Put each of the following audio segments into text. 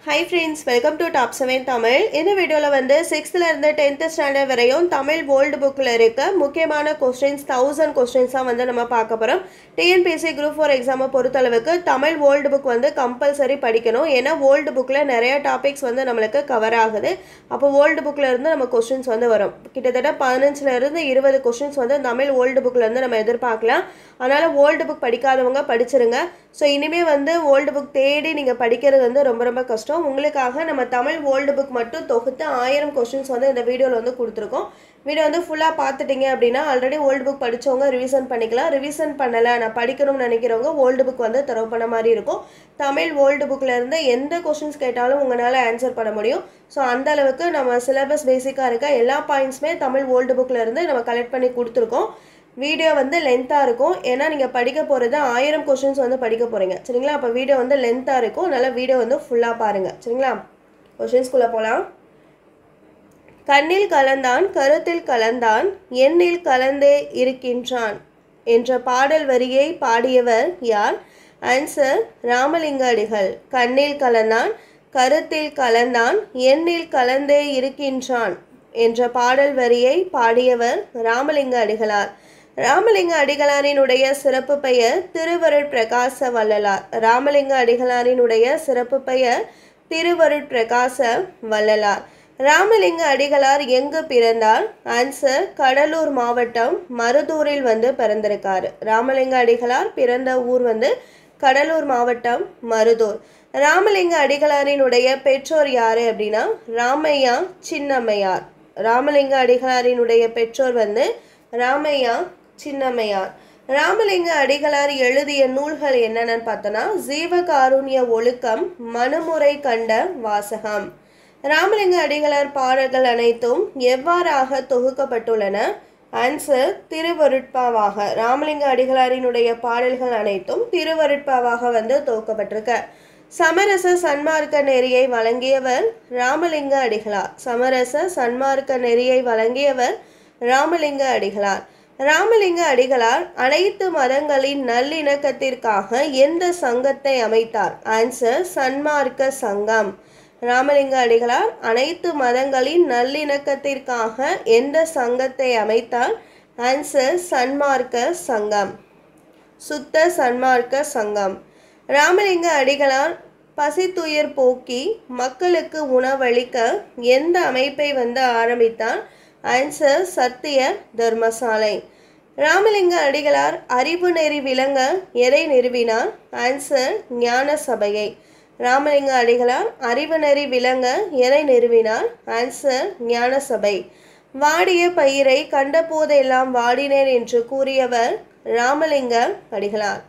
Hi friends, welcome to Top 7 Tamil. இந்த வீடியோல வந்து 6th ல இருந்து 10th ஸ்டாண்டர்ட் வரையும் தமிழ் ஓல்ட் புக்ல இருக்க முக்கியமான क्वेश्चंस 1000 क्वेश्चंस வந்து நம்ம பார்க்க போறோம். TNPSC group 4 எக்ஸாமை பொறுத்தளவுக்கு தமிழ் ஓல்ட் புக் வந்து கம்பல்சரி படிக்கணும். ஏன்னா ஓல்ட் புக்ல நிறைய டாபிக்ஸ் வந்து நமக்கு கவர் ஆகுது. அப்போ ஓல்ட் புக்ல இருந்து நம்ம क्वेश्चंस வந்து வரும். கிட்டத்தட்ட 15 ல இருந்து 20 क्वेश्चंस வந்து தமிழ் ஓல்ட் புக்ல இருந்து நம்ம எதிர்பார்க்கலாம். அதனால ஓல்ட் புக் படிக்காதவங்க படிச்சிருங்க. ஸோ இனிமேல் வந்து ஓல்டு புக் தேடி நீங்கள் படிக்கிறது வந்து ரொம்ப கஷ்டம். உங்களுக்காக நம்ம தமிழ் ஓல்டு புக் மட்டும் தொகுத்து 1000 கொஸ்டின்ஸ் வந்து இந்த வீடியோவில் வந்து கொடுத்துருக்கோம். வீடியோ வந்து ஃபுல்லாக பார்த்துட்டிங்க அப்படின்னா ஆல்ரெடி ஓல்டு புக் படித்தவங்க ரிவிஷன் பண்ணிக்கலாம். ரிவிஷன் பண்ணலை நான் படிக்கணும்னு நினைக்கிறவங்க ஓல்டு புக் வந்து தரவு பண்ண மாதிரி இருக்கும். தமிழ் ஓல்டு புக்கில் இருந்து எந்த கொஸ்டின்ஸ் கேட்டாலும் உங்களால் ஆன்சர் பண்ண முடியும். ஸோ அந்த அளவுக்கு நம்ம சிலபஸ் பேசிக்காக இருக்க எல்லா பாயிண்ட்ஸுமே தமிழ் ஓல்டு புக்கில் இருந்து நம்ம கலெக்ட் பண்ணி கொடுத்துருக்கோம். வீடியோ வந்து லென்த்தாக இருக்கும். ஏன்னா நீங்கள் படிக்க போகிறது 1000 கொஸ்டின்ஸ் வந்து படிக்க போகிறீங்க சரிங்களா. அப்போ வீடியோ வந்து லென்த்தாக இருக்கும். அதனால் வீடியோ வந்து ஃபுல்லாக பாருங்கள் சரிங்களா. கொஸ்டின்ஸ்குள்ளே போகலாம். கண்ணில் கலந்தான் கருத்தில் கலந்தான் எண்ணில் கலந்தே இருக்கின்றான் என்ற பாடல் வரியை பாடியவர் யார்? ஆன்சர் ராமலிங்க அடிகள். கண்ணில் கலந்தான் கருத்தில் கலந்தான் எண்ணில் கலந்தே இருக்கின்றான் என்ற பாடல் வரியை பாடியவர் ராமலிங்க அடிகளார். ராமலிங்க அடிகளாரினுடைய சிறப்பு பெயர் திருவருட்பிரகாச வள்ளலார். ராமலிங்க அடிகளாரினுடைய சிறப்பு பெயர் திருவருட்பிரகாச வள்ளலார். ராமலிங்க அடிகளார் எங்கு பிறந்தார்? ஆன்சர் கடலூர் மாவட்டம் மருதூரில் வந்து பிறந்திருக்காரு. ராமலிங்க அடிகளார் பிறந்த ஊர் வந்து கடலூர் மாவட்டம் மருதூர். ராமலிங்க அடிகளாரினுடைய பெற்றோர் யாரு அப்படின்னா ராமையா சின்னம்மையார். ராமலிங்க அடிகளாரினுடைய பெற்றோர் வந்து ராமையா சின்னம்மையார். ராமலிங்க அடிகளார் எழுதிய நூல்கள் என்னென்னு பார்த்தோன்னா ஜீவகாருண்ய ஒழுக்கம், மனுமுறை கண்ட வாசகம். ராமலிங்க அடிகளார் பாடல்கள் அனைத்தும் எவ்வாறாக தொகுக்கப்பட்டுள்ளன? ஆன்சர் திருவருட்பாவாக. ராமலிங்க அடிகளாரினுடைய பாடல்கள் அனைத்தும் திருவருட்பாவாக வந்து தொகுக்கப்பட்டிருக்க. சமரச சன்மார்க்க நெறியை வழங்கியவர் ராமலிங்க அடிகளார். சமரச சன்மார்க்க நெறியை வழங்கியவர் ராமலிங்க அடிகளார். ராமலிங்க அடிகளார் அனைத்து மதங்களின் நல்லிணக்கத்திற்காக எந்த சங்கத்தை அமைத்தார்? ஆன்சர் சன்மார்க்க சங்கம். ராமலிங்க அடிகளார் அனைத்து மதங்களின் நல்லிணக்கத்திற்காக எந்த சங்கத்தை அமைத்தார்? ஆன்சர் சன்மார்க்க சங்கம், சுத்த சன்மார்க்க சங்கம். ராமலிங்க அடிகளார் பசித்துயர் போக்கி மக்களுக்கு உணவளிக்க எந்த அமைப்பை வந்து ஆரம்பித்தார்? ஆன்சர் சத்திய தர்மசாலை. ராமலிங்க அடிகளார் அறிவு நெறி விளங்க எதை நிறுவினார்? ஆன்சர் ஞான சபையை. ராமலிங்க அடிகளார் அறிவு நெறி விளங்க எதை நிறுவினார்? ஆன்சர் ஞான சபை. வாடிய பயிரை கண்ட போதெல்லாம் வாடினேன் என்று கூறியவர் ராமலிங்க அடிகளார்.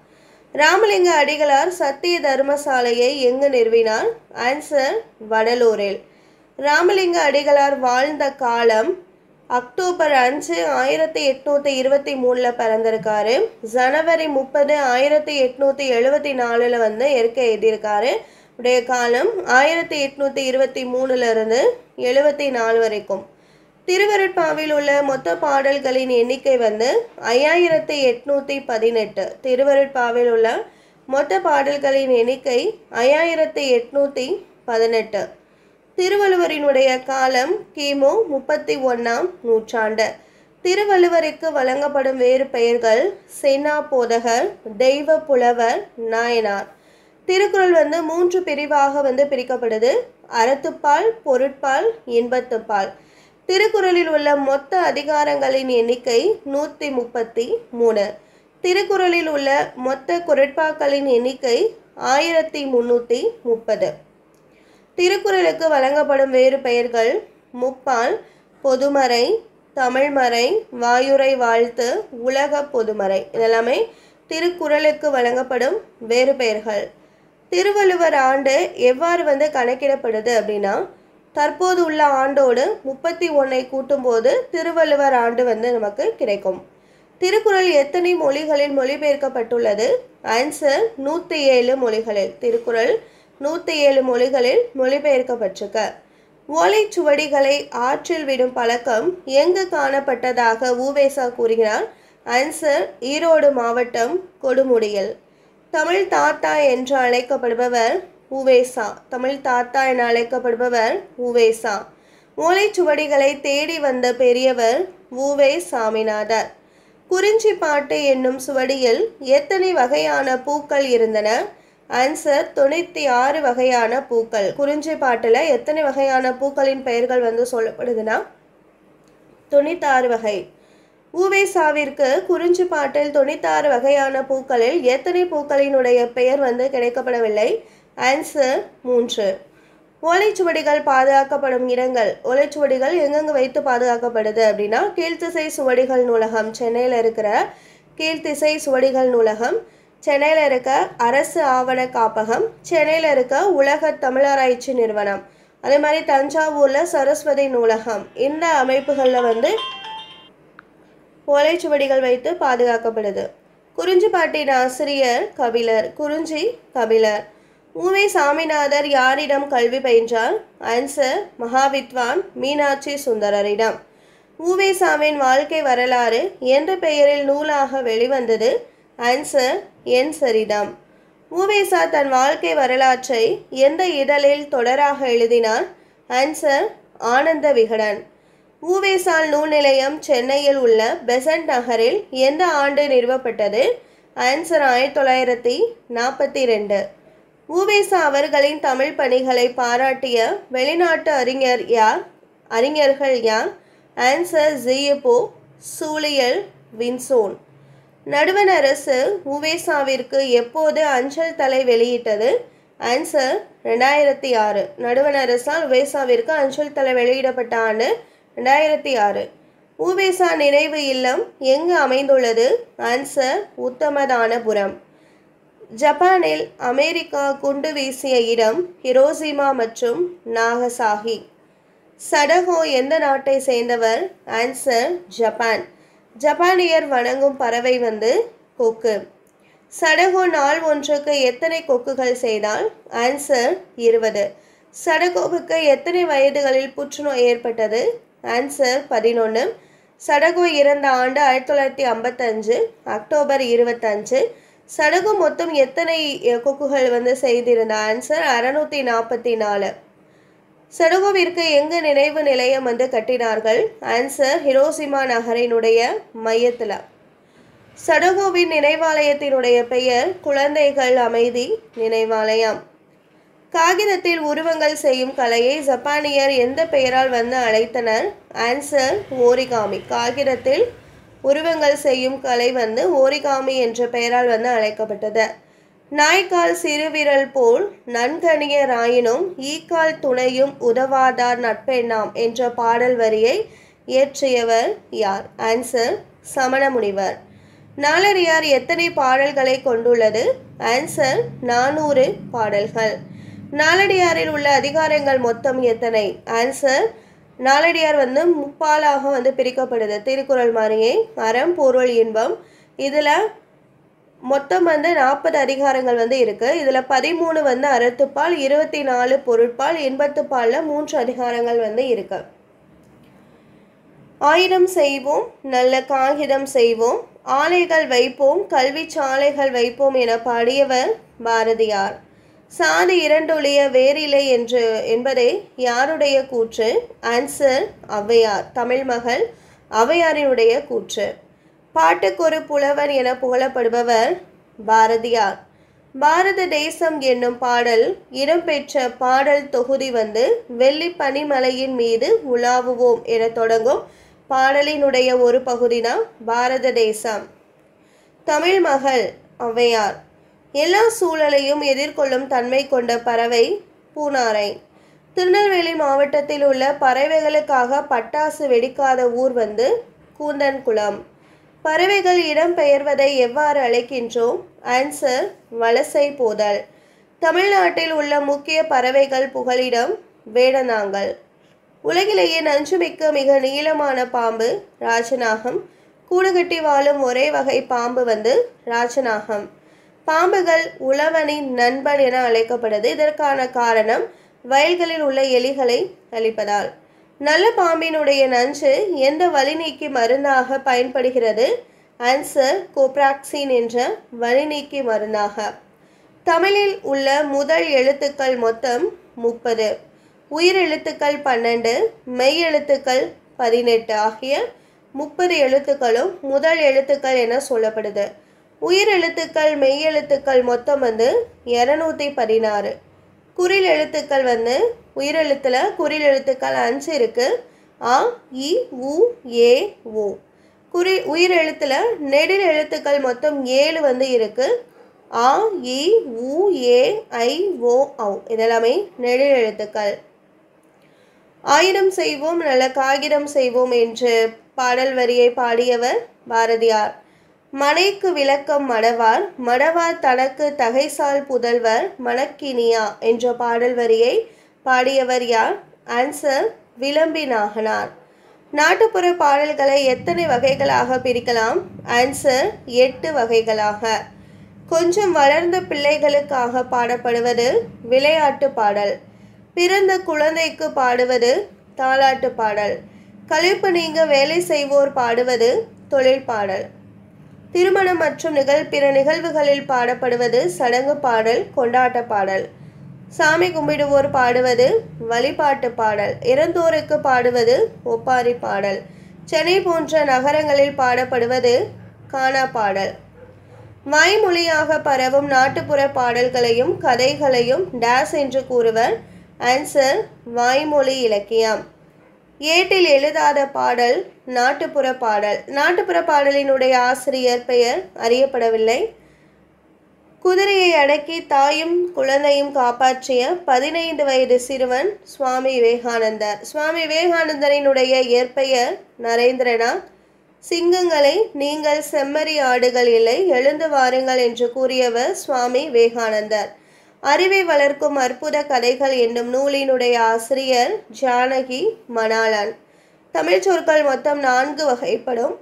ராமலிங்க அடிகளார் சத்திய தர்மசாலையை எங்கு நிறுவினார்? ஆன்சர் வடலூரில். ராமலிங்க அடிகளார் வாழ்ந்த காலம் அக்டோபர் 5 1823 பிறந்திருக்காரு. ஜனவரி 30 1874 வந்து இயற்கை எழுதியிருக்காரு. உடைய காலம் 1823 இருந்து 74 வரைக்கும். திருவருட்பாவில் உள்ள மொத்த பாடல்களின் எண்ணிக்கை வந்து 5818. திருவருட்பாவில் உள்ள மொத்த பாடல்களின் எண்ணிக்கை 5818. திருவள்ளுவரினுடைய காலம் கிமு 31ஆம் நூற்றாண்டு. திருவள்ளுவருக்கு வழங்கப்படும் வேறு பெயர்கள் சென்னா போதகர், தெய்வ புலவர், நாயனார். திருக்குறள் வந்து 3 பிரிவாக வந்து பிரிக்கப்படுது. அறத்துப்பால், பொருட்பால், இன்பத்துப்பால். திருக்குறளில் உள்ள மொத்த அதிகாரங்களின் எண்ணிக்கை 133. திருக்குறளில் உள்ள மொத்த குறட்பாக்களின் எண்ணிக்கை 1330. திருக்குறளுக்கு வழங்கப்படும் வேறு பெயர்கள் முப்பால், பொதுமறை, தமிழ்மறை, வாயுரை வாழ்த்து, உலக பொதுமறை. இதெல்லாமே திருக்குறளுக்கு வழங்கப்படும் வேறு பெயர்கள். திருவள்ளுவர் ஆண்டு எவ்வாறு வந்து கணக்கிடப்படுது அப்படின்னா தற்போது உள்ள ஆண்டோடு 31 கூட்டும்போது திருவள்ளுவர் ஆண்டு வந்து நமக்கு கிடைக்கும். திருக்குறள் எத்தனை மொழிகளில் மொழிபெயர்க்கப்பட்டுள்ளது? ஆன்சர் 107 மொழிகளில். திருக்குறள் 107 மொழிகளில் மொழிபெயர்க்கப்பட்டிருக்க. ஓலைச்சுவடிகளை ஆற்றில் விடும் பழக்கம் எங்கு காணப்பட்டதாக உவேசா கூறுகிறார்? ஆன்சர் ஈரோடு மாவட்டம் கொடுமுடியில். தமிழ் தாத்தா என்று அழைக்கப்படுபவர் உவேசா. தமிழ் தாத்தா என அழைக்கப்படுபவர் உவேசா. ஓலைச்சுவடிகளை தேடி வந்த பெரியவர் உவே சாமிநாதர். குறிஞ்சிப்பாட்டு என்னும் சுவடியில் எத்தனை வகையான பூக்கள் இருந்தன? ஆன்சர் 96 வகையான பூக்கள். குறிஞ்சிப்பாட்டில் எத்தனை வகையான பூக்களின் பெயர்கள் வந்து சொல்லப்படுதுன்னா 96 வகை. உவேசாவிற்கு குறிஞ்சிப்பாட்டில் 96 வகையான பூக்களில் எத்தனை பூக்களினுடைய பெயர் வந்து கிடைக்கப்படவில்லை? ஆன்சர் 3. ஓலைச்சுவடிகள் பாதுகாக்கப்படும் இடங்கள். ஓலைச்சுவடிகள் எங்கெங்கே வைத்து பாதுகாக்கப்படுது அப்படின்னா கீழ்த்திசை சுவடிகள் நூலகம், சென்னையில் இருக்கிற கீழ்த்திசை சுவடிகள் நூலகம், சென்னையில் இருக்க அரசு ஆவண காப்பகம், சென்னையில் இருக்க உலக தமிழராய்ச்சி நிறுவனம், அதே மாதிரி தஞ்சாவூரில் சரஸ்வதி நூலகம், இந்த அமைப்புகளில் வந்து ஓலைச்சுவடிகள் வைத்து பாதுகாக்கப்படுது. குறிஞ்சிப்பாட்டின் ஆசிரியர் கபிலர். குறிஞ்சி கபிலர். உவே சாமிநாதர் யாரிடம் கல்வி பயின்றார்? ஆன்சர் மகாவித்வான் மீனாட்சி சுந்தரரிடம். உவேசாவின் வாழ்க்கை வரலாறு என்ற பெயரில் நூலாக வெளிவந்தது? ஆன்சர் என் சரிதம். உவேசா தன் வாழ்க்கை வரலாற்றை எந்த இதழில் தொடராக எழுதினார்? ஆன்சர் ஆனந்த விகடன். உவேசால் நூல் நிலையம் சென்னையில் உள்ள பெசன்ட் நகரில் எந்த ஆண்டு நிறுவப்பட்டது? ஆன்சர் 1942. உவேசா அவர்களின் தமிழ் பணிகளை பாராட்டிய வெளிநாட்டு அறிஞர்கள் யார்? ஆன்சர் ஜியபோ, சூழியல், வின்சோன். நடுவண் அரசு உவேசாவிற்கு எப்போது அஞ்சல் தலை வெளியிட்டது? ஆன்சர் 2006. நடுவண் அரசால் உவேசாவிற்கு அஞ்சல் தலை வெளியிடப்பட்ட ஆண்டு 2006. உவேசா நினைவு இல்லம் எங்கு அமைந்துள்ளது? ஆன்சர் உத்தமதானபுரம். ஜப்பானில் அமெரிக்கா குண்டு வீசிய இடம் ஹிரோஷிமா மற்றும் நாகசாகி. சடகோ எந்த நாட்டை சேர்ந்தவர்? Answer Japan. ஜப்பானியர் வணங்கும் பறவை வந்து கொக்கு. சடகோ நாள் ஒன்றுக்கு எத்தனை கொக்குகள் செய்தால்? ஆன்சர் 20. சடகோவுக்கு எத்தனை வயதுகளில் புற்றுநோய் ஏற்பட்டது? ஆன்சர் 11. சடகோ இறந்த ஆண்டு 1955 அக்டோபர் 25. சடகு மொத்தம் எத்தனை கொக்குகள் வந்து செய்திருந்த? ஆன்சர் 644. சடகோவிற்கு எங்கு நினைவு நிலையம் வந்து கட்டினார்கள்? ஆன்சர் ஹிரோஷிமா நகரினுடைய மையத்தில். சடகோவின் நினைவாலயத்தினுடைய பெயர் குழந்தைகள் அமைதி நினைவாலயம். காகிதத்தில் உருவங்கள் செய்யும் கலையை ஜப்பானியர் எந்த பெயரால் வந்து அழைத்தனர்? Answer origami. காகிதத்தில் உருவங்கள் செய்யும் கலை வந்து ஓரிகாமி என்ற பெயரால் வந்து அழைக்கப்பட்டது. நாய்க்கால் சிறுவிரல் போல் நன்கணியராயினும் ஈக்கால் துணையும் உதவாதார் நட்பெண்ணாம் என்ற பாடல் வரியை இயற்றியவர் யார்? ஆன்சர் சமணமுனிவர். நாலடியார் எத்தனை பாடல்களை கொண்டுள்ளது? ஆன்சர் 400 பாடல்கள். நாலடியாரில் உள்ள அதிகாரங்கள் மொத்தம் எத்தனை? ஆன்சர் நாலடியார் வந்து முப்பாலாக வந்து பிரிக்கப்படுது. திருக்குறள் மாதிரியே அறம் பொருள் இன்பம். இதில் மொத்தம் வந்து 40 அதிகாரங்கள் வந்து இருக்கு. இதில் 13 வந்து அறத்துப்பால், 24 பொருட்பால், இன்பத்துப்பாலில் 3 அதிகாரங்கள் வந்து இருக்கு. ஆயுதம் செய்வோம், நல்ல காகிதம் செய்வோம், ஆலைகள் வைப்போம், கல்வி சாலைகள் வைப்போம் என பாடியவர் பாரதியார். சாதி இரண்டொழிய வேறில்லை என்பதே யாருடைய கூற்று? ஆன்சர் ஔவையார். தமிழ் மகள் ஔவையாரினுடைய கூற்று. பாட்டுக்கொரு புலவர் என புகழப்படுபவர் பாரதியார். பாரத தேசம் என்னும் பாடல் இடம்பெற்ற பாடல் தொகுதி வந்து வெள்ளி பனிமலையின் மீது உலாவுவோம் என தொடங்கும் பாடலினுடைய ஒரு பகுதி தான் பாரத தேசம். தமிழ் மகள் ஔவையார். எல்லா சூழலையும் எதிர்கொள்ளும் தன்மை கொண்ட பறவை பூனாரை. திருநெல்வேலி மாவட்டத்தில் உள்ள பறவைகளுக்காக பட்டாசு வெடிக்காத ஊர் வந்து கூந்தன்குளம். பறவைகள் இடம் பெயர்வதை எவ்வாறு அழைக்கின்றோம்? ஆன்சர் வலசை போதல். தமிழ்நாட்டில் உள்ள முக்கிய பறவைகள் புகலிடம் வேடந்தாங்கல். உலகிலேயே நஞ்சுமிக்க மிக நீளமான பாம்பு ராஜநாகம். கூடுகட்டி வாழும் ஒரே வகை பாம்பு வந்து ராஜநாகம். பாம்புகள் உழவனின் நண்பன் என அழைக்கப்படுது. இதற்கான காரணம் வயல்களில் உள்ள எலிகளை அழிப்பதால். நல்ல பாம்பினுடைய நஞ்சு எந்த வலி நீக்கி மருந்தாக பயன்படுகிறது? ஆன்சர் கோப்ராக்சின் என்ற வலி நீக்கி மருந்தாக. தமிழில் உள்ள முதல் எழுத்துக்கள் மொத்தம் 30. உயிரெழுத்துக்கள் 12, மெய் எழுத்துக்கள் 18 ஆகிய 30 எழுத்துக்களும் முதல் எழுத்துக்கள் என சொல்லப்படுது. உயிரெழுத்துக்கள் மெய் எழுத்துக்கள் மொத்தம் 216. குறில் எழுத்துக்கள் உயிரெழுத்தில் குறில் எழுத்துக்கள் 5 இருக்கு. ஆ, இ, உ, ஏ, ஓ. உயிரெழுத்தில் நெடில் எழுத்துக்கள் மொத்தம் 7 இருக்கு. ஆ, இ, உ, ஏ, ஐ, ஓ, ஔ. இதெல்லாமே நெடில் எழுத்துக்கள். ஆயிரம் செய்வோம் நல்ல காகிதம் செய்வோம் என்று பாடல் வரியை பாடியவர் பாரதியார். மனைக்கு விளக்கம் மடவார், மடவார் தனக்கு தகைசால் புதல்வர் மணக்கினியா என்ற பாடல் வரியை பாடியவர் யார்? ஆன்சர் விளம்பி நாகனார். நாட்டுப்புற பாடல்களை எத்தனை வகைகளாக பிரிக்கலாம்? ஆன்சர் 8 வகைகளாக. கொஞ்சம் வளர்ந்த பிள்ளைகளுக்காக பாடப்படுவது விளையாட்டு பாடல். பிறந்த குழந்தைக்கு பாடுவது தாலாட்டு பாடல். களைப்பு நீங்க வேலை செய்வோர் பாடுவது தொழில் பாடல். திருமணம் மற்றும் பிற நிகழ்வுகளில் பாடப்படுவது சடங்கு பாடல், கொண்டாட்ட பாடல். சாமி கும்பிடுவோர் பாடுவது வழிபாட்டு பாடல். இறந்தோருக்கு பாடுவது ஒப்பாரி பாடல். சென்னை போன்ற நகரங்களில் பாடப்படுவது கானா பாடல். வாய்மொழியாக பரவும் நாட்டுப்புற பாடல்களையும் கதைகளையும் டேஸ் என்று கூறுவர். ஆன்சர் வாய்மொழி இலக்கியம். ஏட்டில் எழுதாத பாடல் நாட்டுப்புற பாடல். நாட்டுப்புற பாடலினுடைய ஆசிரியர் பெயர் அறியப்படவில்லை. குதிரையை அடக்கி தாயும் குழந்தையும் காப்பாற்றிய 15 வயது சிறுவன் சுவாமி விவேகானந்தர். சுவாமி விவேகானந்தரினுடைய இயற்பெயர் நரேந்திரநாத். சிங்கங்களை நீங்கள் செம்மறி ஆடுகள் இல்லை, எழுந்து வாருங்கள் என்று கூறியவர் சுவாமி விவேகானந்தர். அறிவை வளர்க்கும் அற்புத கதைகள் என்னும் நூலினுடைய ஆசிரியர் ஜானகி மணாளன். தமிழ் சொற்கள் மொத்தம் 4 வகைப்படும்.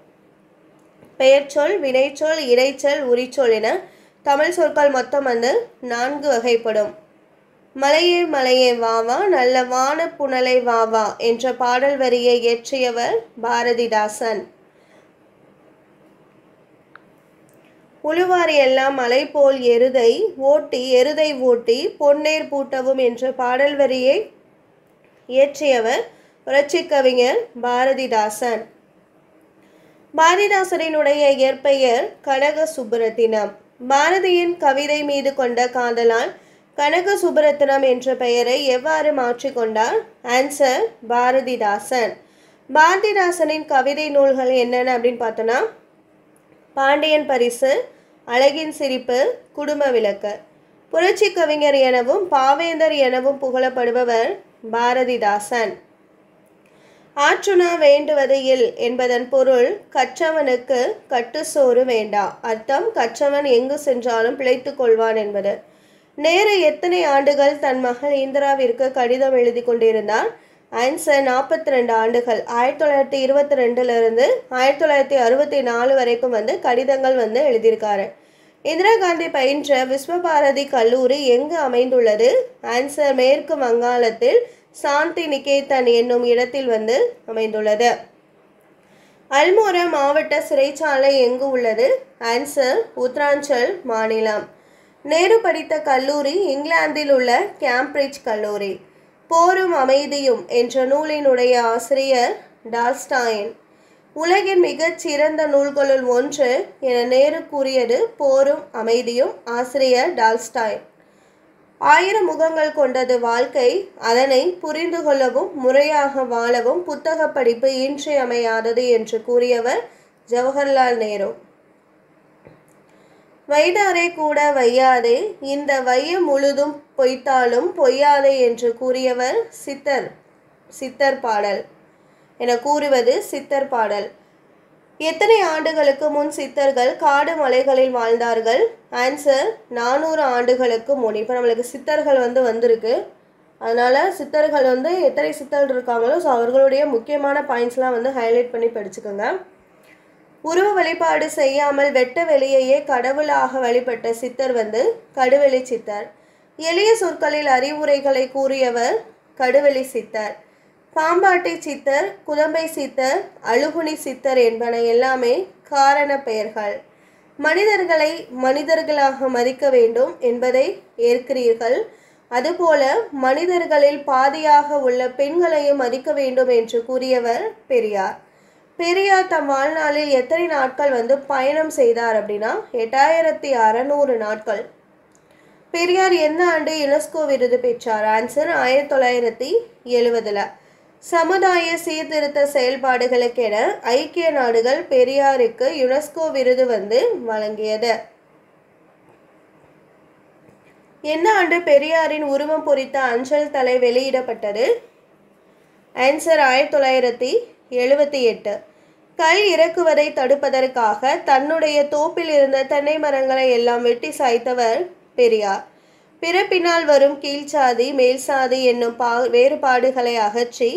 பெயர்ச்சொல், வினைச்சொல், இடைச்சொல், உரிச்சொல் என தமிழ் சொற்கள் மொத்தம் 4 வகைப்படும். மலையே மலையே வாவா, நல்ல வான புனலை வாவா என்ற பாடல் வரியை இயற்றியவர் பாரதிதாசன். உழுவார் எல்லாம் மலை போல் எருதை ஓட்டி பொன்னேர் பூட்டவும் என்ற பாடல் வரியை இயற்றியவர் புரட்சி கவிஞர் பாரதிதாசன். பாரதிதாசனினுடைய இயற்பெயர் கனக சுப்புரத்தினம். பாரதியின் கவிதை மீது கொண்ட காதலால் கனக சுப்புரத்தினம் என்ற பெயரை எவ்வாறு மாற்றிக்கொண்டார்? ஆன்சர் பாரதிதாசன். பாரதிதாசனின் கவிதை நூல்கள் என்னென்ன அப்படின்னு பார்த்தோன்னா பாண்டியன் பரிசு, அழகின் சிரிப்பு, குடும்ப விளக்கு. புரட்சி கவிஞர் எனவும் பாவேந்தர் எனவும் புகழப்படுபவர் பாரதிதாசன். ஆற்றுணா வேண்டுவது இல் என்பதன் பொருள் கற்றவனுக்கு கட்டுசோறு வேண்டா. அர்த்தம் கற்றவன் எங்கு சென்றாலும் பிழைத்துக் கொள்வான் என்பது. நேரு எத்தனை ஆண்டுகள் தன் மகள் இந்திராவிற்கு கடிதம் எழுதி கொண்டிருந்தார்? ஆன்சர் 42 ஆண்டுகள். 1922 1964 வரைக்கும் கடிதங்கள் எழுதியிருக்காரு. இந்திரா காந்தி பயின்ற விஸ்வபாரதி கல்லூரி எங்கு அமைந்துள்ளது? ஆன்சர் மேற்கு வங்காளத்தில் சாந்தி நிகேதன் என்னும் இடத்தில் அமைந்துள்ளது. அல்மோரா மாவட்ட சிறைச்சாலை எங்கு உள்ளது? ஆன்சர் உத்தராஞ்சல் மாநிலம். நேரு படித்த கல்லூரி இங்கிலாந்தில் உள்ள கேம்பிரிட்ஜ் கல்லூரி. போரும் அமைதியும் என்ற நூலினுடைய ஆசிரியர் டால்ஸ்டாயின். உலகின் மிகச் சிறந்த நூல்களுள் ஒன்று என நேரு கூறியது போரும் அமைதியும். ஆசிரியர் டால்ஸ்டாயின். 1000 முகங்கள் கொண்டது வாழ்க்கை, அதனை புரிந்து கொள்ளவும் முறையாக வாழவும் புத்தக படிப்பு இன்றியமையாதது என்று கூறியவர் ஜவஹர்லால் நேரு. வைதாரே கூட வையாதே, இந்த வையம் முழுதும் பொய்த்தாலும் பொய்யாதே என்று கூறியவர் சித்தர் பாடல் என கூறுவது சித்தர் பாடல். எத்தனை ஆண்டுகளுக்கு முன் சித்தர்கள் காடு மலைகளில் வாழ்ந்தார்கள்? ஆன்சர் 400 ஆண்டுகளுக்கு முன். இப்போ நம்மளுக்கு சித்தர்கள் வந்திருக்கு. அதனால் சித்தர்கள் எத்தனை சித்தர்கள் இருக்காங்களோ அவர்களுடைய முக்கியமான பாயிண்ட்ஸ்லாம் ஹைலைட் பண்ணி படிச்சுக்கோங்க. உருவ வழிபாடு செய்யாமல் வெட்ட வெளியையே கடவுளாக வழிபட்ட சித்தர் கடுவெளி சித்தர். எளிய சொற்களில் அறிவுரைகளை கூறியவர் கடுவெளி சித்தர். பாம்பாட்டி சித்தர், குதம்பை சித்தர், அழுகுனி சித்தர் என்பன எல்லாமே காரண பெயர்கள். மனிதர்களை மனிதர்களாக மதிக்க வேண்டும் என்பதை ஏற்கிறீர்கள். அதுபோல மனிதர்களில் பாதியாக உள்ள பெண்களையும் மதிக்க வேண்டும் என்று கூறியவர் பெரியார். பெரியார் தம் வாழ்நாளில் எத்தனை நாட்கள் பயணம் செய்தார் அப்படின்னா 8600 நாட்கள். பெரியார் எந்த ஆண்டு யுனெஸ்கோ விருது பெற்றார்? ஆன்சர் 1970. சமுதாய சீர்திருத்த செயல்பாடுகளுக்கென ஐக்கிய நாடுகள் பெரியாருக்கு யுனெஸ்கோ விருது வழங்கியது. எந்த ஆண்டு பெரியாரின் உருவம் பொறித்த அஞ்சல் தலை வெளியிடப்பட்டது? ஆன்சர் 1978. கல் இறக்குவதை தடுப்பதற்காக தன்னுடைய தோப்பில் இருந்த தென்னை மரங்களை எல்லாம் வெட்டி சாய்த்தவர் பெரியார். பிறப்பினால் வரும் கீழ்சாதி மேல்சாதி என்னும் வேறுபாடுகளை அகற்றி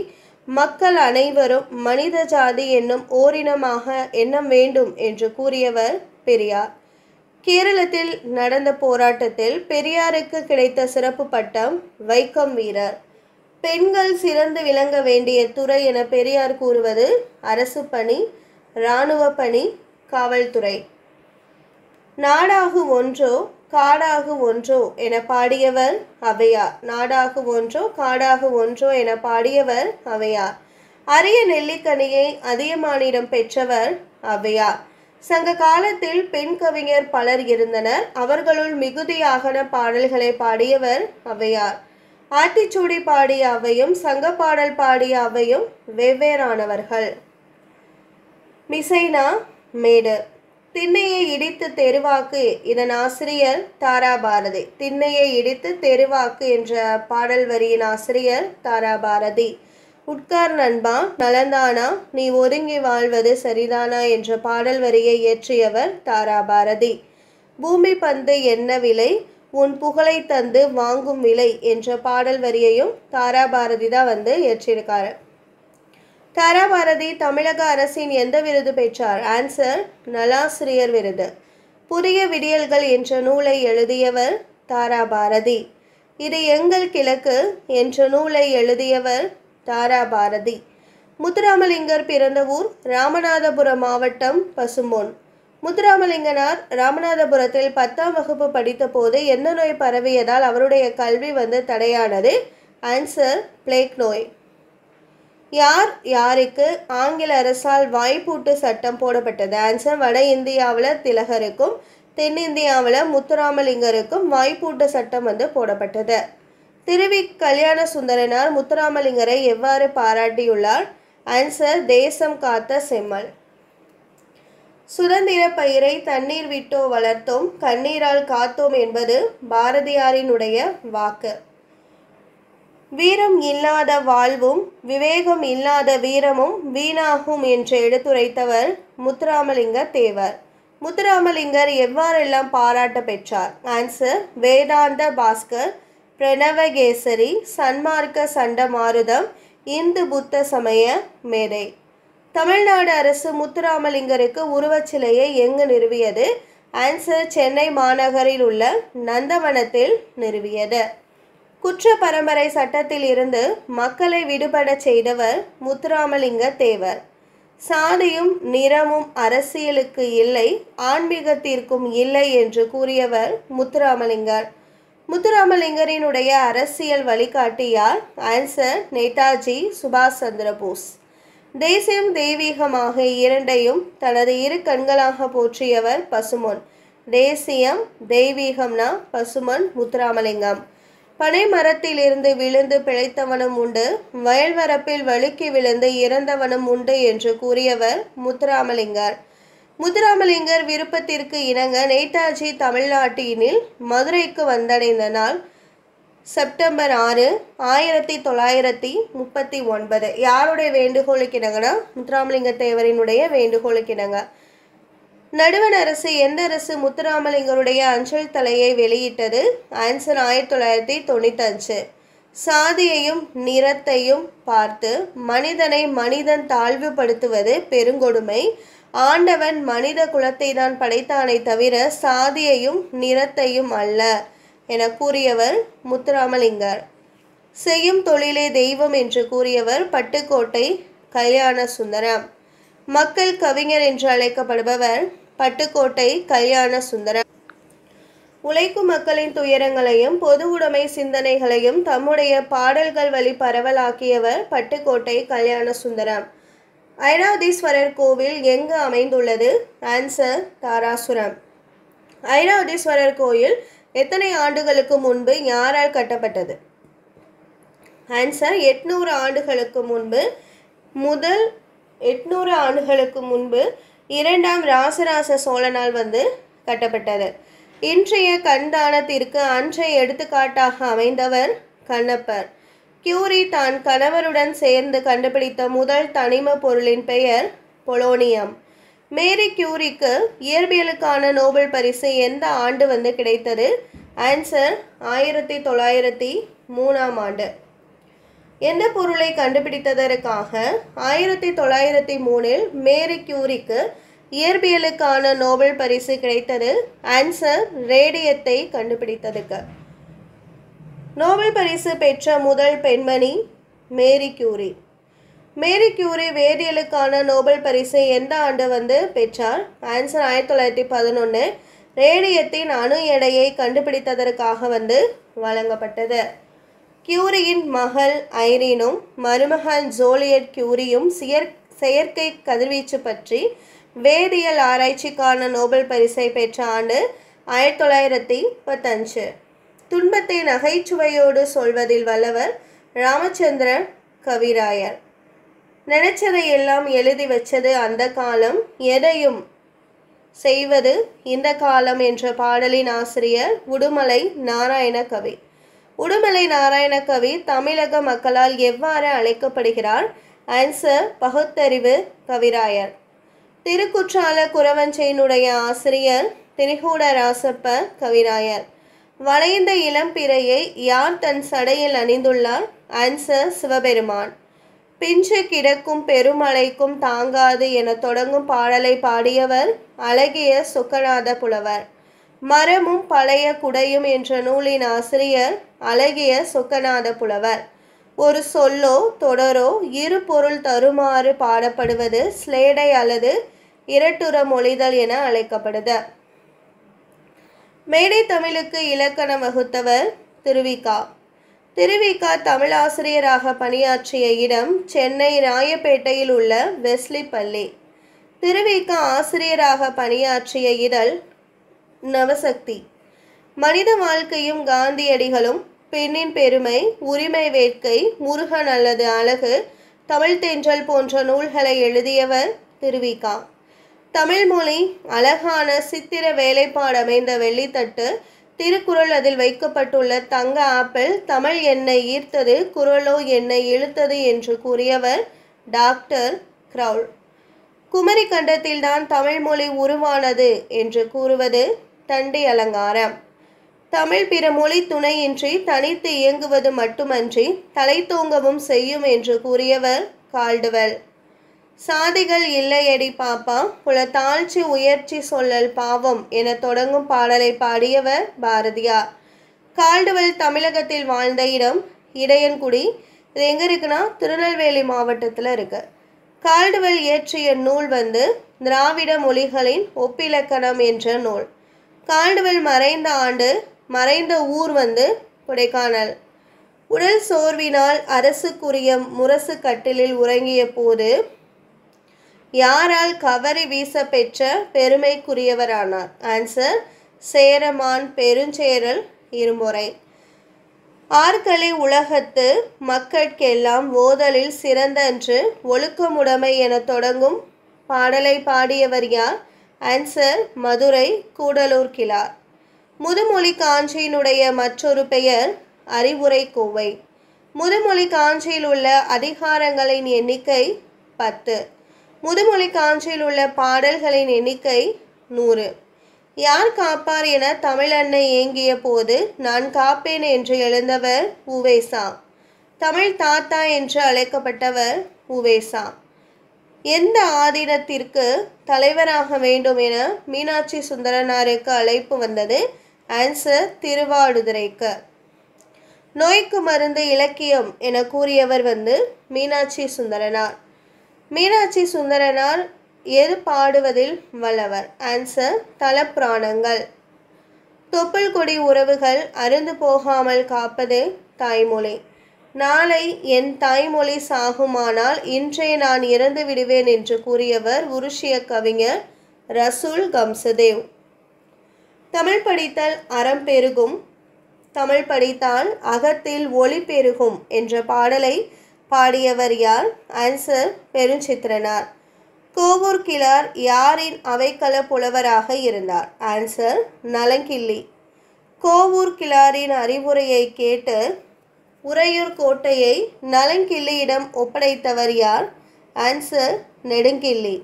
மக்கள் அனைவரும் மனித ஜாதி என்னும் ஓரினமாக எண்ணம் வேண்டும் என்று கூறியவர் பெரியார். கேரளத்தில் நடந்த போராட்டத்தில் பெரியாருக்கு கிடைத்த சிறப்பு பட்டம் வைக்கம் வீரர். பெண்கள் சிறந்து விளங்க வேண்டிய துறை என பெரியார் கூறுவது அரசு பணி, இராணுவ பணி, காவல்துறை. நாடாகு ஒன்றோ காடாகு ஒன்றோ என பாடியவர் ஔவையார். நாடாகு ஒன்றோ காடாகு ஒன்றோ என பாடியவர் ஔவையார். அரிய நெல்லிக்கனியை அதியமானிடம் பெற்றவர் ஔவையார். சங்க காலத்தில் பெண் கவிஞர் பலர் இருந்தனர். அவர்களுள் மிகுதியாகன பாடல்களை பாடியவர் ஔவையார். ஆத்திச்சூடி பாடிய அவையும் சங்க பாடல் பாடிய அவையும் வெவ்வேறானவர்கள். மிசைனா மேடு. திண்ணையை இடித்து தெருவாக்கு, இதன் ஆசிரியர் தாராபாரதி. திண்ணையை இடித்து தெருவாக்கு என்ற பாடல் வரியின் ஆசிரியர் தாராபாரதி. உட்கார் நண்பா நலந்தானா, நீ ஒதுங்கி வாழ்வது சரிதானா என்ற பாடல் வரியை இயற்றியவர் தாராபாரதி. பூமி பந்து என்ன விலை, உன் புகழை தந்து வாங்கும் விலை என்ற பாடல் வரியையும் தாராபாரதி தான் இயற்றியிருக்காரு. தாராபாரதி தமிழக அரசின் எந்த விருது பெற்றார்? ஆன்சர் நலாசிரியர் விருது. புதிய விடியல்கள் என்ற நூலை எழுதியவர் தாராபாரதி. இது எங்கள் கிழக்கு என்ற நூலை எழுதியவர் தாராபாரதி. முத்துராமலிங்கர் பிறந்த ஊர் ராமநாதபுரம் மாவட்டம் பசும்பொன். முத்துராமலிங்கனார் ராமநாதபுரத்தில் 10ஆம் வகுப்பு படித்த போது எந்த நோய் பரவியதால் அவருடைய கல்வி தடையானது? ஆன்சர் பிளேக் நோய். யார் யாருக்கு ஆங்கில அரசால் வாய்ப்பூட்டு சட்டம் போடப்பட்டது? ஆன்சர் வட இந்தியாவில் திலகருக்கும் தென்னிந்தியாவில் முத்துராமலிங்கருக்கும் வாய்ப்பூட்டு சட்டம் போடப்பட்டது. திருவி கல்யாண சுந்தரனார் முத்துராமலிங்கரை எவ்வாறு பாராட்டியுள்ளார்? ஆன்சர் தேசம் காத்த செம்மல். சுதந்திர பயிரை தண்ணீர் விட்டோ வளர்த்தோம், கண்ணீரால் காத்தோம் என்பது பாரதியாரினுடைய வாக்கு. வீரம் இல்லாத வாழ்வும் விவேகம் இல்லாத வீரமும் வீணாகும் என்று எடுத்துரைத்தவர் முத்துராமலிங்க தேவர். முத்துராமலிங்கர் எவ்வாறெல்லாம் பாராட்ட பெற்றார்? ஆன்சர் வேதாந்த பாஸ்கர், பிரணவகேசரி, சன்மார்க்க சண்டமாருதம், இந்து புத்த சமய மேதை. தமிழ்நாடு அரசு முத்துராமலிங்கருக்கு உருவச்சிலையை எங்கு நிறுவியது? ஆன்சர் சென்னை மாநகரில் உள்ள நந்தவனத்தில் நிறுவியது. குற்ற பரம்பரை சட்டத்தில் இருந்து மக்களை விடுபட செய்தவர் முத்துராமலிங்க தேவர். சாதியும் நிறமும் அரசியலுக்கு இல்லை, ஆன்மீகத்திற்கும் இல்லை என்று கூறியவர் முத்துராமலிங்கர். முத்துராமலிங்கரினுடைய அரசியல் வழிகாட்டியார்? ஆன்சர் நேதாஜி சுபாஷ் சந்திரபோஸ். தேசியம் தெய்வீகமாக இரண்டையும் தனது இரு கண்களாக போற்றியவர் பசுமொன். தேசியம் தெய்வீகம்னா பசுமன் முத்துராமலிங்கம். பனை மரத்தில் இருந்து விழுந்து பிழைத்தவனும் உண்டு, வயல்வரப்பில் வழுக்கி விழுந்து இறந்தவனும் உண்டு என்று கூறியவர் முத்துராமலிங்கர். முத்துராமலிங்கர் விருப்பத்திற்கு இணங்க நேதாஜி தமிழ்நாட்டினில் மதுரைக்கு வந்தடைந்த நாள் செப்டம்பர் 6, 1939. யாருடைய வேண்டுகோளுக்கு இணங்கனா? முத்துராமலிங்க தேவரினுடைய வேண்டுகோளுக்கு இணங்க. நடுவண் அரசு எந்த அரசு முத்துராமலிங்கருடைய அஞ்சல் தலையை வெளியிட்டது? ஆன்சர் 1995. சாதியையும் நிறத்தையும் பார்த்து மனிதனை மனிதன் தாழ்வுபடுத்துவது பெருங்கொடுமை. ஆண்டவன் மனித குலத்தை தான் படைத்தானே தவிர சாதியையும் நிறத்தையும் அல்ல என கூறியவர் முத்துராமலிங்கர். செய்யும் தொழிலே தெய்வம் என்று கூறியவர் பட்டுக்கோட்டை கல்யாண சுந்தரம். மக்கள் கவிஞர் என்று அழைக்கப்படுபவர் பட்டுக்கோட்டை கல்யாண சுந்தரம். உழைக்கும் மக்களின் துயரங்களையும் பொது உடைமை சிந்தனைகளையும் தம்முடைய பாடல்கள் வழி பரவலாக்கியவர் பட்டுக்கோட்டை கல்யாண சுந்தரம். ஐராவதீஸ்வரர் கோவில் எங்கு அமைந்துள்ளது? ஆன்சர் தாராசுரம். ஐராவதீஸ்வரர் கோயில் எத்தனை ஆண்டுகளுக்கு முன்பு யாரால் கட்டப்பட்டது? ஆன்சர் 800 ஆண்டுகளுக்கு முன்பு. முதல் 800 ஆண்டுகளுக்கு முன்பு இரண்டாம் ராசராச சோழனால் கட்டப்பட்டது. இன்றைய கண்தானத்திற்கு அன்றைய எடுத்துக்காட்டாக அமைந்தவர் கண்ணப்பர். கியூரி தான் கணவருடன் சேர்ந்து கண்டுபிடித்த முதல் தனிம பொருளின் பெயர் பொலோனியம். மேரி கியூரிக்கு இயற்பியலுக்கான நோபல் பரிசு எந்த ஆண்டு கிடைத்தது? ஆன்சர் 1903ஆம் ஆண்டு. எந்த பொருளை கண்டுபிடித்ததற்காக 1903இல் மேரி கியூரிக்கு இயற்பியலுக்கான நோபல் பரிசு கிடைத்தது? ஆன்சர் ரேடியத்தை கண்டுபிடித்ததுக்கு. நோபல் பரிசு பெற்ற முதல் பெண்மணி மேரி கியூரி. மேரி கியூரி வேதியியலுக்கான நோபல் பரிசு எந்த ஆண்டு பெற்றார்? ஆன்சர் 1911. ரேடியத்தின் அணு எடையை கண்டுபிடித்ததற்காக வழங்கப்பட்டது. கியூரியின் மகள் ஐரீனும் மருமகன் ஜோலியட் கியூரியும் செயற்கை கதிர்வீச்சு பற்றி வேதியியல் ஆராய்ச்சிக்கான நோபல் பரிசை பெற்ற ஆண்டு 1915. துன்பத்தை நகைச்சுவையோடு சொல்வதில் வல்லவர் ராமச்சந்திர கவிராயர். நினைச்சதை எல்லாம் எழுதி வச்சது அந்த காலம், எதையும் செய்வது இந்த காலம் என்ற பாடலின் ஆசிரியர் உடுமலை நாராயண கவி. உடுமலை நாராயண கவி தமிழக மக்களால் எவ்வாறு அழைக்கப்படுகிறார்? ஆன்சர் பகுத்தறிவு கவிராயர். திருக்குற்றால குறவஞ்சையினுடைய ஆசிரியர் திரிகூட ராசப்ப கவிராயர். வளைந்த இளம்பிறையை யார் தன் சடையில் அணிந்துள்ளார்? ஆன்சர் சிவபெருமான். பிஞ்சு கிடக்கும் பெருமழைக்கும் தாங்காது என தொடங்கும் பாடலை பாடியவர் அழகிய சொக்கநாத புலவர். மரமும் பழைய குடையும் என்ற நூலின் ஆசிரியர் அழகிய சொக்கநாத புலவர். ஒரு சொல்லோ தொடரோ இரு பொருள் தருமாறு பாடப்படுவது ஸ்லேடை அல்லது இரட்டுற மொழிதல் என அழைக்கப்படுது. மேடை தமிழுக்கு இலக்கணம் வகுத்தவர் திருவிகா. திருவிகா தமிழாசிரியராக பணியாற்றிய இடம் சென்னை ராயப்பேட்டையில் உள்ள வெஸ்லி பள்ளி. திருவிகா ஆசிரியராக பணியாற்றிய இதழ் நவசக்தி. மனித வாழ்க்கையும் காந்தியடிகளும், பெண்ணின் பெருமை, உரிமை வேட்கை, முருகன் அல்லது அழகு, தமிழ் தென்றல் போன்ற நூல்களை எழுதியவர் திருவிகா. தமிழ் மொழி அழகான சித்திர வேலைப்பாடு அமைந்த வெள்ளித்தட்டு, திருக்குறள் அதில் வைக்கப்பட்டுள்ள தங்க ஆப்பிள், தமிழ் என்னை ஈர்த்தது, குறளோ என்னை இழுத்தது என்று கூறியவர் டாக்டர் கிரவுல். குமரி கண்டத்தில்தான் தமிழ் மொழி உருவானது என்று கூறுவது தண்டி அலங்காரம். தமிழ் பிற மொழி துணையின்றி தனித்து இயங்குவது மட்டுமன்றி தலை தூங்கவும் செய்யும் என்று கூறியவர் கால்டுவெல். சாதிகள் இல்லையடி பாப்பா, புல தாழ்ச்சி உயர்ச்சி சொல்லல் பாவம் என தொடங்கும் பாடலை பாடியவர் பாரதியார். கால்டுவெல் தமிழகத்தில் வாழ்ந்த இடம் இடையன்குடி. இது எங்கே இருக்குன்னா திருநெல்வேலி மாவட்டத்தில் இருக்கு. கால்டுவெல் இயற்றிய நூல் திராவிட மொழிகளின் ஒப்பிலக்கணம் என்ற நூல். கால்டுவெல் மறைந்த ஆண்டு, மறைந்த ஊர் கொடைக்கானல். உடல் சோர்வினால் அரசுக்குரிய முரசு கட்டிலில் உறங்கிய போது யாரால் கவரி வீச பெற்ற பெருமைக்குரியவரானார்? ஆன்சர் சேரமான் பெருஞ்சேரல் இருமுறை. ஆர்களே உலகத்து மக்கட்கெல்லாம் ஓதலில் சிறந்தன்று ஒழுக்கமுடைமை என தொடங்கும் பாடலை பாடியவர் யார்? ஆன்சர் மதுரை கூடலூர் கிழார். முதுமொழி காஞ்சியினுடைய மற்றொரு பெயர் அறிவுரை கோவை. முதுமொழி காஞ்சியில் உள்ள அதிகாரங்களின் எண்ணிக்கை 10. முதுமொழி காஞ்சியில் உள்ள பாடல்களின் எண்ணிக்கை 100. யார் காப்பார் என தமிழன்னை ஏங்கிய போது நான் காப்பேன் என்று எழுந்தவர் உவேசா. தமிழ் தாத்தா என்று அழைக்கப்பட்டவர் உவேசா. எந்த ஆதீனத்திற்கு தலைவராக வேண்டும் என மீனாட்சி சுந்தரனாருக்கு அழைப்பு வந்தது? ஆன்சர் திருவாடுதுறைக்கு. நோய்க்கு மருந்து இலக்கியம் என கூறியவர் மீனாட்சி சுந்தரனார். மீனாட்சி சுந்தரனார் எது பாடுவதில் வல்லவர்? ஆன்சர் தலப்பிராணங்கள். தொப்புள் கொடி உறவுகள் அருந்து போகாமல் காப்பது தாய்மொழி. நாளை என் தாய்மொழி சாகுமானால் இன்றே நான் இறந்து விடுவேன் என்று கூறியவர் உருஷிய கவிஞர் ரசூல் கம்சதேவ். தமிழ் படித்தல் அறம் பெருகும், தமிழ் படித்தால் அகத்தில் ஒளி பெருகும் என்ற பாடலை பாடியவர் யார்? ஆன்சர் பெருஞ்சித்திரனார். கோவூர் கிழார் யாரின் அவைக்கள புலவராக இருந்தார்? ஆன்சர் நலங்கிள்ளி. கோவூர் கிழாரின் அறிவுரையை கேட்டு உறையூர் கோட்டையை நலங்கிள்ளியிடம் ஒப்படைத்தவர் யார்? ஆன்சர் நெடுங்கிள்ளி.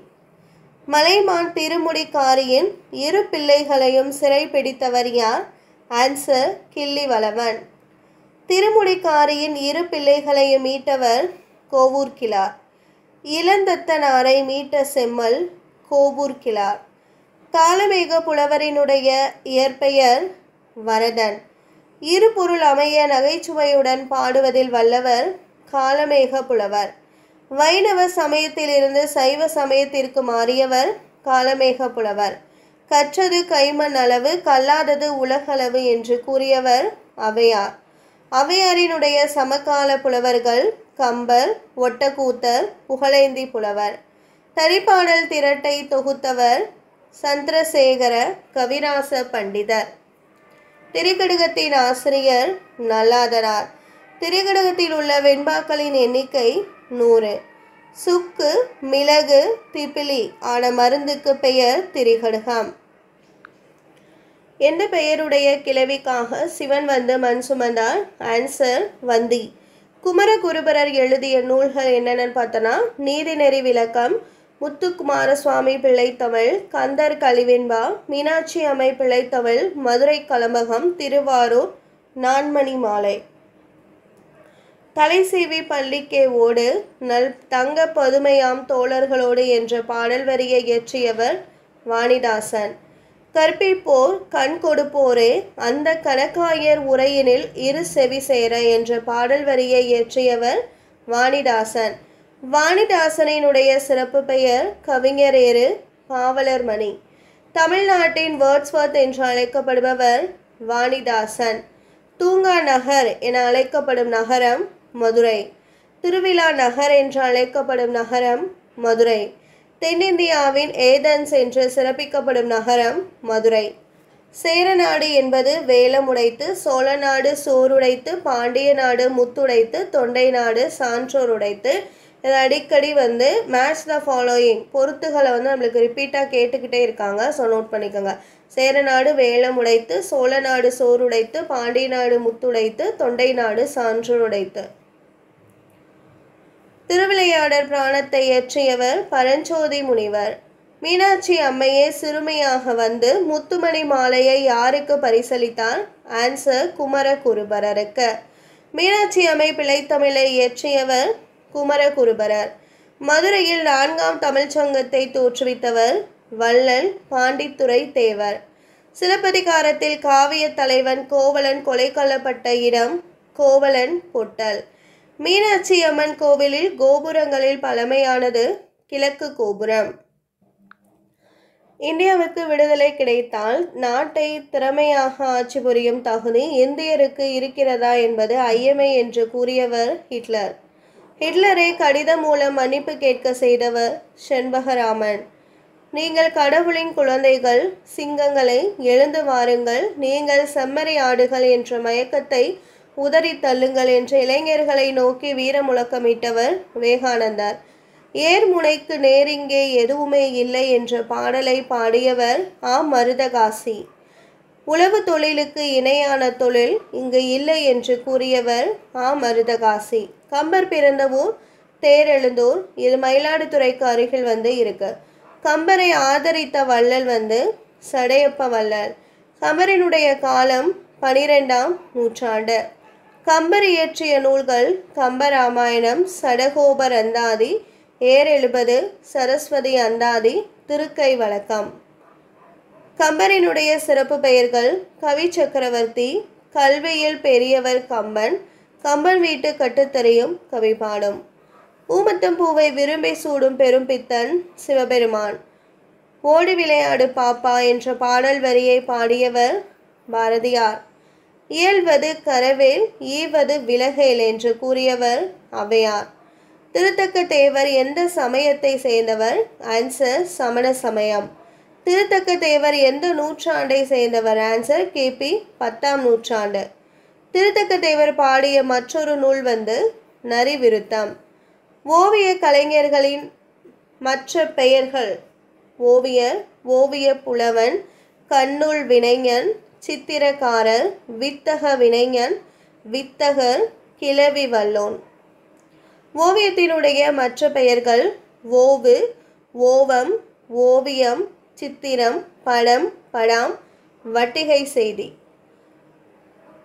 மலைமான் திருமுடிக்காரியின் இரு பிள்ளைகளையும் சிறை பிடித்தவர் யார்? ஆன்சர் கிள்ளிவளவன். திருமுடிக்காரியின் இரு பிள்ளைகளையும் மீட்டவர் கோவூர் கிழார். இளந்தத்தனாரை மீட்ட செம்மல் கோவூர் கிழார். காலமேக புலவரினுடைய இயற்பெயர் வரதன். இரு பொருள் அமைய நகைச்சுவையுடன் பாடுவதில் வல்லவர் காலமேக புலவர். வைணவ சமயத்திலிருந்து சைவ சமயத்திற்கு மாறியவர் காலமேக புலவர். கற்றது கைமண் அளவு, கல்லாதது உலகளவு என்று கூறியவர் ஔவையார். ஔவையாரினுடைய சமகால புலவர்கள் கம்பர், ஒட்டக்கூத்தர், புகழேந்தி புலவர். தனிப்பாடல் திரட்டை தொகுத்தவர் சந்திரசேகர கவிராச பண்டிதர். திரிகடுகத்தின் ஆசிரியர் நல்லாதனார். திரிகடுகத்தில் உள்ள வெண்பாக்களின் எண்ணிக்கை 100. சுக்கு, மிளகு, திப்பிலி ஆன மருந்துக்கு பெயர் திரிகடுகம். எந்த பெயருடைய கிழவிக்காக சிவன் வந்து மண் சுமந்தார்? ஆன்சர் வந்தி. குமரகுருபரர் எழுதிய நூல்கள் என்னென்னு பார்த்தோன்னா நீதிநெறி விளக்கம், முத்துக்குமார சுவாமி பிள்ளைத்தமிழ், கந்தர் கலிவெண்பா, மீனாட்சி அம்மை பிள்ளைத்தமிழ், மதுரை கலம்பகம், திருவாரூர் நான்மணி மாலை. தலைசீவி பள்ளிக்கே ஓடு நல் தங்க பதுமையாம் தோழர்களோடு என்ற பாடல் வரியை இயற்றியவர் வாணிதாசன். கற்பிப்போர் கண் கொடுப்போரே அந்த கணக்காயர் உரையினில் இரு செவி சேர என்ற பாடல் வரியை இயற்றியவர் வாணிதாசன். வாணிதாசனினுடைய சிறப்பு பெயர் கவிஞரேறு பாவலர் மணி. தமிழ்நாட்டின் வேர்ட்ஸ்வர்த் என்று அழைக்கப்படுபவர் வாணிதாசன். தூங்கா நகர் என அழைக்கப்படும் நகரம் மதுரை. திருவிழா நகர் என்று அழைக்கப்படும் நகரம் மதுரை. தென்னிந்தியாவின் ஏதென்ஸ் என்று சிறப்பிக்கப்படும் நகரம் மதுரை. சேரநாடு என்பது வேலமுடைத்து, சோழநாடு சோறுடைத்து, பாண்டிய நாடு முத்துடைத்து, தொண்டை நாடு சான்றோர் உடைத்து. இது அடிக்கடி மேட்ச் த ஃபாலோயிங் பொறுத்துகளை நம்மளுக்கு ரிப்பீட்டாக கேட்டுக்கிட்டே இருக்காங்க. ஸோ நோட் பண்ணிக்கோங்க. சேரநாடு வேலமுடைத்து, சோழநாடு சோறுடைத்து, பாண்டிய நாடு முத்துடைத்து, தொண்டை நாடு சான்றோர் உடைத்து. திருவிளையாடற் பிராணத்தை இயற்றியவர் பரஞ்சோதி முனிவர். மீனாட்சி அம்மையே சிறுமியாக வந்து முத்துமணி மாலையை யாருக்கு பரிசளித்தார்? ஆன்சர் குமரகுருபரருக்கு. மீனாட்சி அம்மை பிள்ளைத்தமிழை இயற்றியவர் குமரகுருபரர். மதுரையில் 4ஆம் தமிழ்ச்சங்கத்தை தோற்றுவித்தவர் வள்ளல் பாண்டித்துரை தேவர். சிலப்பதிகாரத்தில் காவிய தலைவன் கோவலன் கொலை கொள்ளப்பட்ட இடம் கோவலன் பொட்டல். மீனாட்சி அம்மன் கோவிலில் கோபுரங்களில் பழமையானது கிழக்கு கோபுரம். இந்தியாவுக்கு விடுதலை கிடைத்தால் நாட்டை திறமையாக ஆட்சி புரியும் தகுதி இந்தியருக்கு இருக்கிறதா என்பது ஐயமே என்று கூறியவர் ஹிட்லர். ஹிட்லரை கடிதம் மூலம் மன்னிப்பு கேட்க செய்தவர் செண்பகராமன். நீங்கள் கடவுளின் குழந்தைகள், சிங்கங்களை, எழுந்து வாருங்கள், நீங்கள் செம்மறி ஆடுகள் என்ற மயக்கத்தை உதறி தள்ளுங்கள் என்ற இளைஞர்களை நோக்கி வீர முழக்கமிட்டவர் விவேகானந்தர். ஏர் முனைக்கு நேரிங்கே எதுவுமே இல்லை என்ற பாடலை பாடியவர் மருதகாசி. உழவு தொழிலுக்கு இணையான தொழில் இங்கு இல்லை என்று கூறியவர் மருதகாசி. கம்பர் பிறந்த ஊர் தேரெழுந்தூர். இது மயிலாடுதுறைக்கு அருகில் இருக்கு. கம்பரை ஆதரித்த வள்ளல் சடையப்ப வள்ளல். கம்பரினுடைய காலம் 12ஆம் நூற்றாண்டு. கம்பர் இயற்றிய நூல்கள் கம்பராமாயணம், சடகோபர் அந்தாதி, ஏர்70, சரஸ்வதி அந்தாதி, திருக்கை வழக்கம். கம்பரினுடைய சிறப்பு பெயர்கள் கவி சக்கரவர்த்தி, கல்வியில் பெரியவர் கம்பன், கம்பன் வீட்டு கட்டுத்தறியும் கவி பாடும். ஊமத்தம் பூவை விரும்பி சூடும் பெரும் பித்தன் சிவபெருமான். ஓடி விளையாடு பாப்பா என்ற பாடல் வரியை பாடியவர் பாரதியார். இயல்வது கரவேல் ஈவது விலகேல் என்று கூறியவர் ஔவையார். திருத்தக்க தேவர் எந்த சமயத்தை சேர்ந்தவர்? ஆன்சர் சமண சமயம். திருத்தக்க தேவர் எந்த நூற்றாண்டை சேர்ந்தவர்? ஆன்சர் கிபி 10ஆம் நூற்றாண்டு. திருத்தக்க தேவர் பாடிய மற்றொரு நூல் நரிவிருத்தம். ஓவிய கலைஞர்களின் மற்ற பெயர்கள்: ஓவியர், ஓவிய புலவன், கண்ணூல் வினைஞன், சித்திரக்காரர், வித்தக வினைஞன், வித்தகர், கிளவி வல்லோன். ஓவியத்தினுடைய மற்ற பெயர்கள்: ஓவு, ஓவம், ஓவியம், சித்திரம், படம், படாம், வட்டிகை செய்தி.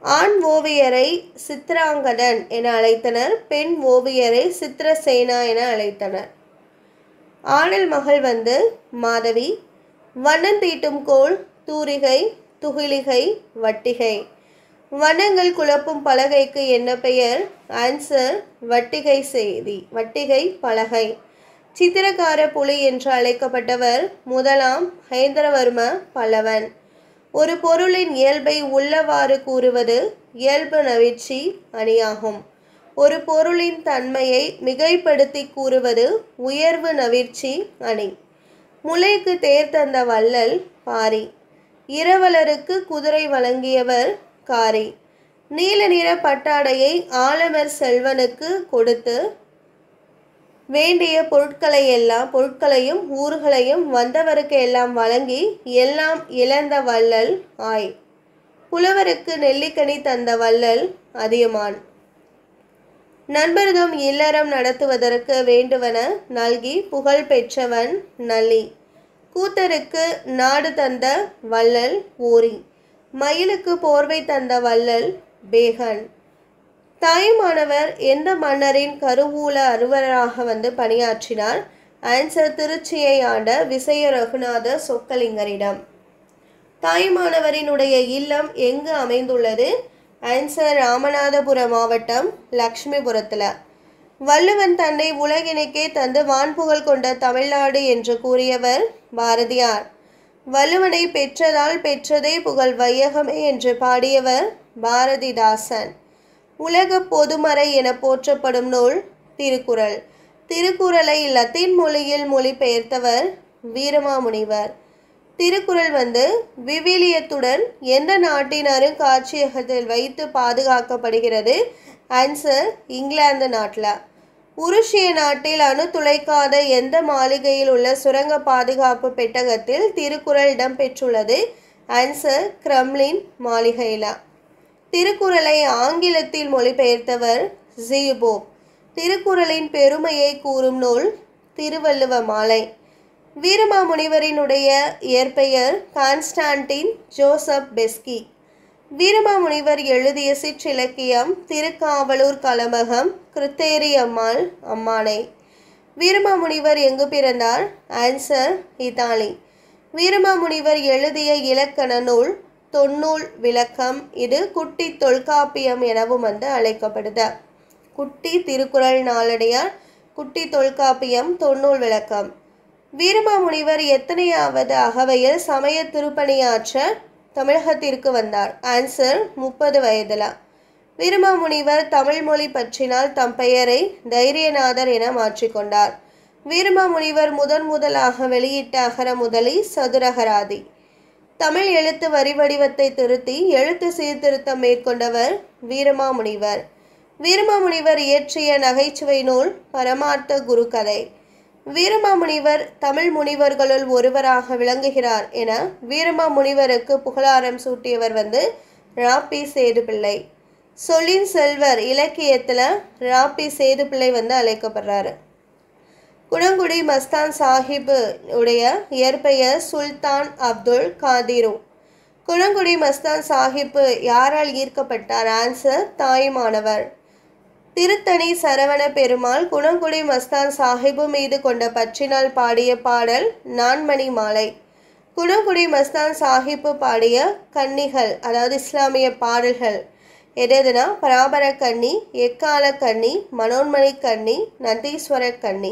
ஆண் ஓவியரை சித்ராங்கதன் என அழைத்தனர். பெண் ஓவியரை சித்திரசேனா என அழைத்தனர். ஆடல் மகள் மாதவி. வண்ணம் தீட்டும் கோல் தூரிகை, துகிலிகை, வட்டிகை. வண்ணங்கள் குழப்பும் பலகைக்கு என்ன பெயர்? ஆன்சர் வட்டிகை செய்தி, வட்டிகை பலகை. சித்திரக்கார புலி என்று அழைக்கப்பட்டவர் முதலாம் ஹேந்திரவர்ம பல்லவன். ஒரு பொருளின் இயல்பை உள்ளவாறு கூறுவது இயல்பு நவிற்சி அணியாகும். ஒரு பொருளின் தன்மையை மிகைப்படுத்தி கூறுவது உயர்வு நவிற்சி அணி. முளைக்கு தேர் தந்த வள்ளல் பாரி. இரவலருக்கு குதிரை வழங்கியவர் காரி. நீல நிற பட்டாடையை ஆலமர் செல்வனுக்கு கொடுத்து வேண்டிய பொருட்களையும் ஊர்களையும் வந்தவருக்கு எல்லாம் வழங்கி எல்லாம் இழந்த வள்ளல் ஆய். புலவருக்கு நெல்லிக்கனி தந்த வள்ளல் அதியமான். நண்பர்தம் இல்லறம் நடத்துவதற்கு வேண்டுவன நல்கி புகழ் பெற்றவன் நல்லி. கூத்தருக்கு நாடு தந்த வள்ளல் ஓரி. மயிலுக்கு போர்வை தந்த வள்ளல் பேகன். தாயுமானவர் எந்த மன்னரின் கருவூல அலுவலராக பணியாற்றினார்? ஆன்சர் திருச்சியை ஆண்ட விசய ரகுநாத சொக்கலிங்கரிடம். தாயுமானவரினுடைய இல்லம் எங்கு அமைந்துள்ளது? ஆன்சர் ராமநாதபுரம் மாவட்டம் லக்ஷ்மிபுரத்தில். வள்ளுவன் தன்னை உலகினுக்கே தந்து வான்புகழ் கொண்ட தமிழ்நாடு என்று கூறியவர் பாரதியார். வள்ளுவனை பெற்றதால் பெற்றதே புகழ் வையகமே என்று பாடியவர் பாரதிதாசன். உலக பொதுமறை என போற்றப்படும் நூல் திருக்குறள். திருக்குறளை லத்தீன் மொழியில் மொழிபெயர்த்தவர் வீரமாமுனிவர். திருக்குறள் விவிலியத்துடன் எந்த நாட்டின் அருங்காட்சியகத்தில் வைத்து பாதுகாக்கப்படுகிறது? ஆன்சர் இங்கிலாந்து நாட்டில். உருசிய நாட்டில் அணு துளைக்காத எந்த மாளிகையில் உள்ள சுரங்க பாதுகாப்பு பெட்டகத்தில் திருக்குறள் இடம்பெற்றுள்ளது? ஆன்சர் கிரெம்ளின் மாளிகையில். திருக்குறளை ஆங்கிலத்தில் மொழிபெயர்த்தவர் ஜீபோப். திருக்குறளின் பெருமையை கூறும் நூல் திருவள்ளுவ மாலை. வீரமாமுனிவரினுடைய இயற்பெயர் கான்ஸ்டான்டின் ஜோசப் பெஸ்கி. வீரமாமுனிவர் எழுதிய சிற்றிலக்கியம் திருக்காவலூர் கலம்பகம், கிருத்தேரி அம்மாள் அம்மானை. வீரமாமுனிவர் எங்கு பிறந்தார்? Answer Italy. வீரமாமுனிவர் எழுதிய இலக்கண நூல் தொன்னூல் விளக்கம். இது குட்டி தொல்காப்பியம் எனவும் அழைக்கப்படுது. குட்டி திருக்குறள் நாளடியார், குட்டி தொல்காப்பியம், தொன்னூல் விளக்கம். வீரமாமுனிவர் எத்தனையாவது அகவையில் சமய திருப்பணியாற்ற தமிழகத்திற்கு வந்தார்? ஆன்சர் 30 வயதில். வீரமாமுனிவர் தமிழ் மொழி பற்றினால் தம் பெயரை தைரியநாதர் என மாற்றிக்கொண்டார். வீரமாமுனிவர் முதலாக வெளியிட்ட அகர முதலி சதுரகராதி. தமிழ் எழுத்து வரி வடிவத்தை திருத்தி எழுத்து சீர்திருத்தம் மேற்கொண்டவர் வீரமாமுனிவர். வீரமாமுனிவர் இயற்றிய நகைச்சுவை நூல் பரமார்த்த குருகதை. வீரமாமுனிவர் தமிழ் முனிவர்களுள் ஒருவராக விளங்குகிறார் என வீரமாமுனிவருக்கு புகழாரம் சூட்டியவர் ராப்பி சேதுப்பிள்ளை. சொல்லின் செல்வர் இலக்கியத்தில் ராப்பி சேதுப்பிள்ளை அழைக்கப்படுறாரு. குணங்குடி மஸ்தான் சாஹிப் உடைய இயற்பெயர் சுல்தான் அப்துல் காதிரு. குணங்குடி மஸ்தான் சாஹிப் யாரால் ஈர்க்கப்பட்டார்? ஆன்சர் தாயுமானவர். திருத்தணி சரவண பெருமாள் குணங்குடி மஸ்தான் சாஹிபு மீது கொண்ட பற்றினால் பாடிய பாடல் நான்மணி மாலை. குணங்குடி மஸ்தான் சாஹிப்பு பாடிய கன்னிகள் அதாவது இஸ்லாமிய பாடல்கள் எதுனா பராபர கன்னி, எக்கால கன்னி, மனோன்மணி கன்னி, நந்தீஸ்வர கன்னி.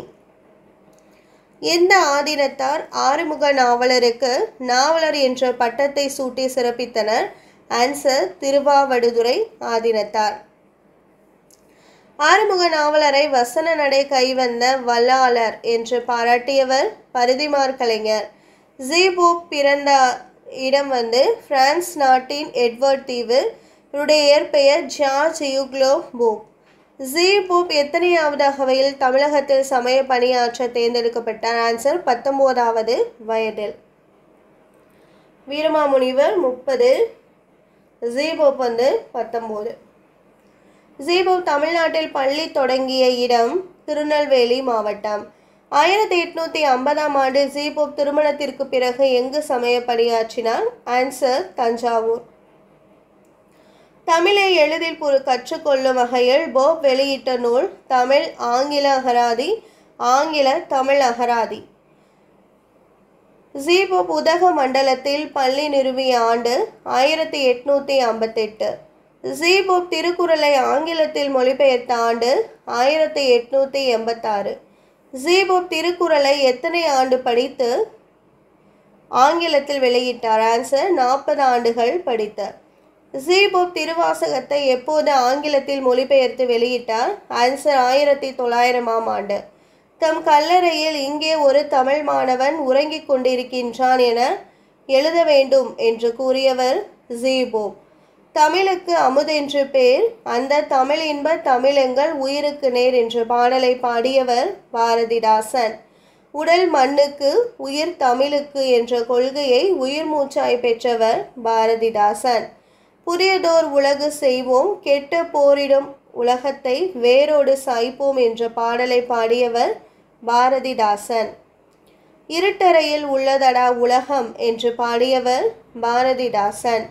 எந்த ஆதீனத்தார் ஆறுமுக நாவலருக்கு நாவலர் என்ற பட்டத்தை சூட்டி சிறப்பித்தனர்? ஆன்சர் திருவாவடுதுறை ஆதீனத்தார். ஆறுமுக நாவலரை வசன நடை கைவந்த வல்லாளர் என்று பாராட்டியவர் பரிதிமார் கலைஞர். ஜீபோப் பிறந்த இடம் பிரான்ஸ் நாட்டின் எட்வர்ட் தீவு. இவருடைய இயற்பெயர் ஜார்ஜ் யூக்லோ போப். ஜீபோப் எத்தனையாவது அகவையில் தமிழகத்தில் சமய பணியாற்ற தேர்ந்தெடுக்கப்பட்டார்? ஆன்சர் 19வது வயதில். வீரமாமுனிவர் 30, ஜீபோப் 19. ஜீபோப் தமிழ்நாட்டில் பள்ளி தொடங்கிய இடம் திருநெல்வேலி மாவட்டம். 1850ஆம் ஆண்டு ஜீபோப் திருமணத்திற்கு பிறகு எங்கு சமய பணியாற்றினார்? ஆன்சர் தஞ்சாவூர். தமிழை எளிதில் கற்றுக்கொள்ளும் வகையில் போப் வெளியிட்ட நூல் தமிழ் ஆங்கில அகராதி, ஆங்கில தமிழ் அகராதி. ஜீபோப் உதக மண்டலத்தில் பள்ளி நிறுவிய ஆண்டு 1858. ஜீபோப் திருக்குறளை ஆங்கிலத்தில் மொழிபெயர்த்த ஆண்டு 1886. ஜீபோப் திருக்குறளை எத்தனை ஆண்டு படித்து ஆங்கிலத்தில் வெளியிட்டார்? ஆன்சர் 40 ஆண்டுகள் படித்தார். ஜீபோப் திருவாசகத்தை எப்போது ஆங்கிலத்தில் மொழிபெயர்த்து வெளியிட்டார்? ஆன்சர் 1900ஆம் ஆண்டு. தம் கல்லறையில் இங்கே ஒரு தமிழ் மாணவன் உறங்கிக் கொண்டிருக்கின்றான் என எழுத வேண்டும் என்று கூறியவர் ஜீபோப். தமிழுக்கு அமுதென்று பேர், அந்த தமிழ் இன்ப தமிழெங்கள் உயிருக்கு நேர் என்ற பாடலை பாடியவர் பாரதிதாசன். உடல் மண்ணுக்கு உயிர் தமிழுக்கு என்ற கொள்கையை உயிர் மூச்சாய் பெற்றவர் பாரதிதாசன். புதியதோர் உலகு செய்வோம், கெட்ட போரிடும் உலகத்தை வேரோடு சாய்ப்போம் என்ற பாடலை பாடியவர் பாரதிதாசன். இருட்டறையில் உள்ளதடா உலகம் என்று பாடியவர் பாரதிதாசன்.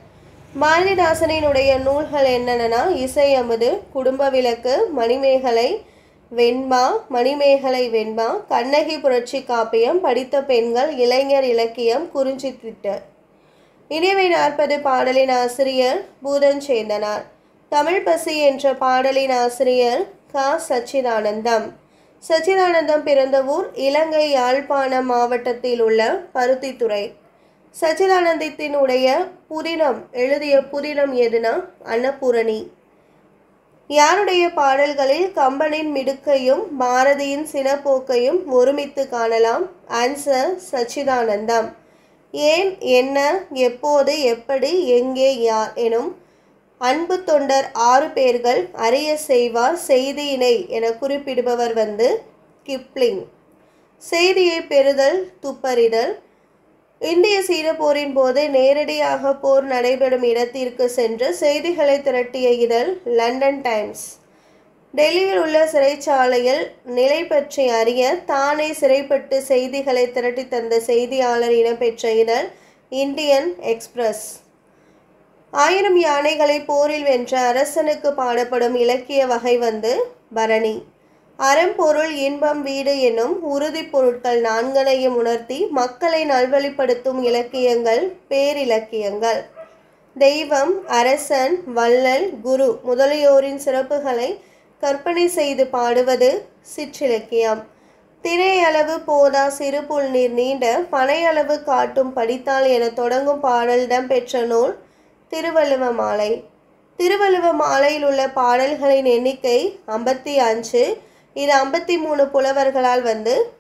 பாரதிதாசனினுடைய நூல்கள் என்னென்னா இசையமுது, குடும்ப விளக்கு, மணிமேகலை வெண்பா, மணிமேகலை வெண்பா, கண்ணகி புரட்சி காப்பியம், படித்த பெண்கள், இளைஞர் இலக்கியம், குறிஞ்சி திட்டு. இனிவை 40 பாடலின் ஆசிரியர் பூதஞ்சேந்தனார். தமிழ் பசி என்ற பாடலின் ஆசிரியர் க. சச்சிதானந்தம். சச்சிதானந்தம் பிறந்த ஊர் இலங்கை யாழ்ப்பாணம் மாவட்டத்தில் உள்ள பருத்தித்துறை. சச்சிதானந்தத்தினுடைய புதினம் எழுதிய புதினம் எதுனா அன்னபூரணி. யாருடைய பாடல்களில் கம்பனின் மிடுக்கையும் பாரதியின் சினப்போக்கையும் ஒருமித்து காணலாம்? ஆன்சர் சச்சிதானந்தம். ஏன், என்ன, எப்போது, எப்படி, எங்கே, யார் எனும் அன்பு தொண்டர் 6 பேர்கள் அறிய செய்வார் செய்தியினை என குறிப்பிடுபவர் கிப்ளிங். செய்தியை பெறுதல், துப்பறிதல். இந்திய சீன போரின் போது நேரடியாக போர் நடைபெறும் இடத்திற்கு சென்று செய்திகளை திரட்டிய இதழ் லண்டன் டைம்ஸ். டெல்லியில் உள்ள சிறைச்சாலையில் நிலை பற்றி அறிய தானே சிறைப்பட்டு செய்திகளை திரட்டி தந்த செய்தியாளர் இடம்பெற்ற இதழ் இந்தியன் எக்ஸ்பிரஸ். 1000 யானைகளை போரில் வென்ற அரசனுக்கு பாடப்படும் இலக்கிய வகை பரணி. அறம்பொருள் இன்பம் வீடு எனும் உறுதிப் பொருட்கள் 4ஐயும் உணர்த்தி மக்களை நல்வழிப்படுத்தும் இலக்கியங்கள் பேரிலக்கியங்கள். தெய்வம், அரசன், வள்ளல், குரு முதலியோரின் சிறப்புகளை கற்பனை செய்து பாடுவது சிற்றிலக்கியம். திரையளவு போதா சிறுபுல் நீர் நீண்ட பனையளவு காட்டும் படித்தால் என தொடங்கும் பாடல் இடம்பெற்ற நூல் திருவள்ளுவ மாலை. திருவள்ளுவ மாலையில் உள்ள பாடல்களின் எண்ணிக்கை 55. இது 53 புலவர்களால்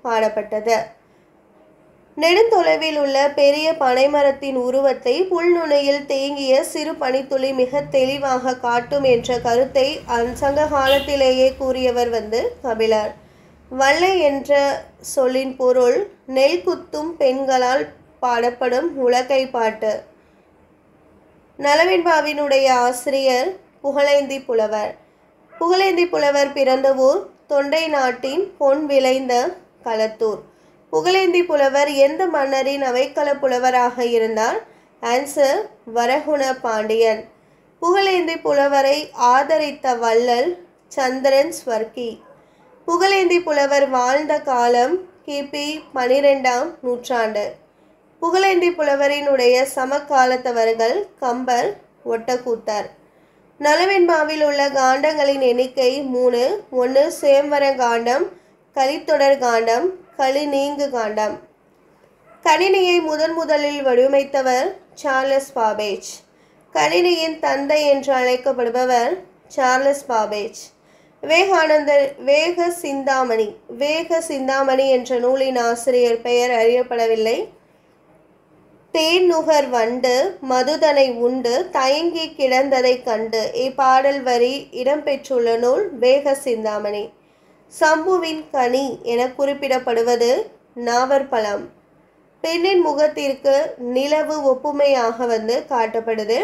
பாடப்பட்டது. நெடுந்தொலைவில் உள்ள பெரிய பனைமரத்தின் உருவத்தை புல்நுனையில் தேங்கிய சிறு பனித்துளி மிக தெளிவாக காட்டும் என்ற கருத்தை சங்க காலத்திலேயே கூறியவர் கபிலர். வள்ளை என்ற சொல்லின் பொருள் நெல் குத்தும் பெண்களால் பாடப்படும் உலக்கை பாட்டு. நலவெண்பாவினுடைய ஆசிரியர் புகழேந்தி புலவர். புகழேந்தி புலவர் பிறந்த ஊர் தொண்டை நாட்டின் பொன் விளைந்த களத்தூர். புகழேந்தி புலவர் எந்த மன்னரின் அவைக்கள புலவராக இருந்தார்? ஆன்சர் வரகுண பாண்டியன். புகழேந்தி புலவரை ஆதரித்த வள்ளல் சந்திரன் ஸ்வர்கி. புகழேந்தி புலவர் வாழ்ந்த காலம் கிபி 12ஆம் நூற்றாண்டு. புகழேந்தி புலவரினுடைய சமகாலத்தவர்கள் கம்பர், ஒட்டக்கூத்தர். நலவெண்பாவில் உள்ள காண்டங்களின் எண்ணிக்கை 3. 1 சுயம்வர காண்டம், கலித்தொடர் காண்டம், களி நீங்கு காண்டம். கணினியை முதலில் வடிவமைத்தவர் சார்லஸ் பாபேஜ். கணினியின் தந்தை என்று அழைக்கப்படுபவர் சார்லஸ் பாபேஜ். விவேகானந்தர் வேக சிந்தாமணி என்ற நூலின் ஆசிரியர் பெயர் அறியப்படவில்லை. தேன் நுகர் வண்டு மதுதனை உண்டு தயங்கி கிடந்ததை கண்டு இப்பாடல் வரி இடம்பெற்றுள்ள நூல் வேக சிந்தாமணி. சம்புவின் கனி என குறிப்பிடப்படுவது நாவற்பழம். பெண்ணின் முகத்திற்கு நிலவு ஒப்புமையாக காட்டப்படுது.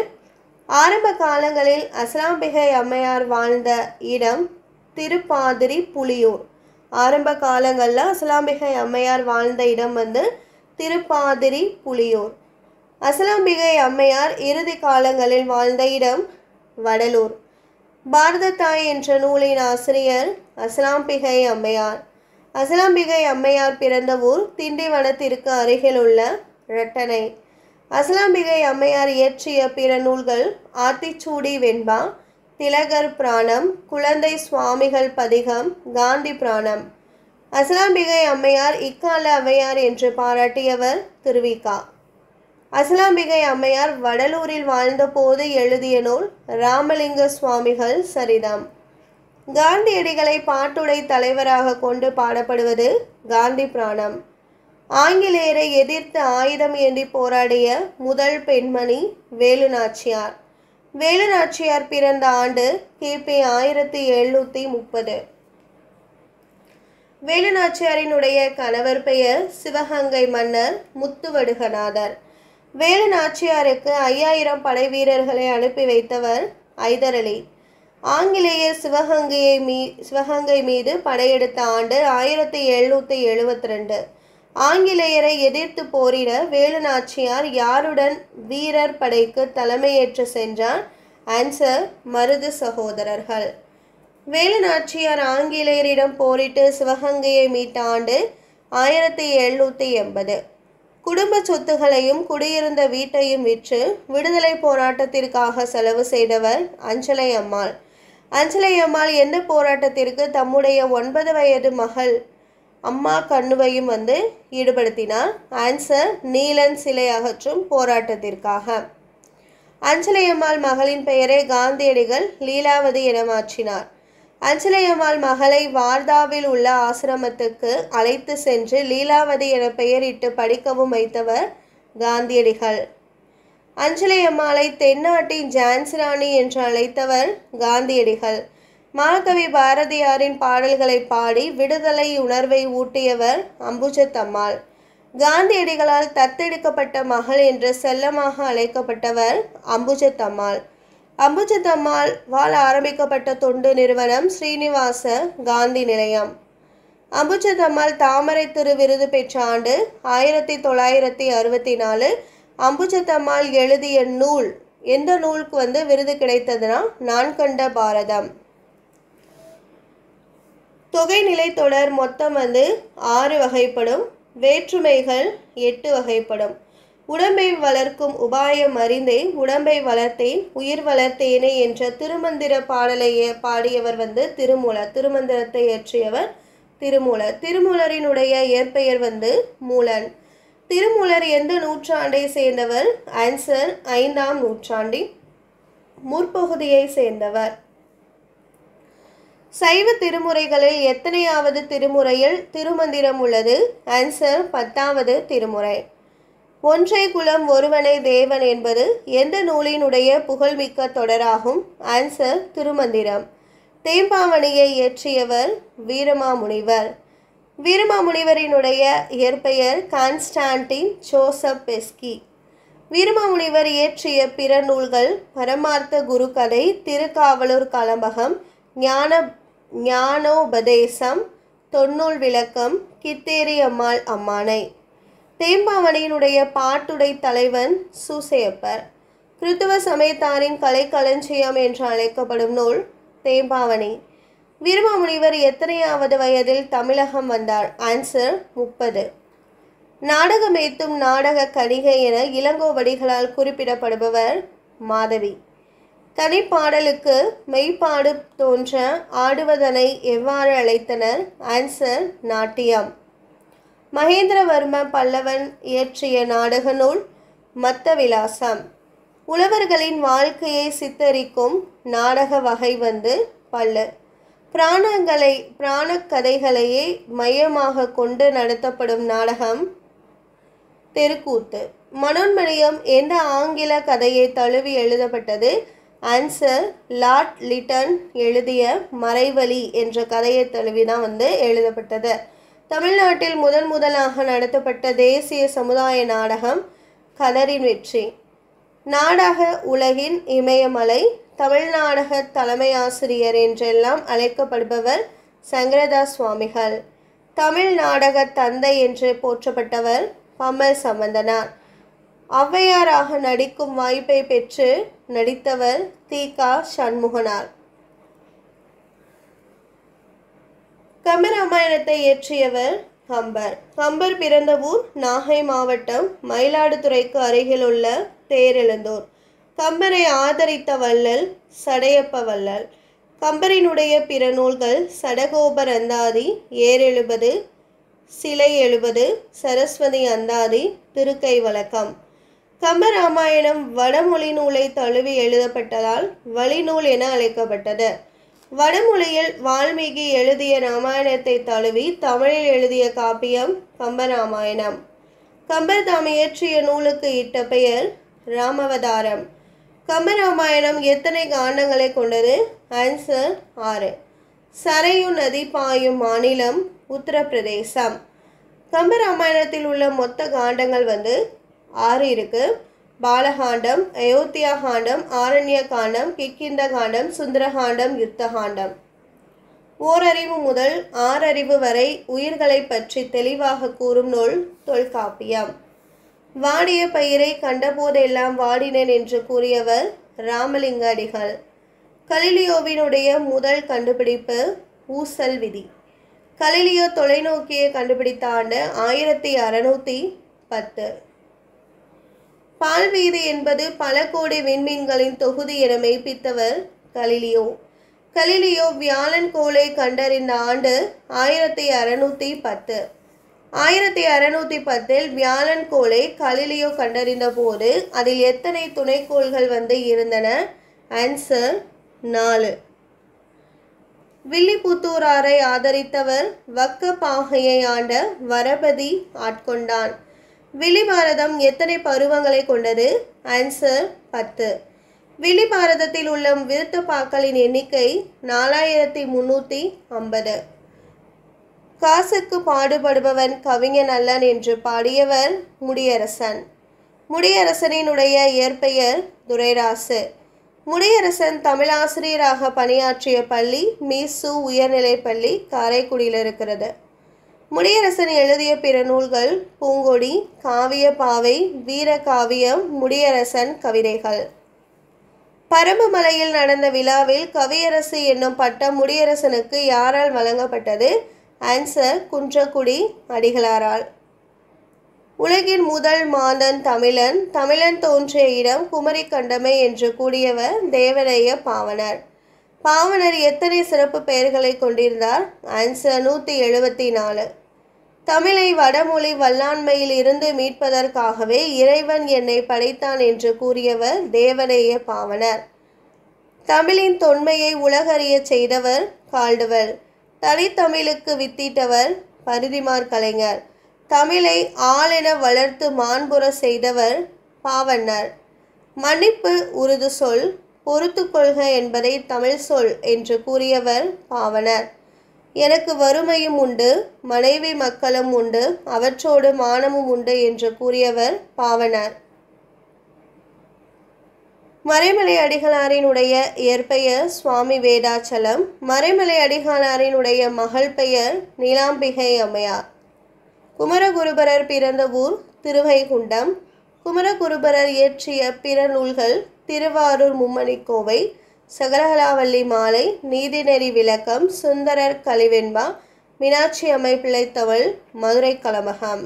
ஆரம்ப காலங்களில் அஸ்லாம்பிகை அம்மையார் வாழ்ந்த இடம் திருப்பாதிரி புலியூர். ஆரம்ப காலங்களில் அஸ்லாம்பிகை அம்மையார் வாழ்ந்த இடம் திருப்பாதிரி புலியூர். அஸ்லாம்பிகை அம்மையார் இறுதி காலங்களில் வாழ்ந்த இடம் வடலூர். பாரத தாய் என்ற நூலின் ஆசிரியர் அஸ்லாம்பிகை அம்மையார். அஸ்லாம்பிகை அம்மையார் பிறந்த ஊர் திண்டிவனத்திற்கு அருகில் உள்ள இரட்டனை. அஸ்லாம்பிகை அம்மையார் இயற்றிய பிற நூல்கள் ஆத்திச்சூடி வெண்பா, திலகர் பிராணம், குழந்தை சுவாமிகள் பதிகம், காந்தி பிராணம். அஸ்லாம்பிகை அம்மையார் இக்கால அவ்வையார் என்று பாராட்டியவர் திருவிகா. அஸ்லாம்பிகை அம்மையார் வடலூரில் வாழ்ந்த போது எழுதிய நூல் ராமலிங்க சுவாமிகள் சரிதம். காந்தியடிகளை பாட்டுடை தலைவராக கொண்டு பாடப்படுவது காந்தி பிராணம். ஆங்கிலேயரை எதிர்த்து ஆயுதம் ஏந்தி போராடிய முதல் பெண்மணி வேலுநாச்சியார். வேலுநாச்சியார் பிறந்த ஆண்டு கிபி 1730. வேலுநாச்சியாரினுடைய கணவர் பெயர் சிவகங்கை மன்னர் முத்துவடுகநாதர். வேலுநாச்சியாருக்கு 5000 படை வீரர்களை அனுப்பி வைத்தவர் ஐதர் அலி. ஆங்கிலேயர் சிவகங்கை மீது படையெடுத்த ஆண்டு 1772. ஆங்கிலேயரை எதிர்த்து போரிட வேலுநாச்சியார் யாருடன் வீரர் படைக்கு தலைமையேற்று சென்றார்? ஆன்சர் மருது சகோதரர்கள். வேலுநாச்சியார் ஆங்கிலேயரிடம் போரிட்டு சிவகங்கையை மீட்ட ஆண்டு 1780. குடும்ப சொத்துகளையும் குடியிருந்த வீட்டையும் விற்று விடுதலை போராட்டத்திற்காக செலவு செய்தவர் அஞ்சலை அம்மாள். அஞ்சலை அம்மாள் எந்த போராட்டத்திற்கு தம்முடைய 9 வயது மகள் அம்மா கண்ணுவையும் ஈடுபடுத்தினார்? ஆன்சர் நீலன் சிலை அகற்றும் போராட்டத்திற்காக. அஞ்சலை அம்மாள் மகளின் பெயரை காந்தியடிகள் லீலாவதி என மாற்றினார். அஞ்சலை அம்மாள் மகளை வார்தாவில் உள்ள ஆசிரமத்துக்கு அழைத்து சென்று லீலாவதி என பெயரிட்டு படிக்கவும் வைத்தவர் காந்தியடிகள். அஞ்சலை அம்மாளை தென்னாட்டின் ஜான்சிராணி என்று அழைத்தவர் காந்தியடிகள். மகாகவி பாரதியாரின் பாடல்களை பாடி விடுதலை உணர்வை ஊட்டியவர் அம்புஜத்தம்மாள். காந்தியடிகளால் தத்தெடுக்கப்பட்ட மகள் என்று செல்லமாக அழைக்கப்பட்டவர் அம்புஜத்தம்மாள். அம்புஜத்தம்மாள் ஆரம்பிக்கப்பட்ட தொண்டு நிறுவனம் ஸ்ரீனிவாச காந்தி நிலையம். அம்புஜத்தம்மாள் தாமரை திரு விருது பெற்ற ஆண்டு 1964. அம்புஜத்தம்மாள் எழுதிய நூல் எந்த நூலுக்கு விருது கிடைத்ததுன்னா நான் கண்ட பாரதம். தொகைநிலை தொடர் மொத்தம் 6 வகைப்படும். வேற்றுமைகள் 8 வகைப்படும். உடம்பை வளர்க்கும் உபாயம் அறிந்தே உடம்பை வளர்த்தேன் உயிர் வளர்த்தேனே என்ற திருமந்திர பாடலை பாடியவர் திருமூலர். திருமந்திரத்தை இயற்றியவர் திருமூலர். திருமூலரினுடைய இயற்பெயர் மூலன். திருமூலர் எந்த நூற்றாண்டை சேர்ந்தவர்? ஆன்சர் 5ஆம் நூற்றாண்டின் முற்பகுதியை சேர்ந்தவர். சைவ திருமுறைகளில் எத்தனையாவது திருமுறையில் திருமந்திரம் உள்ளது? ஆன்சர் 10வது திருமுறை. ஒன்றை குலம் ஒருவனை தேவன் என்பது எந்த நூலினுடைய புகழ்மிக்க தொடராகும்? ஆன்சர் திருமந்திரம். தேம்பாவணியை இயற்றியவர் வீரமாமுனிவர். வீரமாமுனிவரினுடைய இயற்பெயர் கான்ஸ்டான்டின் ஜோசப் பெஸ்கி. வீரமாமுனிவர் இயற்றிய பிற நூல்கள் பரமார்த்த குரு கதை, திருக்காவலூர் கலம்பகம், ஞானோபதேசம், தொன்னூல் விளக்கம், கித்தேரி அம்மாள் அம்மானை. தேம்பாவணியினுடைய பாட்டுடை தலைவன் சூசையப்பர். கிறித்துவ சமயத்தாரின் கலைக்களஞ்சியம் என்று அழைக்கப்படும் நூல் தேம்பாவணி. வீரமாமுனிவர் எத்தனையாவது வயதில் தமிழகம் வந்தார்? ஆன்சர் 30. நாடகமேத்தும் நாடக கணிகை என இளங்கோவடிகளால் குறிப்பிடப்படுபவர் மாதவி. தனிப்பாடலுக்கு மெய்ப்பாடு தோன்ற ஆடுவதனை எவ்வாறு அழைத்தனர்? ஆன்சர் நாட்டியம். மகேந்திரவர்ம பல்லவன் இயற்றிய நாடக நூல் மத்த விலாசம். உழவர்களின் வாழ்க்கையை சித்தரிக்கும் நாடக வகை பல்லு. பிராணக்கதைகளையே மையமாக கொண்டு நடத்தப்படும் நாடகம் தெருக்கூத்து. மனோன்மணியம் எந்த ஆங்கில கதையை தழுவி எழுதப்பட்டது? ஆன்சர் லார்ட் லிட்டன் எழுதிய மறைவழி என்ற கதையை தழுவி தான் எழுதப்பட்டது. தமிழ்நாட்டில் முதலாக நடத்தப்பட்ட தேசிய சமுதாய நாடகம் கதரின் வெற்றி. நாடக உலகின் இமயமலை. தமிழ் நாடக தலைமை ஆசிரியர் என்றெல்லாம் அழைக்கப்படுபவர் சங்கரதாஸ் சுவாமிகள். தமிழ் நாடக தந்தை என்று போற்றப்பட்டவர் பம்மல் சம்பந்தனார். ஔவையாராக நடிக்கும் வாய்ப்பை பெற்று நடித்தவர் தி.க. சண்முகனார். கம்பராமாயணத்தை இயற்றியவர் கம்பர். கம்பர் பிறந்த ஊர் நாகை மாவட்டம் மயிலாடுதுறைக்கு அருகில் உள்ள தேரெழுந்தூர். கம்பரை ஆதரித்த வள்ளல் சடையப்ப வள்ளல். கம்பரினுடைய பிற நூல்கள் சடகோபர் அந்தாதி, ஏர்70, சிலை 70, சரஸ்வதி அந்தாதி, திருக்கை வழக்கம். கம்பராமாயணம் வடமொழி நூலை தழுவி எழுதப்பட்டதால் வழிநூல் என அழைக்கப்பட்டது. வடமொழியில் வால்மீகி எழுதிய ராமாயணத்தை தழுவி தமிழில் எழுதிய காப்பியம் கம்பராமாயணம். கம்பர் தாம் இயற்றிய நூலுக்கு இட்ட பெயர் ராமவதாரம். கம்பராமாயணம் எத்தனை காண்டங்களை கொண்டது? ஆன்சர் 6. சரையு நதி பாயும் மாநிலம் உத்தரப்பிரதேசம். கம்பராமாயணத்தில் உள்ள மொத்த காண்டங்கள் 6 இருக்கு. பாலகாண்டம், அயோத்தியா காண்டம், ஆரண்ய காண்டம், கிஷ்கிந்த காண்டம், சுந்தரகாண்டம், யுத்த காண்டம். ஓரறிவு முதல் 6 அறிவு வரை உயிர்களை பற்றி தெளிவாக கூறும் நூல் தொல்காப்பியம். வாடிய பயிரை கண்டபோதெல்லாம் வாடினேன் என்று கூறியவர் ராமலிங்க அடிகள். கலிலியோவினுடைய முதல் கண்டுபிடிப்பு ஊசல் விதி. கலிலியோ தொலைநோக்கியை கண்டுபிடித்த ஆண்டு 1610. பால்வீதி என்பது பல கோடி விண்மீன்களின் தொகுதி என மெய்ப்பித்தவர் கலிலியோ. கலிலியோ வியாழன் கோளை கண்டறிந்த ஆண்டு 1610. 1610 வியாழன் கோளை கலிலியோ கண்டறிந்த போது அதில் எத்தனை துணைக்கோள்கள் இருந்தன? ஆன்சர் 4. வில்லிபுத்தூராரை ஆதரித்தவர் வக்க பாகையை ஆண்ட வரபதி ஆட்கொண்டான். வில்லிபாரதம் எத்தனை பருவங்களை கொண்டது? ஆன்சர் 10. வில்லிபாரதத்தில் உள்ள விருத்தப்பாக்களின் எண்ணிக்கை 4350. காசுக்கு பாடுபடுபவன் கவிஞன் அல்லன் என்று பாடியவர் முடியரசன். முடியரசனினுடைய இயற்பெயர் துரைராசு. முடியரசன் தமிழாசிரியராக பணியாற்றிய பள்ளி மீசு உயர்நிலைப்பள்ளி காரைக்குடியில் இருக்கிறது. முடியரசன் எழுதிய பிற நூல்கள் பூங்கொடி, காவிய பாவை, வீரகாவியம், முடியரசன் கவிதைகள். பரம்புமலையில் நடந்த விழாவில் கவியரசு என்னும் பட்டம் முடியரசனுக்கு யாரால் வழங்கப்பட்டது? ஆன்சர் குன்றக்குடி அடிகளாரால். உலகின் முதல் மாந்தன் தமிழன். தமிழன் தோன்றிய இடம் குமரி கண்டமை என்று கூடியவர் தேவனைய பாவனர். பாவனர் எத்தனை சிறப்பு பெயர்களை கொண்டிருந்தார்? ஆன்சர் 174. தமிழை வடமொழி வல்லாண்மையில் இருந்து மீட்பதற்காகவே இறைவன் என்னை படைத்தான் என்று கூறியவர் தேவனைய பாவனர். தமிழின் தொன்மையை உலகறிய செய்தவர் கால்டுவெல். தனித்தமிழுக்கு வித்திட்டவர் பரிதிமார் கலைஞர். தமிழை ஆளென வளர்த்து மாண்புற செய்தவர் பாவண்ணர். மன்னிப்பு உருது சொல், பொறுத்து கொள்க என்பதை தமிழ் சொல் என்று கூறியவர் பாவனர். எனக்கு வறுமையும் உண்டு, மனைவி மக்களும் உண்டு, அவற்றோடு மானமும் உண்டு என்று கூறியவர் பாவனர். மறைமலை அடிகளாரினுடைய இயற்பெயர் சுவாமி வேதாச்சலம். மறைமலை அடிகளாரினுடைய மகள் பெயர் நீலாம்பிகை அம்மையார். குமரகுருபரர் பிறந்த ஊர் திருவைகுண்டம். குமரகுருபரர் இயற்றிய பிற நூல்கள் திருவாரூர் மும்மணிக்கோவை, சகலகலாவல்லி மாலை, நீதிநெறி விளக்கம், சுந்தரர் கலிவெண்பா, மீனாட்சி அம்மை பிள்ளைத்தமிழ், மதுரை கலமகம்.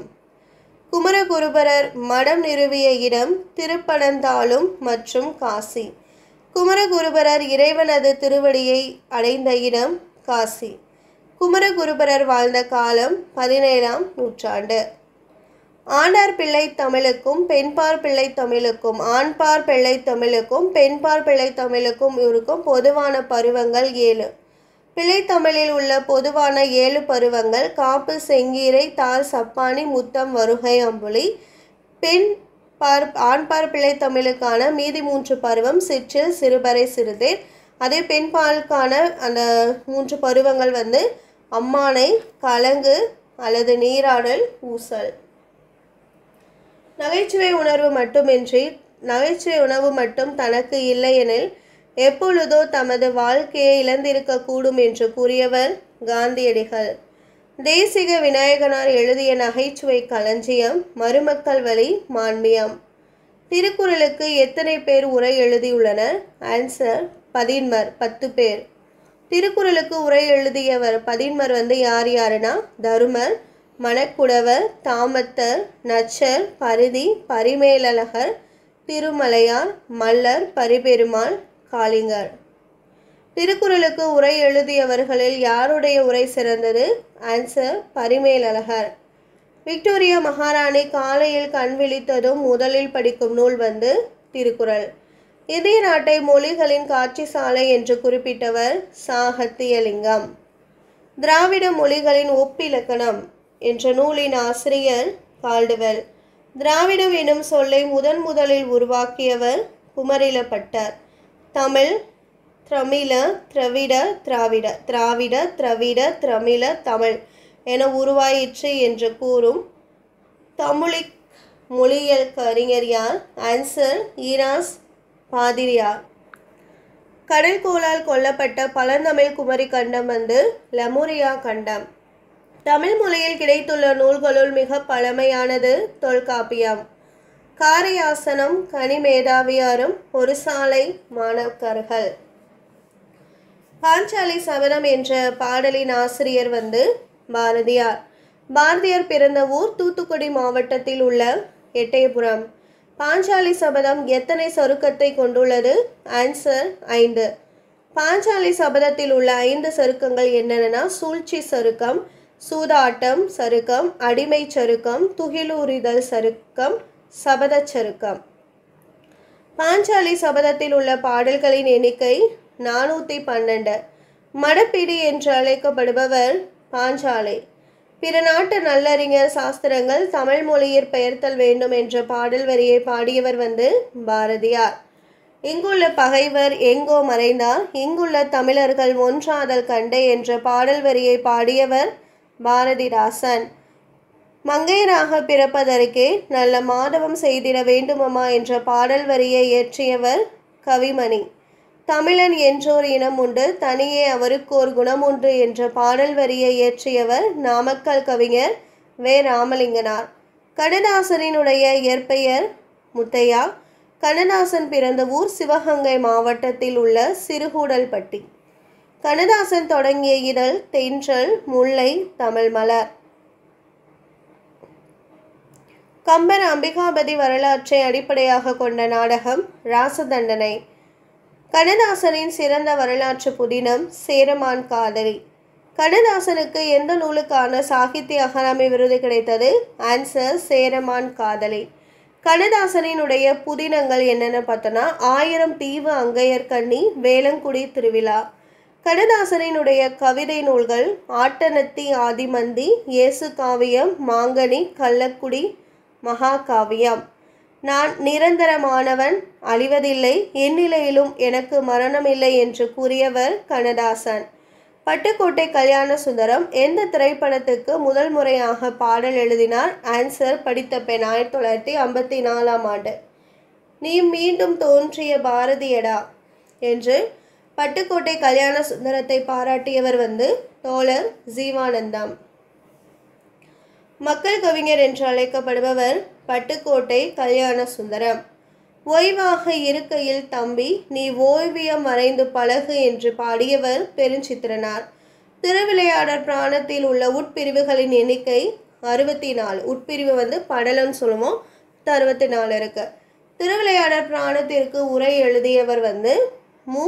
குமரகுருபரர் மடம் நிறுவிய இடம் திருப்பனந்தாளும் மற்றும் காசி. குமரகுருபரர் இறைவனது திருவடியை அடைந்த இடம் காசி. குமரகுருபரர் வாழ்ந்த காலம் 17ஆம் நூற்றாண்டு. ஆண்டார் பிள்ளை தமிழுக்கும் பெண்பார் பிள்ளை தமிழுக்கும் ஆண்பார் பிள்ளை தமிழுக்கும் பெண்பார் பிள்ளை தமிழுக்கும் இருக்கும் பொதுவான பருவங்கள் 7. பிள்ளைத்தமிழில் உள்ள பொதுவான 7 பருவங்கள் காப்பு, செங்கீரை, தார், சப்பானி, முத்தம், வருகை, அம்புலி. ஆண்பார் பிள்ளை தமிழுக்கான மீதி 3 பருவம் சிற்றில், சிறுபறை, சிறுதேர். அதே பெண்பாலுக்கான அந்த 3 பருவங்கள் வந்து அம்மானை, கலங்கு அல்லது நீராடல், ஊசல். நகைச்சுவை உணர்வு மட்டும் தனக்கு இல்லையெனில் எப்பொழுதோ தமது வாழ்க்கையை இழந்திருக்கக்கூடும் என்று கூறியவர் காந்தியடிகள். தேசிக விநாயகனார் எழுதிய நகைச்சுவை களஞ்சியம் மருமக்கள் வழி மான்மியம். திருக்குறளுக்கு எத்தனை பேர் உரை எழுதியுள்ளனர்? ஆன்சர் 10 பேர். திருக்குறளுக்கு உரை எழுதியவர் 10 வந்து யாருன்னா தருமர், மணக்குடவர், தாமத்தர், நச்சர், பரிதி, பரிமேலழகர், திருமலையார், மல்லர், பரிபெருமாள், காளிங்கர். திருக்குறளுக்கு உரை எழுதியவர்களில் யாருடைய உரை சிறந்தது? ஆன்சர் பரிமேலழகர். விக்டோரியா மகாராணி காலையில் கண் விழித்ததும் முதலில் படிக்கும் நூல் வந்து திருக்குறள். இந்திய நாட்டை மொழிகளின் காட்சி சாலை என்று குறிப்பிட்டவர் சாகித்யலிங்கம். திராவிட மொழிகளின் ஒப்பிலக்கணம் என்ற நூலின் ஆசிரியர் கால்டுவெல். திராவிடம் எனும் சொல்லை முதலில் உருவாக்கியவர் குமரிலப்பட்டர். தமிழ், திரமிழ, திராவிட, திரமிழ, தமிழ் என உருவாயிற்று என்று கூறும் தமிழிக் மொழியியல் அறிஞர் யார்? ஆன்சர் ஈராஸ் பாதிரியார். கடல்கோளால் கொல்லப்பட்ட பழந்தமிழ் குமரி கண்டம் வந்து லெமுரியா கண்டம். தமிழ் மொழியில் கிடைத்துள்ள நூல்களுள் மிக பழமையானது தொல்காப்பியம். காரையாசனம், கனிமேதாவியாரும், ஒரு சாலை மாணவர்கள். பாஞ்சாலி சபதம் என்ற பாடலின் ஆசிரியர் வந்து பாரதியார். பாரதியார் பிறந்த ஊர் தூத்துக்குடி மாவட்டத்தில் உள்ள எட்டயபுரம். பாஞ்சாலி சபதம் எத்தனை சருக்கத்தை கொண்டுள்ளது? ஆன்சர் 5. பாஞ்சாலி சபதத்தில் உள்ள 5 சருக்கங்கள் என்னென்னா சூழ்ச்சி சருக்கம், சூதாட்டம் சருக்கம், அடிமை சருக்கம், துகிலூரிதல் சருக்கம், சபத சருக்கம். பாஞ்சாலி சபதத்தில் உள்ள பாடல்களின் எண்ணிக்கை 412. மடப்பிடி என்று அழைக்கப்படுபவர் பாஞ்சாலை. பிற நாட்டு நல்லறிஞர் சாஸ்திரங்கள் தமிழ் மொழியில் பெயர்த்தல் வேண்டும் என்ற பாடல் வரியை பாடியவர் வந்து பாரதியார். இங்குள்ள பகைவர் எங்கோ மறைந்தார், இங்குள்ள தமிழர்கள் ஒன்றாதல் கண்டே என்ற பாடல் வரியை பாடியவர் பாரதிதாசன். மங்கையராக பிறப்பதற்கே நல்ல மாதவம் செய்திட வேண்டுமம்மா என்ற பாடல் வரியை இயற்றியவர் கவிமணி. தமிழன் என்றோர் இனம் உண்டு, தனியே அவருக்கோர் குணம் உண்டு என்ற பாடல் வரியை இயற்றியவர் நாமக்கல் கவிஞர் வே. ராமலிங்கனார். கண்ணதாசனினுடைய இயற்பெயர் முத்தையா. கண்ணதாசன் பிறந்த ஊர் சிவகங்கை மாவட்டத்தில் உள்ள சிறுகூடல்பட்டி. கண்ணதாசன் தொடங்கிய இதழ் தென்றல், முல்லை, தமிழ் மலர். கம்பன் அம்பிகாபதி வரலாற்றை அடிப்படையாக கொண்ட நாடகம் ராசதண்டனை. கண்ணதாசனின் சிறந்த வரலாற்று புதினம் சேரமான் காதலி. கண்ணதாசனுக்கு எந்த நூலுக்கான சாகித்ய அகாடமி விருது கிடைத்தது? ஆன்சர் சேரமான் காதலி. கண்ணதாசனினுடைய புதினங்கள் என்னென்னு பார்த்தோன்னா 1000 தீவு அங்கையர் கண்ணி, வேளங்குடி திருவிழா. கண்ணதாசனினுடைய கவிதை நூல்கள் ஆட்டனத்தி ஆதிமந்தி, இயேசு காவியம், மாங்கனி, கள்ளக்குடி, மகாகாவியம். நான் நிரந்தரமானவன், அழிவதில்லை, எந்நிலையிலும் எனக்கு மரணமில்லை என்று கூறியவர் கண்ணதாசன். பட்டுக்கோட்டை கல்யாண சுந்தரம் எந்த திரைப்படத்துக்கு முதல் முறையாக பாடல் எழுதினார்? ஆன்சர் படித்த பெண், 1954ஆம் ஆண்டு. நீ மீண்டும் தோன்றிய பாரதியடா என்று பட்டுக்கோட்டை கல்யாண சுந்தரத்தை பாராட்டியவர் வந்து தோழர் ஜீவானந்தம். மக்கள் கவிஞர் என்று அழைக்கப்படுபவர் பட்டுக்கோட்டை கல்யாண சுந்தரம். ஓய்வாக இருக்கையில் தம்பி நீ ஓவியம் வரைந்து பழகு என்று பாடியவர் பெருஞ்சித்திரனார். திருவிளையாடற் பிராணத்தில் உள்ள உட்பிரிவுகளின் எண்ணிக்கை 64. உட்பிரிவு வந்து படலம்னு சொல்லுவோம், 64 இருக்கு. திருவிளையாடற் பிராணத்திற்கு உரை எழுதியவர் வந்து மு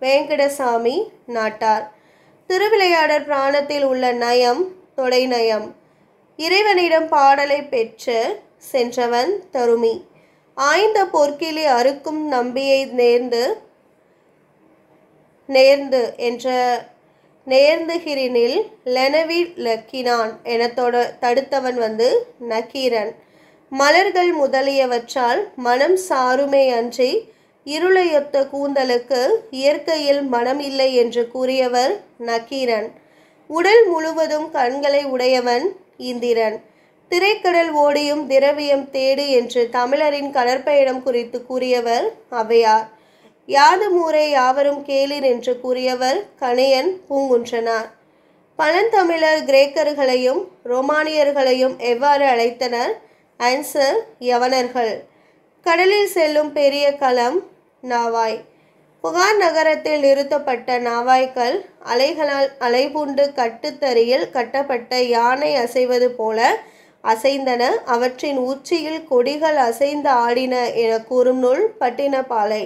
வெங்கடசாமி நாட்டார். திருவிளையாடற் பிராணத்தில் உள்ள நயம் தொடை நயம். இறைவனிடம் பாடலை பெற்று சென்றவன் தருமி. ஆய்ந்த பொற்கிளி அறுக்கும் நம்பியை நேர்ந்து என்ற நேர்ந்துகிரினில் லெனவி லக்கினான் என தடுத்தவன் நக்கீரன். மலர்கள் முதலியவற்றால் மனம் சாருமே அன்றி இருளையொத்த கூந்தலுக்கு இயற்கையில் மனம் இல்லை என்று கூறியவர் நக்கீரன். உடல் முழுவதும் கண்களை உடையவன் இந்திரன். திரைக்கடல் ஓடியும் திரவியம் தேடு என்று தமிழரின் கடற்பயணம் குறித்து கூறியவர் ஔவையார். யாதும் ஊரே யாவரும் கேளிர் என்று கூறியவர் கணியன் பூங்குன்றனார். பழந்தமிழர் கிரேக்கர்களையும் ரோமானியர்களையும் எவ்வாறு அழைத்தனர்? ஆன்சர், யவனர்கள். கடலில் செல்லும் பெரிய கலம் நாவாய். புகார் நகரத்தில் நிறுத்தப்பட்ட நாவாய்கள் அலைகளால் அலைபுண்டு கட்டுத்தறியில் கட்டப்பட்ட யானை அசைவது போல அசைந்தன. அவற்றின் உச்சியில் கொடிகள் அசைந்து ஆடின என கூறும் நூல் பட்டினப்பாலை.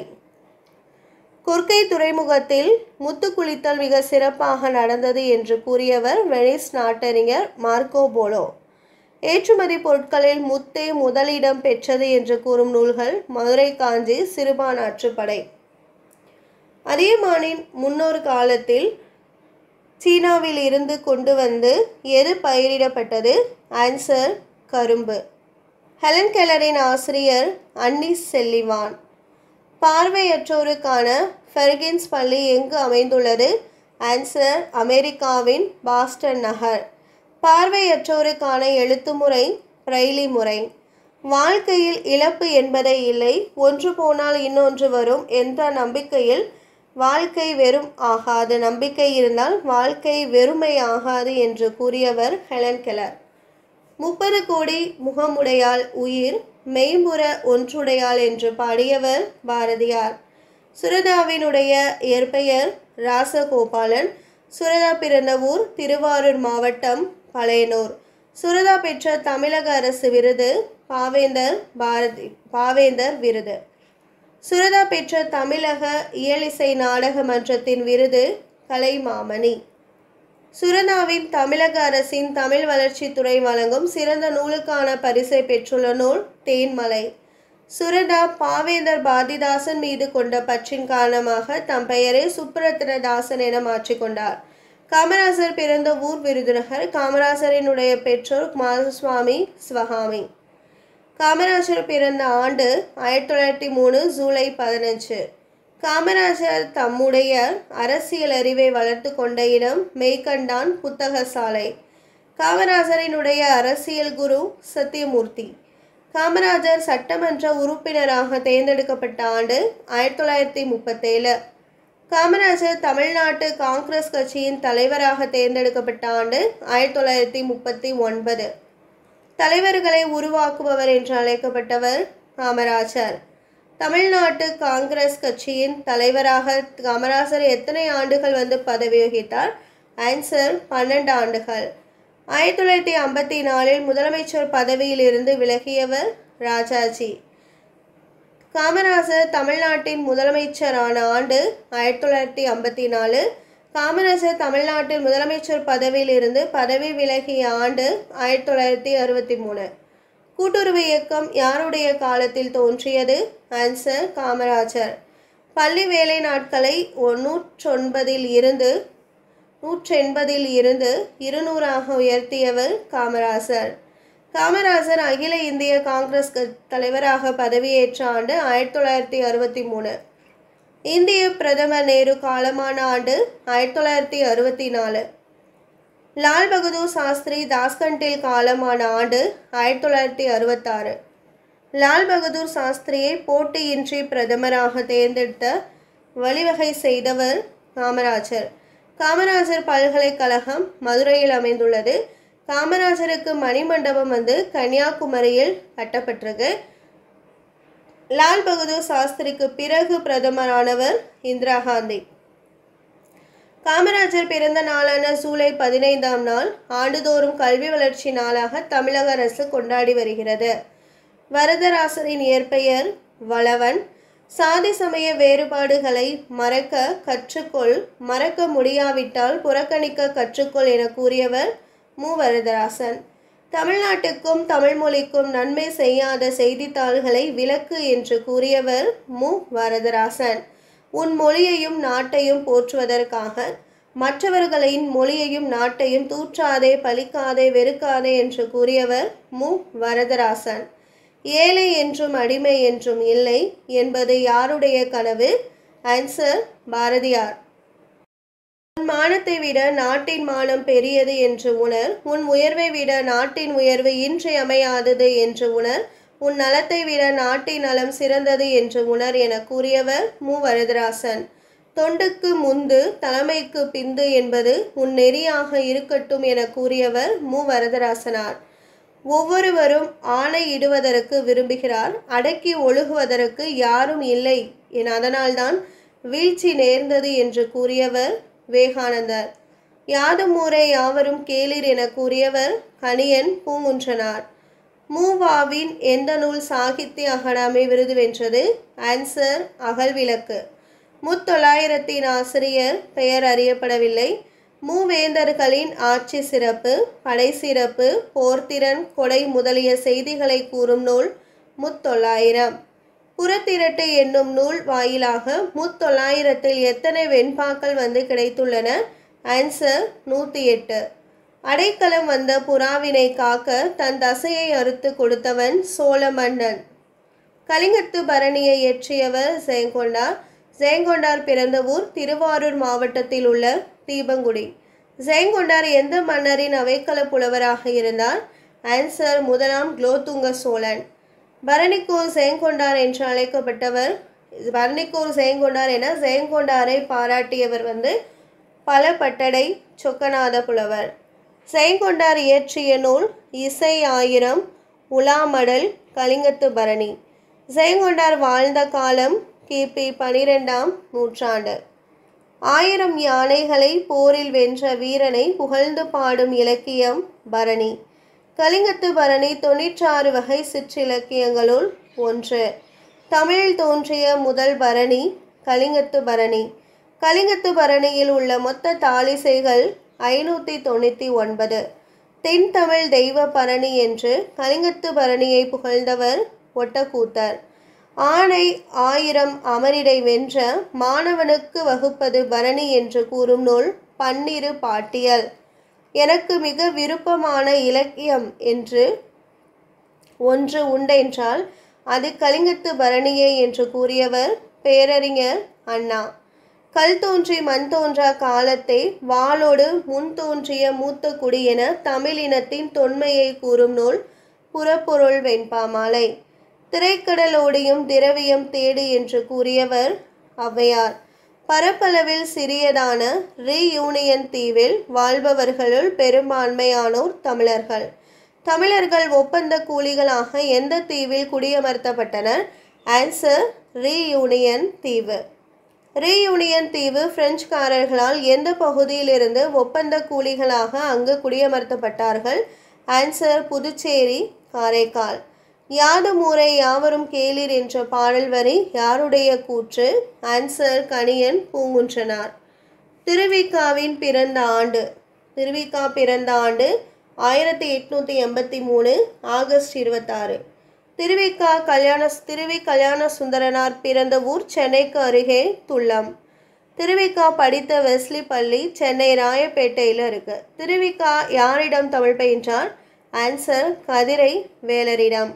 கொர்க்கை துறைமுகத்தில் முத்து குளித்தல் மிக சிறப்பாக நடந்தது என்று கூறியவர் வெனிஸ் நாட்டறிஞர் மார்க்கோ போலோ. ஏற்றுமதி பொருட்களில் முத்தே முதலிடம் பெற்றது என்று கூறும் நூல்கள் மதுரை காஞ்சி சிறுபான்ஆற்றுப்படை. அதியமானின் முன்னொரு காலத்தில் சீனாவில் இருந்து கொண்டு வந்து எது பயிரிடப்பட்டது? ஆன்சர், கரும்பு. ஹெலன் கெல்லரின் ஆசிரியர் அன்னீஸ் செல்லிவான். பார்வையற்றோருக்கான ஃபெர்கின்ஸ் பள்ளி எங்கு அமைந்துள்ளது? ஆன்சர், அமெரிக்காவின் பாஸ்டன் நகர். பார்வையற்றோருக்கான எழுத்து முறை பிரெய்லி முறை. வாழ்க்கையில் இழப்பு என்பதே இல்லை, ஒன்று போனால் இன்னொன்று வரும் என்ற நம்பிக்கையில் வாழ்க்கை வெறும் ஆகாது, நம்பிக்கை இருந்தால் வாழ்க்கை வெறுமை ஆகாது என்று கூறியவர் ஹெலன் கெல்லர். 30 கோடி முகமுடையாள் உயிர் மெய்ம்புற ஒன்றுடையாள் என்று பாடியவர் பாரதியார். சுரதாவினுடைய இயற்பெயர் ராசகோபாலன். சுரதா பிறந்த ஊர் திருவாரூர் மாவட்டம் பழையனூர். சுரதா பெற்ற தமிழக அரசு விருது பாவேந்தர் விருது. சுரதா பெற்ற தமிழக இயலிசை நாடக மன்றத்தின் விருது கலைமாமணி. சுரதாவின் தமிழக அரசின் தமிழ் வளர்ச்சித்துறை வழங்கும் சிறந்த நூலுக்கான பரிசை பெற்றுள்ள நூல் தேன்மலை. சுரதா பாவேந்தர் பாரதிதாசன் மீது கொண்ட பற்றின் காரணமாக தம் பெயரை சுப்புரத்னதாசன் என மாற்றிக்கொண்டார். காமராசர் பிறந்த ஊர் விருதுநகர். காமராசரினுடைய பெற்றோர் மாதசுவாமி சிவகாமி. காமராஜர் பிறந்த ஆண்டு 1903 ஜூலை 15. காமராஜர் தம்முடைய அரசியல் அறிவை வளர்த்து கொண்ட இடம் மெய்கண்டான் புத்தகசாலை. காமராஜரினுடைய அரசியல் குரு சத்தியமூர்த்தி. காமராஜர் சட்டமன்ற உறுப்பினராக தேர்ந்தெடுக்கப்பட்ட ஆண்டு 1937. காமராஜர் தமிழ்நாட்டு காங்கிரஸ் கட்சியின் தலைவராக தேர்ந்தெடுக்கப்பட்ட ஆண்டு 1939. தலைவர்களை உருவாக்குபவர் என்று அழைக்கப்பட்டவர் காமராஜர். தமிழ்நாட்டு காங்கிரஸ் கட்சியின் தலைவராக காமராஜர் எத்தனை ஆண்டுகள் பதவி வகித்தார்? ஆன்சர், 12 ஆண்டுகள். 1954 முதலமைச்சர் பதவியில் இருந்து விலகியவர் ராஜாஜி. காமராஜர் தமிழ்நாட்டின் முதலமைச்சரான ஆண்டு 1954. காமராஜர் தமிழ்நாட்டில் முதலமைச்சர் பதவியில் இருந்து பதவி விலகிய ஆண்டு 1963. கூட்டுறவு இயக்கம் யாருடைய காலத்தில் தோன்றியது? ஆன்சர், காமராஜர். பள்ளி வேலை நாட்களை 180 இருந்து 200 உயர்த்தியவர் காமராஜர். காமராஜர் அகில இந்திய காங்கிரஸ் தலைவராக பதவியேற்ற ஆண்டு 1963. இந்திய பிரதமர் நேரு காலமான ஆண்டு 1964. லால் பகதூர் சாஸ்திரி தாஸ்கண்டில் காலமான ஆண்டு 1966. லால் பகதூர் சாஸ்திரியை போட்டியின்றி பிரதமராக தேர்ந்தெடுத்த வழிவகை செய்தவர் காமராஜர். காமராஜர் பல்கலைக்கழகம் மதுரையில் அமைந்துள்ளது. காமராஜருக்கு மணிமண்டபம் கன்னியாகுமரியில் கட்டப்பட்டிருக்கு. லால் பகதூர் சாஸ்திரிக்கு பிறகு பிரதமரானவர் இந்திரா காந்தி. காமராஜர் பிறந்த நாளான ஜூலை 15ஆம் நாள் ஆண்டுதோறும் கல்வி வளர்ச்சி நாளாக தமிழக அரசு கொண்டாடி வருகிறது. வரதராசரின் இயற்பெயர் வளவன். சாதி சமய வேறுபாடுகளை மறக்க கற்றுக்கொள், மறக்க முடியாவிட்டால் புறக்கணிக்க கற்றுக்கொள் என கூறியவர் மு. வரதராசன். தமிழ்நாட்டுக்கும் தமிழ் மொழிக்கும் நன்மை செய்யாத செய்தித்தாள்களை விலக்கு என்று கூறியவர் மு. வரதராசன். உன் மொழியையும் நாட்டையும் போற்றுவதற்காக மற்றவர்களின் மொழியையும் நாட்டையும் தூற்றாதே, பழிக்காதே, வெறுக்காதே என்று கூறியவர் மு. வரதராசன். ஏழை என்றும் அடிமை என்றும் இல்லை என்பது யாருடைய கனவு? ஆன்சர் பாரதியார். உன் மானத்தை விட நாட்டின் மானம் பெரியது என்று உணர். உன் உயர்வை விட நாட்டின் உயர்வு இன்றியமையாதது என்று உணர். உன் நலத்தை விட நாட்டின் நலம் சிறந்தது என்று உணர் என கூறியவர் மு. வரதராசன். தொண்டுக்கு முந்து தலைமைக்கு பிந்து என்பது உன் நெறியாக இருக்கட்டும் என கூறியவர் மு. வரதராசனார். ஒவ்வொருவரும் ஆணையிடுவதற்கு விரும்புகிறார், அடக்கி ஒழுகுவதற்கு யாரும் இல்லை என அதனால்தான் வீழ்ச்சி நேர்ந்தது என்று கூறியவர் விவேகானந்தர். யாதும் ஊரே யாவரும் கேளிர் என கூறியவர் கணியன் பூங்குன்றனார். மூவாவின் எந்த நூல் சாகித்ய அகாடமி விருது வென்றது? ஆன்சர் அகல்விளக்கு. முத்தொள்ளாயிரத்தின் ஆசிரியர் பெயர் அறியப்படவில்லை. மூவேந்தர்களின் ஆட்சி சிறப்பு, படை சிறப்பு, போர்த்திறன், கொடை முதலிய செய்திகளை கூறும் நூல் முத்தொள்ளாயிரம். புறத்திரட்டு என்னும் நூல் வாயிலாக முத்தொள்ளாயிரத்தில் எத்தனை வெண்பாக்கள் கிடைத்துள்ளன? ஆன்சர் 108. அடைக்கலம் வந்த புறாவினை காக்க தன் தசையை அறுத்து கொடுத்தவன் சோழ மன்னன். கலிங்கத்து பரணியை இயற்றியவர் ஜெயங்கொண்டார். ஜெயங்கொண்டார் பிறந்த ஊர் திருவாரூர் மாவட்டத்தில் உள்ள தீபங்குடி. ஜெயங்கொண்டார் எந்த மன்னரின் அவைக்கள புலவராக இருந்தார்? ஆன்சர் முதலாம் குலோத்துங்க சோழன். பரணிக்கோர் ஜெயங்கொண்டார் என்று அழைக்கப்பட்டவர், பரணிக்கோர் ஜெயங்கொண்டார் என ஜெயங்கொண்டாரை பாராட்டியவர் பலபட்டடை சொக்கநாத புலவர். ஜெயங்கொண்டார் இயற்றிய நூல் இசை ஆயிரம், உலாமடல், கலிங்கத்து பரணி. ஜெயங்கொண்டார் வாழ்ந்த காலம் கிபி 12ஆம் நூற்றாண்டு. 1000 யானைகளை போரில் வென்ற வீரனை புகழ்ந்து பாடும் இலக்கியம் பரணி. கலிங்கத்து பரணி 96 வகை சிற்றிலக்கியங்களுள் ஒன்று. தமிழில் தோன்றிய முதல் பரணி கலிங்கத்து பரணி. கலிங்கத்து பரணியில் உள்ள மொத்த தாளிசைகள் 599. தென் தமிழ் தெய்வ பரணி என்று கலிங்கத்து பரணியை புகழ்ந்தவர் ஒட்டக்கூத்தர். ஆணை 1000 அமரிடை வென்ற மாணவனுக்கு வகுப்பது பரணி என்று கூறும் நூல் பன்னிரு பாட்டியல். எனக்கு மிக விருப்பமான இலக்கியம் என்று ஒன்று உண்டென்றால் அது கலிங்கத்து பரணியே என்று கூறியவர் பேரறிஞர் அண்ணா. கல் தோன்றி மண் தோன்றா காலத்தை வாளோடு முன் தோன்றிய மூத்த குடி என தமிழினத்தின் தொன்மையை கூறும் நூல் புறப்பொருள் வெண்பாமாலை. திரைக்கடலோடியும் திரவியம் தேடு என்று கூறியவர் ஔவையார். பரப்பளவில் சிறியதான ரீயூனியன் தீவில் வாழ்பவர்களுள் பெரும்பான்மையானோர் தமிழர்கள். தமிழர்கள் ஒப்பந்த கூலிகளாக எந்த தீவில் குடியமர்த்தப்பட்டனர்? ஆன்சர் ரீயூனியன் தீவு. ரீயூனியன் தீவு பிரெஞ்சுக்காரர்களால் எந்த பகுதியிலிருந்து ஒப்பந்த கூலிகளாக அங்கு குடியமர்த்தப்பட்டார்கள்? ஆன்சர் புதுச்சேரி, காரைக்கால். யாதும் ஊரே யாவரும் கேளிர் என்ற பாடல் வரி யாருடைய கூற்று? ஆன்சர் கணியன் பூங்குன்றனார். திருவிகாவின் பிறந்த ஆண்டு. திருவிகா பிறந்த ஆண்டு 1883 ஆகஸ்ட் 26. திருவி கல்யாண சுந்தரனார் பிறந்த ஊர் சென்னைக்கு அருகே துல்லம். திருவிகா படித்த வெஸ்லி பள்ளி சென்னை ராயப்பேட்டையில் இருக்கு. திருவிகா யாரிடம் தமிழ் பயின்றார்? ஆன்சர் கதிரை வேலரிடம்.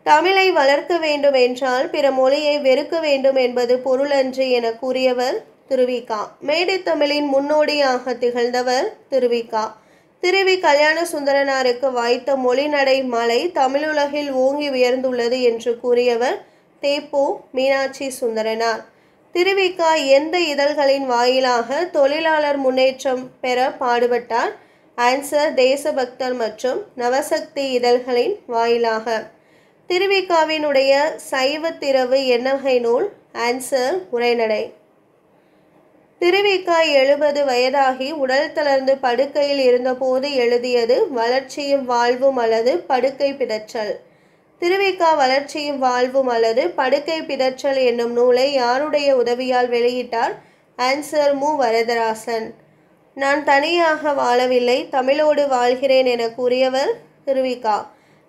தமிழை வளர்க்க வேண்டும் என்றால் பிற மொழியை வெறுக்க வேண்டும் என்பது பொருளன்று என கூறியவர் திருவிகா. மேடை தமிழின் முன்னோடியாக திகழ்ந்தவர் திருவிகா. திருவி கல்யாண சுந்தரனாருக்கு வாய்த்த மொழிநடை மலை தமிழுலகில் ஓங்கி உயர்ந்துள்ளது என்று கூறியவர் தேப்போ மீனாட்சி சுந்தரனார். திருவிகா எந்த இதழ்களின் வாயிலாக தொழிலாளர் முன்னேற்றம் பெற பாடுபட்டார்? ஆன்சர் தேசபக்தர் மற்றும் நவசக்தி இதழ்களின் வாயிலாக. திருவிகாவினுடைய சைவ திரவு என்ன வகை நூல்? ஆன்சர் உரைநடை. திருவிகா 70 வயதாகி உடல் தளர்ந்து படுக்கையில் இருந்தபோது எழுதியது வளர்ச்சியும் வாழ்வும் அல்லது படுக்கை பிதற்றல். திருவிக்கா வளர்ச்சியும் வாழ்வும் அல்லது படுக்கை பிதற்றல் என்னும் நூலை யாருடைய உதவியால் வெளியிட்டார்? ஆன்சர் மு. வரதராசன். நான் தனியாக வாழவில்லை, தமிழோடு வாழ்கிறேன் என கூறியவர் திருவிக்கா.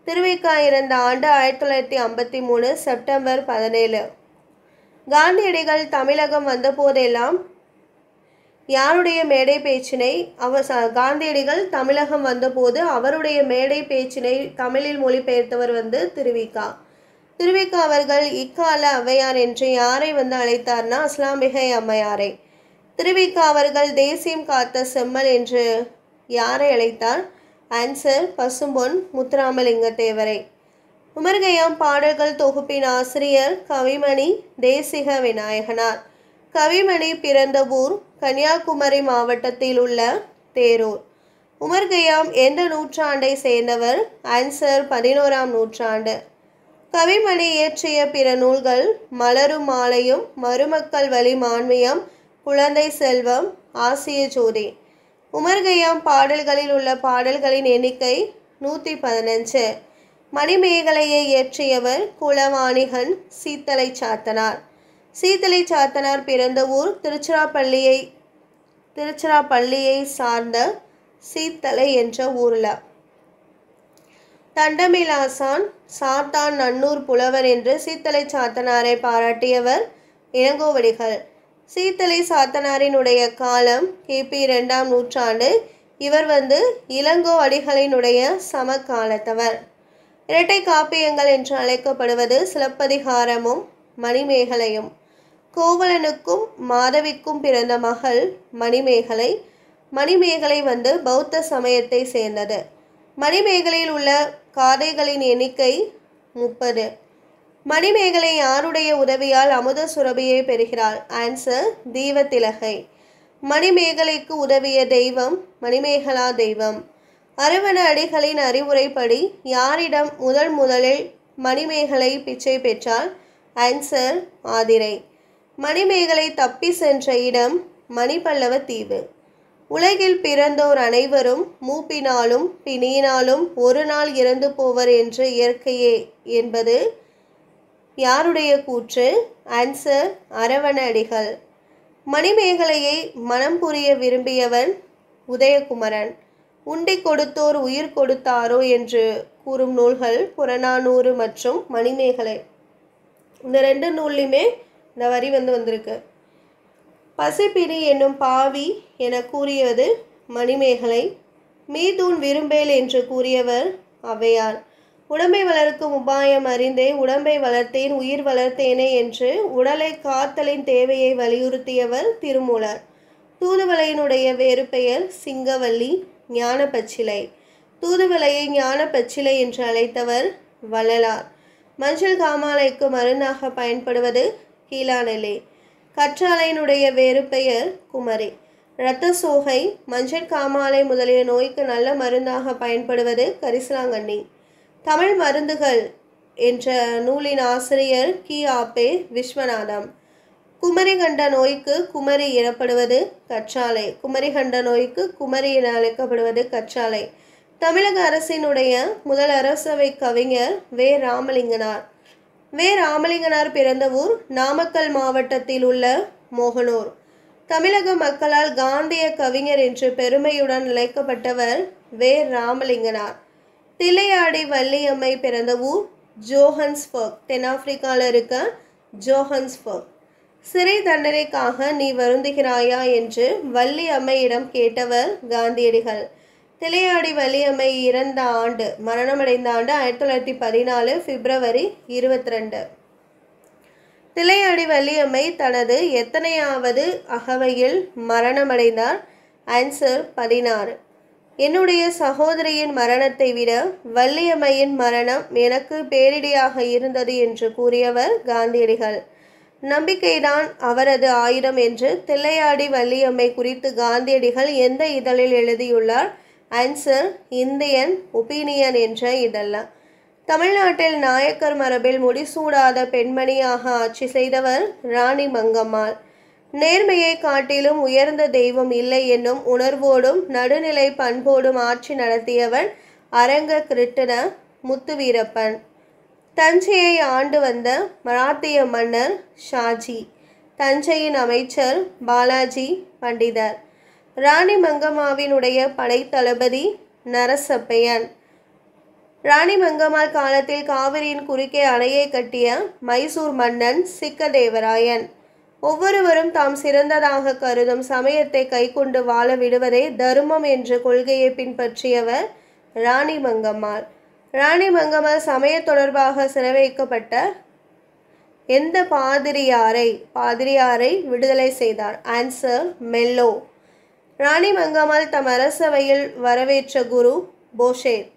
திருவிக்கா இறந்த ஆண்டு 1953 செப்டம்பர் 17. காந்தியடிகள் தமிழகம் வந்தபோதெல்லாம் யாருடைய மேடை பேச்சினை காந்தியடிகள் தமிழகம் வந்தபோது அவருடைய மேடை பேச்சினை தமிழில் மொழிபெயர்த்தவர் திருவிக்கா. திருவிக்கா அவர்கள் இக்கால ஔவையார் என்று யாரை அழைத்தார்னா அஸ்லாம்பிகை அம்மையாரை. திருவிக்கா அவர்கள் தேசியம் காத்த செம்மல் என்று யாரை அழைத்தார்? ஆன்சர் பசும்பொன் முத்துராமலிங்கத்தேவரை. உமர்கயாம் பாடல்கள் தொகுப்பின் ஆசிரியர் கவிமணி தேசிக விநாயகனார். கவிமணி பிறந்த ஊர் கன்னியாகுமரி மாவட்டத்தில் உள்ள தேரூர். உமர்கயாம் எந்த நூற்றாண்டை சேர்ந்தவர்? ஆன்சர் 11ஆம் நூற்றாண்டு. கவிமணி இயற்றிய பிற நூல்கள் மலரும் மாலையும், மருமக்கள் வழி மான்மியம், குழந்தை செல்வம், ஆசிய ஜோதி. உமர்கயாம் பாடல்களில் உள்ள பாடல்களின் எண்ணிக்கை 115. மணிமேகலையை இயற்றியவர் குலவாணிகன் சீத்தலை சாத்தனார். சீத்தலை சாத்தனார் பிறந்த ஊர் திருச்சிராப்பள்ளியை சார்ந்த சீத்தலை என்ற ஊர்ல. தண்டமிலாசான் சாத்தான் நன்னூர் புலவர் என்று சீத்தலை சாத்தனாரை பாராட்டியவர் இளங்கோவடிகள். சீத்தலை சாத்தனாரினுடைய காலம் கிபி 2ஆம் நூற்றாண்டு. இவர் இளங்கோவடிகளினுடைய சமகாலத்தவர். இரட்டை காப்பியங்கள் என்று அழைக்கப்படுவது சிலப்பதிகாரமும் மணிமேகலையும். கோவலனுக்கும் மாதவிக்கும் பிறந்த மகள் மணிமேகலை. மணிமேகலை பௌத்த சமயத்தை சேர்ந்தது. மணிமேகலையில் உள்ள காதைகளின் எண்ணிக்கை 30. மணிமேகலை யாருடைய உதவியால் அமுத சுரபியை பெறுகிறாள்? ஆன்சர் தீவத்திலகை. மணிமேகலைக்கு உதவிய தெய்வம் மணிமேகலா தெய்வம். அருவன அடிகளின் அறிவுரைப்படி யாரிடம் முதலில் மணிமேகலை பிச்சை பெற்றாள்? ஆன்சர் ஆதிரை. மணிமேகலை தப்பி சென்ற இடம் மணிப்பல்லவ தீவு. உலகில் பிறந்தோர் அனைவரும் மூப்பினாலும் பிணியினாலும் ஒரு நாள் இறந்து போவர் என்று இயற்கையே என்பது யாருடைய கூற்று? ஆன்சர் அரவண அடிகள். மணிமேகலையை மனம் புரிய விரும்பியவன் உதயகுமரன். உண்டி கொடுத்தோர் உயிர் கொடுத்தாரோ என்று கூறும் நூல்கள் புறநானூறு மற்றும் மணிமேகலை. இந்த 2 நூல்லையுமே இந்த வரி வந்திருக்கு. பசிப்பிணி என்னும் பாவி என கூறியது மணிமேகலை. மீதூன் விரும்பேல் என்று கூறியவர் ஔவையார். உடம்பை வளர்க்கும் உபாயம் அறிந்தே உடம்பை வளர்த்தேன் உயிர் வளர்த்தேனே என்று உடலை காத்தலின் தேவையை வலியுறுத்தியவர் திருமூலர். தூதுவளையினுடைய வேறு பெயர் சிங்கவல்லி, ஞான பச்சிலை. தூதுவளையை ஞான பச்சிலை என்று அழைத்தவர் வள்ளலார். மஞ்சள் காமாலைக்கு மருந்தாக பயன்படுவது கீழாநெல்லி. கற்றாழையினுடைய வேறு பெயர் குமரி. இரத்த சோகை, மஞ்சள் காமாலை முதலிய நோய்க்கு நல்ல மருந்தாக பயன்படுவது கரிசலாங்கண்ணி. தமிழ் மருந்துகள் என்ற நூலின் ஆசிரியர் கி.ஆ.பெ. விஸ்வநாதம். குமரி கண்ட நோய்க்கு குமரி எனப்படுவது கற்றாழை. குமரி கண்ட நோய்க்கு குமரி என அழைக்கப்படுவது கற்றாழை. தமிழக அரசினுடைய முதல் அரசவை கவிஞர் வே. ராமலிங்கனார். வே. ராமலிங்கனார் பிறந்த ஊர் நாமக்கல் மாவட்டத்தில் உள்ள மோகனூர். தமிழக மக்களால் காந்திய கவிஞர் என்று பெருமையுடன் அழைக்கப்பட்டவர் வே. ராமலிங்கனார். தில்லையாடி வள்ளியம்மை பிறந்த ஊர் ஜோஹன்ஸ்பர்க். தென்னாப்பிரிக்காவில் இருக்க ஜோஹன்ஸ்பர்க். சிறை தண்டனைக்காக நீ வருந்துகிறாயா என்று வள்ளி அம்மையிடம் கேட்டவர் காந்தியடிகள். தில்லையாடி வள்ளியம்மை இறந்த ஆண்டு, மரணமடைந்த ஆண்டு 1914 பிப்ரவரி 22. தில்லையாடி வள்ளியம்மை தனது எத்தனையாவது அகவையில் மரணமடைந்தார்? ஆன்சர் 16. என்னுடைய சகோதரியின் மரணத்தை விட வள்ளியம்மையின் மரணம் எனக்கு பேரிடியாக இருந்தது என்று கூறியவர் காந்தியடிகள். நம்பிக்கைதான் அவரது ஆயுதம் என்று தில்லையாடி வள்ளியம்மை குறித்து காந்தியடிகள் எந்த இதழில் எழுதியுள்ளார்? ஆன்சர் இந்தியன் ஒப்பீனியன் என்ற இதழ். தமிழ்நாட்டில் நாயக்கர் மரபில் முடிசூடாத பெண்மணியாக ஆட்சி செய்தவர் ராணி மங்கம்மாள். நேர்மையை காட்டிலும் உயர்ந்த தெய்வம் இல்லை என்னும் உணர்வோடும் நடுநிலை பண்போடும் ஆட்சி நடத்தியவர் அரங்க கிருட்டிண முத்துவீரப்பன். தஞ்சையை ஆண்டு வந்த மராத்திய மன்னர் ஷாஜி. தஞ்சையின் அமைச்சர் பாலாஜி பண்டிதர். ராணி மங்கம்மாவினுடைய படைத்தளபதி நரசப்பையன். ராணி மங்கம்மாள் காலத்தில் காவிரியின் குறுக்கே அணையை கட்டிய மைசூர் மன்னன் சிக்கதேவராயன். ஒவ்வொருவரும் தாம் சிறந்ததாக கருதும் சமயத்தை கைக்கொண்டு வாழ விடுவதே தர்மம் என்ற கொள்கையை பின்பற்றியவர் ராணி மங்கம்மாள். ராணி மங்கம்மாள் சமய தொடர்பாக சிறை வைக்கப்பட்ட எந்த பாதிரியாரை விடுதலை செய்தார்? ஆன்சர் மெல்லோ. ராணி மங்கம்மாள் தம் அரசவையில் வரவேற்ற குரு போஷேர்.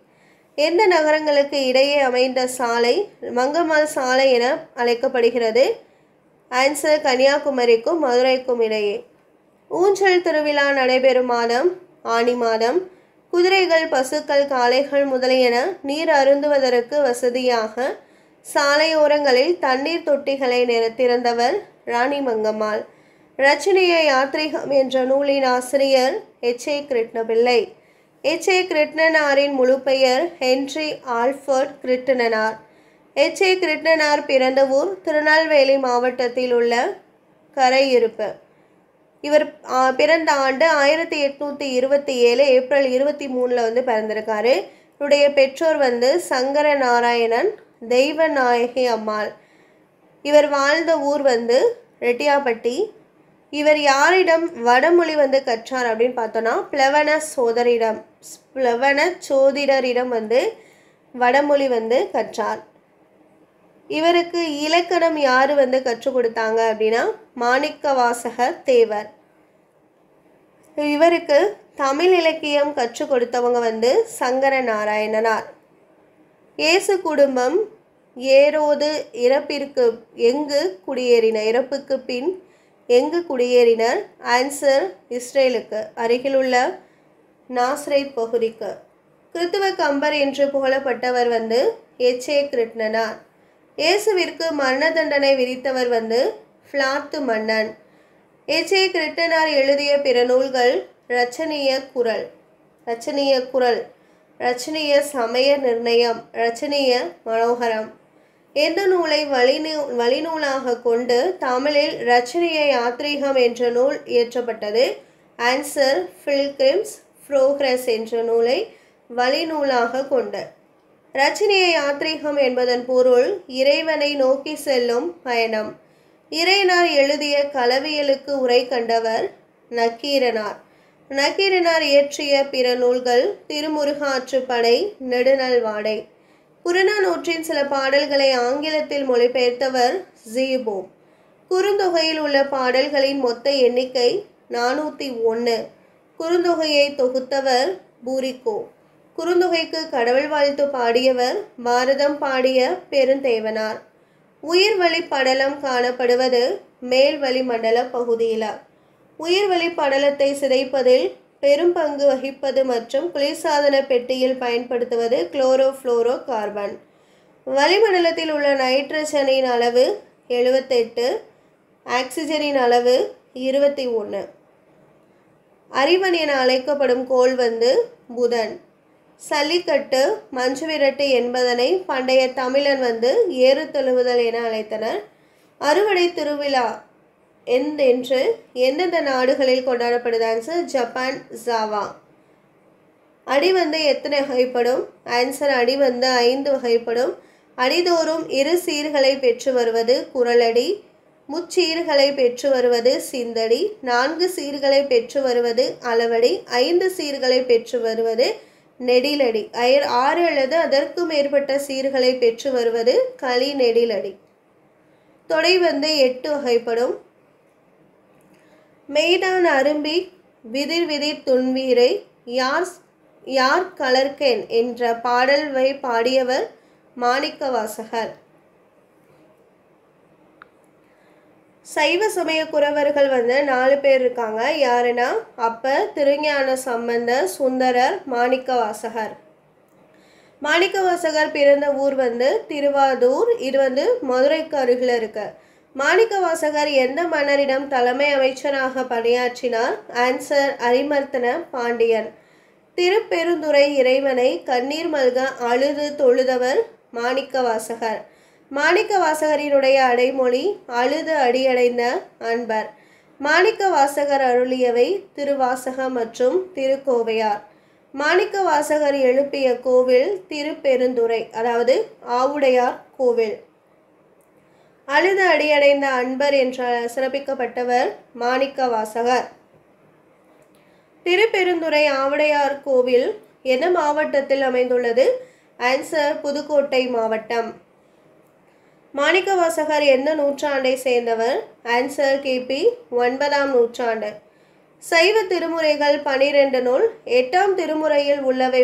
எந்த நகரங்களுக்கு இடையே அமைந்த சாலை மங்கம்மாள் சாலை என அழைக்கப்படுகிறது? ஆன்சர் கன்னியாகுமரிக்கும் மதுரைக்கும் இடையே. ஊஞ்சல் திருவிழா நடைபெறும் மாதம் ஆனி மாதம். குதிரைகள், பசுக்கள், காளைகள் முதலியன நீர் அருந்துவதற்கு வசதியாக சாலையோரங்களில் தண்ணீர் தொட்டிகளை திறந்தவர் ராணி மங்கம்மாள். ரச்சனைய யாத்ரீகம் என்ற நூலின் ஆசிரியர் எச்.ஏ. கிருஷ்ணபிள்ளை. எச்.ஏ. கிருஷ்ணனாரின் முழு பெயர் ஹென்றி ஆல்ஃபர்ட் கிருட்டிணனார். எச்.ஏ. கிருட்டிணனார் பிறந்த ஊர் திருநெல்வேலி மாவட்டத்தில் உள்ள கரையிருப்பு. இவர் பிறந்த ஆண்டு 1827 ஏப்ரல் 23 பிறந்திருக்காரு. இவருடைய பெற்றோர் சங்கர நாராயணன், தெய்வநாயகி அம்மாள். இவர் வாழ்ந்த ஊர் ரெட்டியாப்பட்டி. இவர் யாரிடம் வடமொழி கற்றார் அப்படின்னு பார்த்தோன்னா பிளவன சோதிடரிடம் வடமொழி கற்றார். இவருக்கு இலக்கணம் யார் கற்றுக் கொடுத்தாங்க அப்படின்னா மாணிக்கவாசக தேவர். இவருக்கு தமிழ் இலக்கியம் கற்றுக் கொடுத்தவங்க சங்கர நாராயணனார். இயேசு குடும்பம் ஏரோது இறப்புக்கு பின் எங்கு குடியேறினர்? ஆன்சர் இஸ்ரேலுக்கு அருகிலுள்ள நாசரேத் பகுதிக்கு. கிறித்துவ கம்பர் என்று புகழப்பட்டவர் எச்.ஏ. கிருட்டிணனார். இயேசுவிற்கு மரண தண்டனை விதித்தவர் பிளாத்து மன்னன். எச்.ஏ. கிருட்டிணனார் எழுதிய பிற நூல்கள் ரச்சனிய குரல், ரச்சனிய சமய நிர்ணயம், ரச்சனிய மனோகரம். எந்த நூலை வழிநூலாக கொண்டு தமிழில் ரச்சனிய யாத்ரீகம் என்ற நூல் இயற்றப்பட்டது? ஆன்சர் பில்கிரிம்ஸ் ப்ரோக்ரஸ் என்ற நூலை வழிநூலாக கொண்டு. ரச்சனிய யாத்ரீகம் என்பதன் பொருள் இறைவனை நோக்கி செல்லும் பயணம். இறையனார் எழுதிய களவியலுக்கு உரை கண்டவர் நக்கீரனார். நக்கீரனார் இயற்றிய பிற நூல்கள் திருமுருகாற்றுப்படை, நெடுநல்வாடை. புறநானூற்றின் சில பாடல்களை ஆங்கிலத்தில் மொழிபெயர்த்தவர் ஜீபோம். குறுந்தொகையில் உள்ள பாடல்களின் மொத்த எண்ணிக்கை 401. குறுந்தொகையை தொகுத்தவர் பூரிக்கோ. குறுந்தொகைக்கு கடவுள் வாழ்த்து பாடியவர் பாரதம் பாடிய பெருந்தேவனார். உயிர்வழி படலம் காணப்படுவது மேல் வளிமண்டல பகுதியில். உயிர்வழி படலத்தை சிதைப்பதில் பெரும் பங்கு வகிப்பது மற்றும் குளிர்சாதன பெட்டியில் பயன்படுத்துவது குளோரோஃப்ளோரோ கார்பன். வளிமண்டலத்தில் உள்ள நைட்ரஜனின் அளவு 78, ஆக்சிஜனின் அளவு 21. அறிவன் என அழைக்கப்படும் கோள் புதன். சல்லிக்கட்டு, மஞ்சுவிரட்டு என்பதனை பண்டைய தமிழன் ஏறு தழுவுதல் என அழைத்தனர். அறுவடை திருவிழா என்று எந்தெந்த நாடுகளில் கொண்டாடப்படுது? Answer Japan, Java. அடி எத்தனை வகைப்படும்? ஆன்சர் அடி 5 வகைப்படும். அடிதோறும் இரு சீர்களை பெற்று வருவது குரலடி, முச்சீர்களை பெற்று வருவது சிந்தடி, 4 சீர்களை பெற்று வருவது அளவடி, 5 சீர்களை பெற்று வருவது நெடிலடி, 6 அல்லது அதற்கு மேற்பட்ட சீர்களை பெற்று வருவது களி நெடிலடி. தொடை 8 வகைப்படும். மெய்தான் அரும்பி விதிர் விதிர் துன்வீரை யார் கலர்கேன் என்ற பாடல்வை பாடியவர் மாணிக்கவாசகர். சைவ சமய குறவர்கள் 4 பேர் இருக்காங்க. யாருன்னா அப்பர், திருஞான சம்பந்தர், சுந்தரர், மாணிக்கவாசகர். மாணிக்கவாசகர் பிறந்த ஊர் திருவாதூர். இது மதுரைக்கு அருகில் இருக்கு. மாணிக்கவாசகர் எந்த மன்னரிடம் தலைமை அமைச்சராக பணியாற்றினார்? ஆன்சர் அரிமர்த்தன பாண்டியன். திருப்பெருந்துறை இறைவனை கண்ணீர் மல்க அழுது தொழுதவர் மாணிக்கவாசகர். மாணிக்கவாசகரினுடைய அடைமொழி அழுது அடியடைந்த அன்பர். மாணிக்கவாசகர் அருளியவை திருவாசகம் மற்றும் திருக்கோவையார். மாணிக்கவாசகர் எழுப்பிய கோவில் திருப்பெருந்துறை, அதாவது ஆவுடையார் கோவில். அழுது அடியடைந்த அன்பர் என்ற சிறப்பிக்கப்பட்டவர் மாணிக்கவாசகர். திருப்பெருந்துறை ஆவுடையார் கோவில் என்ன மாவட்டத்தில் அமைந்துள்ளது? ஆன்சர் புதுக்கோட்டை மாவட்டம். மாணிக்கவாசகர் எந்த நூற்றாண்டை சேர்ந்தவர்? ஆன்சர் கிபி 9ஆம் நூற்றாண்டு. சைவ திருமுறைகள் 12 நூல். 8ஆம் திருமுறையில் உள்ளவை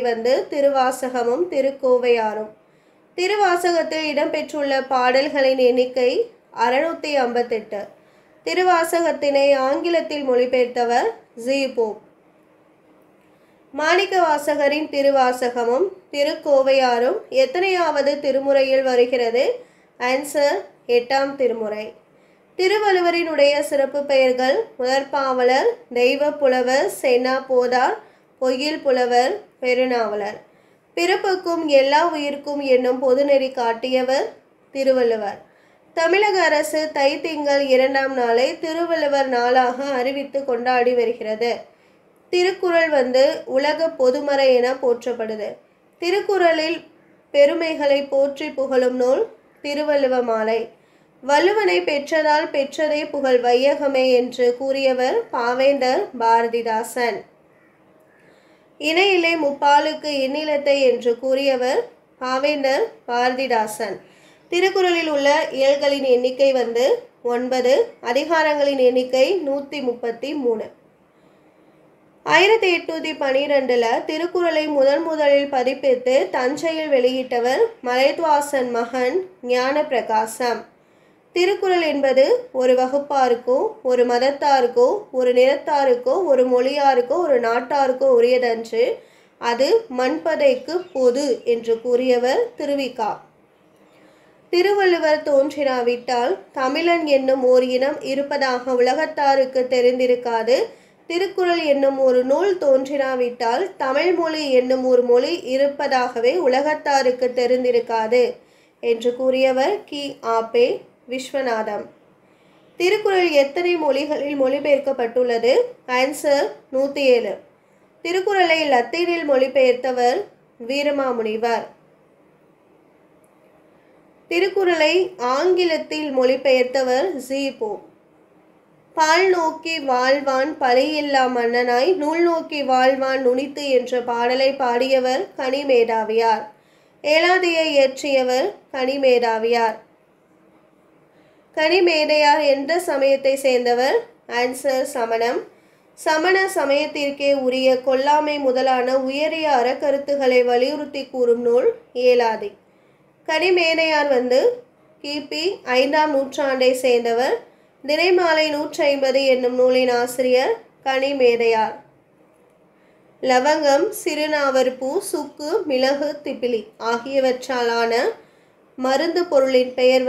திருவாசகமும் திருக்கோவையாரும். திருவாசகத்தில் இடம்பெற்றுள்ள பாடல்களின் எண்ணிக்கை 658. திருவாசகத்தினை ஆங்கிலத்தில் மொழிபெயர்த்தவர் ஜி. போப். மாணிக்கவாசகரின் திருவாசகமும் திருக்கோவையாரும் எத்தனையாவது திருமுறையில் வருகிறது? ஆன்சர் 8ஆம் திருமுறை. திருவள்ளுவரினுடைய சிறப்பு பெயர்கள்: முதற்பாவலர், தெய்வ புலவர், சென்னா போதார், பொய்யில் புலவர், பெருநாவலர். பிறப்புக்கும் எல்லா உயிர்க்கும் என்னும் பொதுநெறி காட்டியவர் திருவள்ளுவர். தமிழக அரசு தைத்திங்கள் 2ஆம் நாளை திருவள்ளுவர் நாளாக அறிவித்து கொண்டாடி வருகிறது. திருக்குறள் உலக பொதுமறை என போற்றப்படுது. திருக்குறளில் பெருமைகளை போற்றி புகழும் நூல் திருவள்ளுவ மாலை. வள்ளுவனை பெற்றதால் பெற்றதே புகழ் வையகமே என்று கூறியவர் பாவேந்தர் பாரதிதாசன். இணையிலே முப்பாலுக்கு இன்னிலத்தை என்று கூறியவர் பாவேந்தர் பாரதிதாசன். திருக்குறளில் உள்ள இயல்களின் எண்ணிக்கை 9, அதிகாரங்களின் எண்ணிக்கை 133. 1812 திருக்குறளை முதலில் பதிப்பித்து தஞ்சையில் வெளியிட்டவர் மலையத்துவாசன் மகன் ஞான பிரகாசம். திருக்குறள் என்பது ஒரு வகுப்பாருக்கோ, ஒரு மதத்தாருக்கோ, ஒரு நிறத்தாருக்கோ, ஒரு மொழியாருக்கோ, ஒரு நாட்டாருக்கோ உரியதன்று. அது மண்பதைக்கு பொது என்று கூறியவர் திருவிகா. திருவள்ளுவர் தோன்றினாவிட்டால் தமிழன் என்னும் ஓர் இனம் இருப்பதாக உலகத்தாருக்கு தெரிந்திருக்காது. திருக்குறள் என்னும் ஒரு நூல் தோன்றினாவிட்டால் தமிழ் மொழி என்னும் ஒரு மொழி இருப்பதாகவே உலகத்தாருக்கு தெரிந்திருக்காது என்று கூறியவர் கி. ஆ.பெ. விஸ்வநாதம். திருக்குறள் எத்தனை மொழிகளில் மொழிபெயர்க்கப்பட்டுள்ளது? ஆன்சர் 107. திருக்குறளை லத்தீனில் மொழிபெயர்த்தவர் வீரமாமுனிவர். திருக்குறளை ஆங்கிலத்தில் மொழிபெயர்த்தவர் ஜி. போப். பால் நோக்கி வாழ்வான் பழியில்லா மன்னனாய், நூல் நோக்கி வாழ்வான் நுனித்து என்ற பாடலை பாடியவர் கனிமேதாவியார். ஏலாதியை இயற்றியவர் கனிமேதாவியார். கனிமேதையார் எந்த சமயத்தை சேர்ந்தவர்? ஆன்சர் சமணம். சமண சமயத்திற்கே உரிய கொல்லாமை முதலான உயரிய அறக்கருத்துக்களை வலியுறுத்தி கூறும் நூல் ஏலாதி. கனிமேதையார் கிபி 5ஆம் நூற்றாண்டை சேர்ந்தவர். தினைமாலை 150 என்னும் நூலின் ஆசிரியர் கனிமேதையார். லவங்கம், சிறுநாவற்பூ, சுக்கு, மிளகு, திப்பிலி ஆகியவற்றாலான மருந்து பொருளின் பெயர்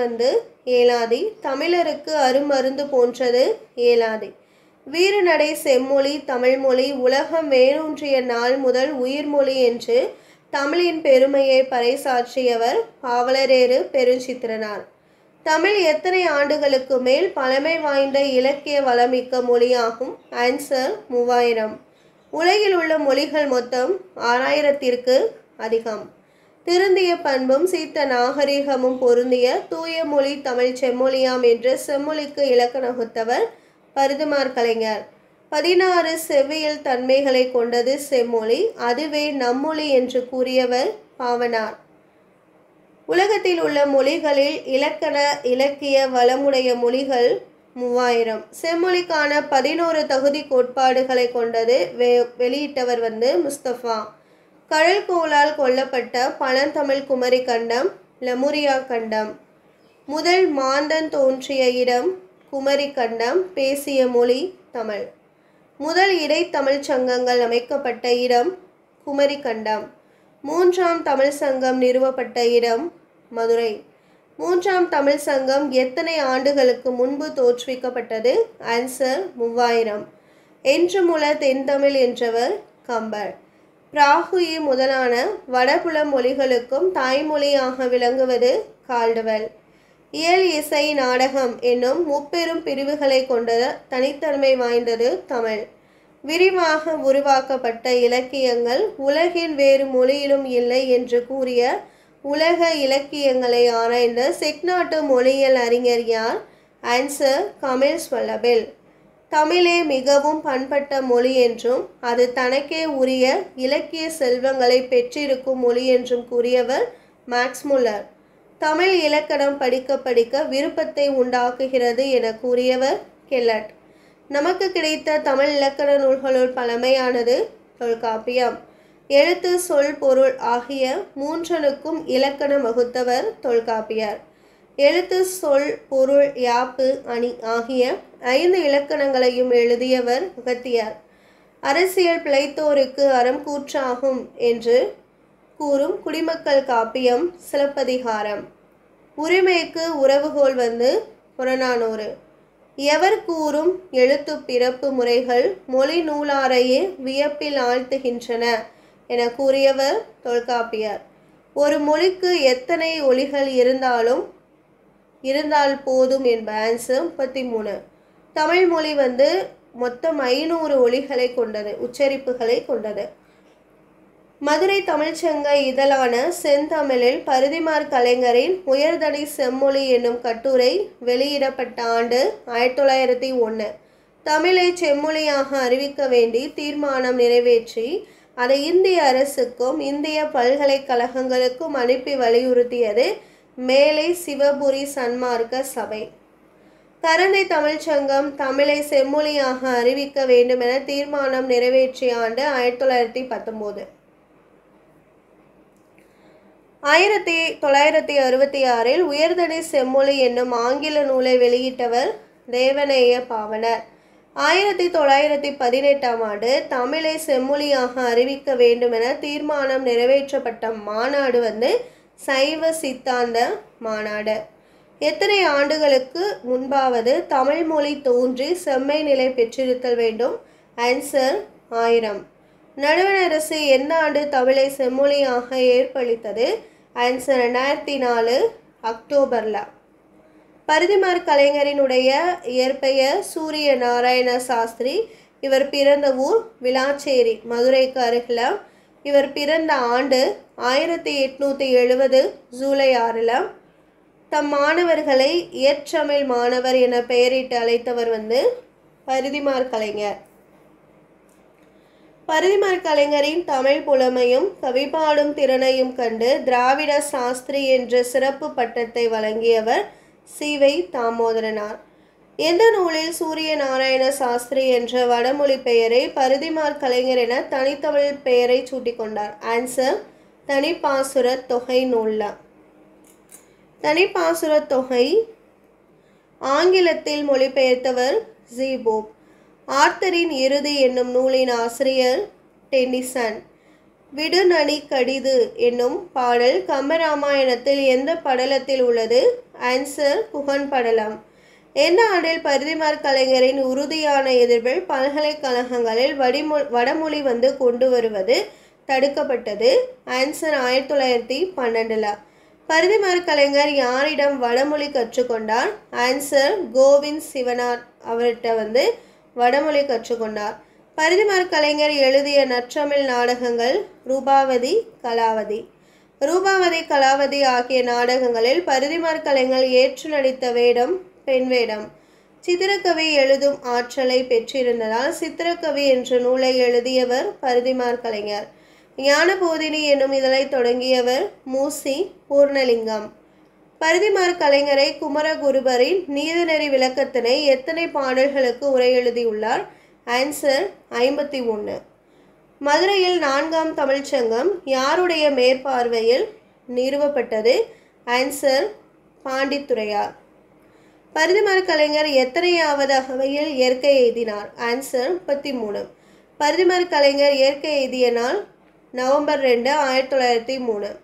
ஏலாதி. தமிழருக்கு அருமருந்து போன்றது ஏலாதி. வீறுநடை செம்மொழி தமிழ்மொழி உலகம் வேரூன்றிய நாள் முதல் உயிர்மொழி என்று தமிழின் பெருமையை பறைசாற்றியவர் பாவலரேறு பெருஞ்சித்திரனார். தமிழ் எத்தனை ஆண்டுகளுக்கு மேல் பழமை வாய்ந்த இலக்கிய வளமிக்க மொழியாகும்? ஆன்சர் 3000. உலகில் உள்ள மொழிகள் மொத்தம் 6000ற்கு அதிகம். திருந்திய பண்பும் சீர்த்த நாகரிகமும் பொருந்திய தூய மொழி தமிழ் செம்மொழியாம் என்று செம்மொழிக்கு இலக்கண வகுத்தவர் பருதுமார் கலைஞர். 16 செவ்வியல் தன்மைகளை கொண்டது செம்மொழி, அதுவே நம்மொழி என்று கூறியவர் பாவனார். உலகத்தில் உள்ள மொழிகளில் இலக்கண இலக்கிய வளமுடைய மொழிகள் 3000. செம்மொழிக்கான 11 தகுதி கோட்பாடுகளை கொண்டது வெளியிட்டவர் முஸ்தபா. கடல்கோளால் கொல்லப்பட்ட பழந்தமிழ் குமரி கண்டம் லெமுரியா கண்டம். முதல் மாந்தன் தோன்றிய இடம் குமரி கண்டம். பேசிய மொழி தமிழ். முதல் இடைத்தமிழ் சங்கங்கள் அமைக்கப்பட்ட இடம் குமரி கண்டம். 3ஆம் தமிழ் சங்கம் நிறுவப்பட்ட இடம் மதுரை. 3ஆம் தமிழ் சங்கம் எத்தனை ஆண்டுகளுக்கு முன்பு தோற்றுவிக்கப்பட்டது? ஆன்சர் 3000. என்றுமுல தென்தமிழ் என்றவர் கம்பர். பிராகுயி முதலான வடபுல மொழிகளுக்கும் தாய்மொழியாக விளங்குவது கால்டுவெல். இயல் இசை நாடகம் என்னும் முப்பெரும் பிரிவுகளை கொண்ட தனித்தன்மை வாய்ந்தது தமிழ். விரிவாக உருவாக்கப்பட்ட இலக்கியங்கள் உலகின் வேறு மொழியிலும் இல்லை என்று கூறிய உலக இலக்கியங்களை ஆராய்ந்த செக்நாட்டு மொழியியல் அறிஞர் யார்? ஆன்சர் கமில் ஸ்வல்லபில். தமிழே மிகவும் பண்பட்ட மொழி என்றும் அது தனக்கே உரிய இலக்கிய செல்வங்களை பெற்றிருக்கும் மொழி என்றும் கூறியவர் மேக்ஸ் முல்லர். தமிழ் இலக்கணம் படிக்க படிக்க விருப்பத்தை உண்டாக்குகிறது என கூறியவர் கெல்லட். நமக்கு கிடைத்த தமிழ் இலக்கண நூல்களுள் பழமையானது தொல்காப்பியம். எழுத்து சொல் பொருள் ஆகிய மூன்றனுக்கும் இலக்கணம் வகுத்தவர் தொல்காப்பியர். எழுத்து சொல் பொருள் யாப்பு அணி ஆகிய 5 இலக்கணங்களையும் எழுதியவர் அகத்தியர். அரசியல் பிழைத்தோருக்கு அறம் கூற்றாகும் என்று கூறும் குடிமக்கள் காப்பியம் சிலப்பதிகாரம். உரிமைக்கு உறவுகோல் வந்து புறநானூறு. எவர் கூறும் எழுத்து பிறப்பு முறைகள் மொழி நூலாரையே வியப்பில் ஆழ்த்துகின்றன என கூறியவர் தொல்காப்பியர். ஒரு மொழிக்கு எத்தனை ஒலிகள் இருந்தால் போதும் என்ப. ஆன்சர் 33. தமிழ் மொழி வந்து மொத்தம் 500 ஒலிகளை கொண்டது, உச்சரிப்புகளை கொண்டது. மதுரை தமிழ்ச்சங்க இதழான செந்தமிழில் பரிதிமாற் கலைஞரின் உயர்தனி செம்மொழி என்னும் கட்டுரை வெளியிடப்பட்ட ஆண்டு 1901. தமிழை செம்மொழியாக அறிவிக்க வேண்டி தீர்மானம் நிறைவேற்றி அதை இந்திய அரசுக்கும் இந்திய பல்கலைக்கழகங்களுக்கும் அனுப்பி வலியுறுத்தியது மேலை சிவபுரி சன்மார்க்க சபை. கரந்தை தமிழ்ச்சங்கம் தமிழை செம்மொழியாக அறிவிக்க வேண்டும் என தீர்மானம் நிறைவேற்றிய ஆண்டு 1919. 1966 உயர்தனி செம்மொழி என்னும் ஆங்கில நூலை வெளியிட்டவர் தேவநேய பாவனர். 1918 தமிழை செம்மொழியாக அறிவிக்க வேண்டும் என தீர்மானம் நிறைவேற்றப்பட்ட மாநாடு வந்து சைவ சித்தாந்த மாநாடு. எத்தனை ஆண்டுகளுக்கு முன்பாவது தமிழ் மொழி தோன்றி செம்மை நிலை பெற்றிருத்தல் வேண்டும்? ஆன்சர் 1000. நடுவண் அரசு எந்த ஆண்டு தமிழை செம்மொழியாக ஏற்பளித்தது? ஆன்சர் 2004 அக்டோபர்ல. பரிதிமாற் கலைஞரினுடைய இயற்பெயர் சூரிய நாராயண சாஸ்திரி. இவர் பிறந்த ஊர் விளாச்சேரி, மதுரைக்கு அருகில். இவர் பிறந்த ஆண்டு 1870 ஜூலை 6. தம் மாணவர்களை இயற்றமிழ் மாணவர் என பெயரிட்டு அழைத்தவர் வந்து பரிதிமாற் கலைஞர். பரிதிமாற் கலைஞரின் தமிழ் புலமையும் கவிபாடும் திறனையும் கண்டு திராவிட சாஸ்திரி என்ற சிறப்பு பட்டத்தை வழங்கியவர் சி.வை. தாமோதரனார். எந்த நூலில் சூரிய நாராயண சாஸ்திரி என்ற வடமொழி பெயரை பரிதிமாற் கலைஞர் என தனித்தமிழ் பெயரை சூட்டிக்கொண்டார்? ஆன்சர் தனிப்பாசுர தொகை நூல்ல. தனிப்பாசுர தொகை ஆங்கிலத்தில் மொழிபெயர்த்தவர் ஜீபோப். ஆர்த்தரின் இறுதி என்னும் நூலின் ஆசிரியர் டென்னிசன். விடுநனி கடிது என்னும் பாடல் கம்பராமாயணத்தில் எந்த படலத்தில் உள்ளது? ஆன்சர் குகன் படலம். எந்த ஆண்டில் பரிதிமாற் கலைஞரின் உறுதியான எதிர்ப்பில் பல்கலைக்கழகங்களில் வடமொழி வந்து கொண்டு வருவது தடுக்கப்பட்டது? ஆன்சர் 1912. பரிதிமாற் கலைஞர் யாரிடம் வடமொழி கற்றுக்கொண்டார்? ஆன்சர் கோவிந்த் சிவனார் அவர்கிட்ட வந்து வடமொழி கற்றுக்கொண்டார். பரிதிமாற் கலைஞர் எழுதிய நற்றமிழ் நாடகங்கள் ரூபாவதி, கலாவதி. ரூபாவதி, கலாவதி ஆகிய நாடகங்களில் பரிதிமாற் கலைஞர் ஏற்று நடித்த வேடம் பெண் வேடம். சித்திரக்கவி எழுதும் ஆற்றலை பெற்றிருந்ததால் சித்திரக்கவி என்ற நூலை எழுதியவர் பரிதிமாற் கலைஞர். ஞானபோதினி என்னும் இதழை தொடங்கியவர் மூசி பூர்ணலிங்கம். பரிதிமாற் கலைஞரை குமரகுருபரின் நீதிநெறி விளக்கத்தினை எத்தனை பாடல்களுக்கு உரை எழுதியுள்ளார்? ஆன்சர் 51. மதுரையில் 4ஆம் தமிழ்ச்சங்கம் யாருடைய மேற்பார்வையில் நிறுவப்பட்டது? ஆன்சர் பாண்டித்துரையார். பரிதிமாற் கலைஞர் எத்தனையாவது அகவையில் இயற்கை எய்தினார்? ஆன்சர் 33. பரிதிமாற் கலைஞர் இயற்கை எய்திய நாள் நவம்பர் 2, 1903.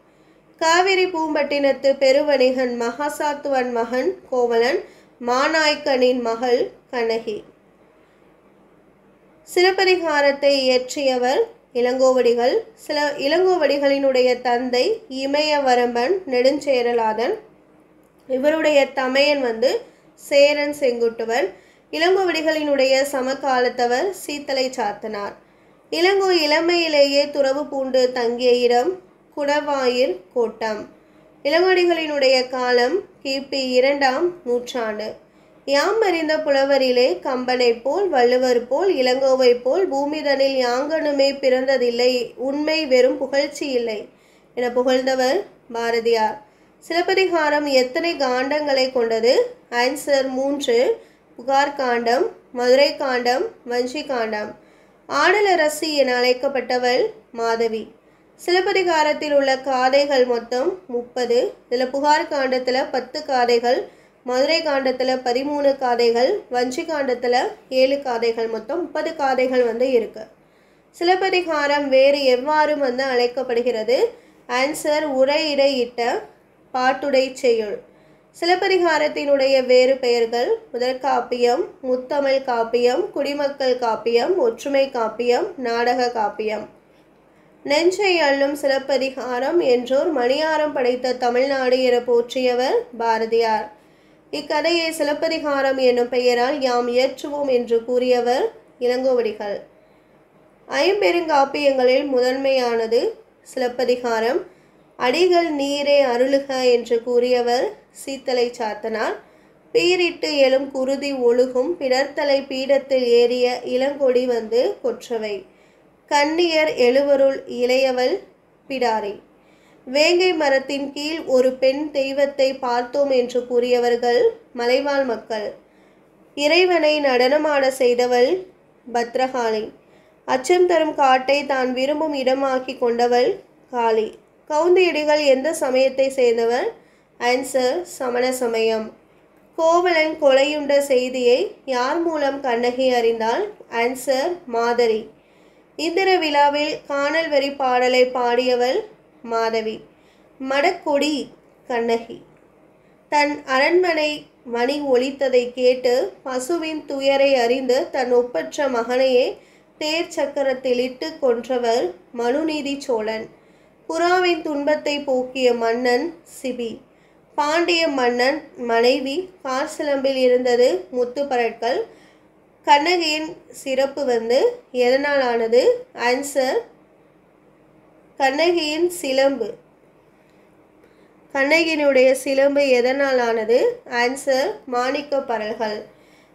காவிரி பூம்பட்டினத்து பெருவணிகன் மகாசாத்துவன் மகன் கோவலன், மாநாய்க்கனின் மகள் கண்ணகி. சிலப்பதிகாரத்தை இயற்றியவர் இளங்கோவடிகள். இளங்கோவடிகளினுடைய தந்தை இமயவரம்பன் நெடுஞ்சேரலாதன். இவருடைய தமையன் வந்து சேரன் செங்குட்டுவன். இளங்கோவடிகளினுடைய சமகாலத்தவர் சீத்தலை சாத்தனார். இளங்கோ இளமையிலேயே துறவு பூண்டு தங்கிய இடம் குடவாயிர் கோட்டம். இளங்கோவடிகளினுடைய காலம் கிபி 2ஆம் நூற்றாண்டு. யாம் அறிந்த புலவரிலே கம்பனை போல் வள்ளுவர் போல் இளங்கோவை போல் பூமிதனில் யாங்கனுமே பிறந்ததில்லை, உண்மை வெறும் புகழ்ச்சி இல்லை என புகழ்ந்தவர் பாரதியார். சிலப்பதிகாரம் எத்தனை காண்டங்களை கொண்டது? ஆன்சர் 3. புகார் காண்டம், மதுரை காண்டம், வஞ்சி காண்டம். ஆடலரசி என அழைக்கப்பட்டவள் மாதவி. சிலப்பதிகாரத்தில் உள்ள காதைகள் மொத்தம் 30. இதில் புகார் காண்டத்தில் 10 காதைகள், மதுரை காண்டத்தில் 13 காதைகள், வஞ்சி காண்டத்தில் 7 காதைகள், மொத்தம் 30 காதைகள் வந்து இருக்கு. சிலப்பதிகாரம் வேறு எவ்வாறு வந்து அழைக்கப்படுகிறது? ஆன்சர் உரையிடையிட்ட பாட்டுடை செய்யுள். சிலப்பதிகாரத்தினுடைய வேறு பெயர்கள் முதற்காப்பியம், முத்தமிழ் காப்பியம், குடிமக்கள் காப்பியம், ஒற்றுமை காப்பியம், நாடக காப்பியம். நெஞ்சை அள்ளும் சிலப்பதிகாரம் என்றோர் மணியாரம் படைத்த தமிழ்நாடு என போற்றியவர் பாரதியார். இக்கதையை சிலப்பதிகாரம் என்னும் பெயரால் யாம் இயற்றுவோம் என்று கூறியவர் இளங்கோவடிகள். ஐம்பெருங்காப்பியங்களில் முதன்மையானது சிலப்பதிகாரம். அடிகள் நீரே அருளுக என்று கூறியவர் சீத்தலை சாத்தனார். பீரிட்டு எழும் குருதி ஒழுகும் பிடர்த்தலை பீடத்தில் ஏறிய இளங்கொடி வந்து கொற்றவை. கன்னியர் எழுவருள் இளையவள் பிடாரி. வேங்கை மரத்தின் கீழ் ஒரு பெண் தெய்வத்தை பார்த்தோம் என்று கூறியவர்கள் மலைவாழ் மக்கள். இறைவனை நடனமாட செய்தவள் பத்ரகாளி. அச்சம் தரும் காட்டை தான் விரும்பும் இடமாக்கி கொண்டவள் காளி. கவுந்தியடிகள் எந்த சமயத்தை சேர்ந்தவர்? ஆன்சர் சமண சமயம். கோவலன் கொலையுண்ட செய்தியை யார் மூலம் கண்ணகி அறிந்தாள்? ஆன்சர் மாதரி. இந்திர விழாவில் காணல் வரி பாடலை பாடியவள் மாதவி. மடக்கொடி கண்ணகி. தன் அரண்மனை மணி ஒலித்ததை கேட்டு பசுவின் துயரை அறிந்து தன் ஒப்பற்ற மகனையே தேர் சக்கரத்தில் இட்டு கொன்றவர் மனுநீதி சோழன். புறாவின் துன்பத்தை போக்கிய மன்னன் சிபி. பாண்டிய மன்னன் மனைவி கார் சிலம்பில் இருந்தது முத்துப்பரட்கள். கண்ணகியின் சிறப்பு வந்து எதனால் ஆனது? ஆன்சர் கண்ணகியின் சிலம்பு. கண்ணகியினுடைய சிலம்பு எதனால் ஆனது? ஆன்சர் மாணிக்க பரல்கள்.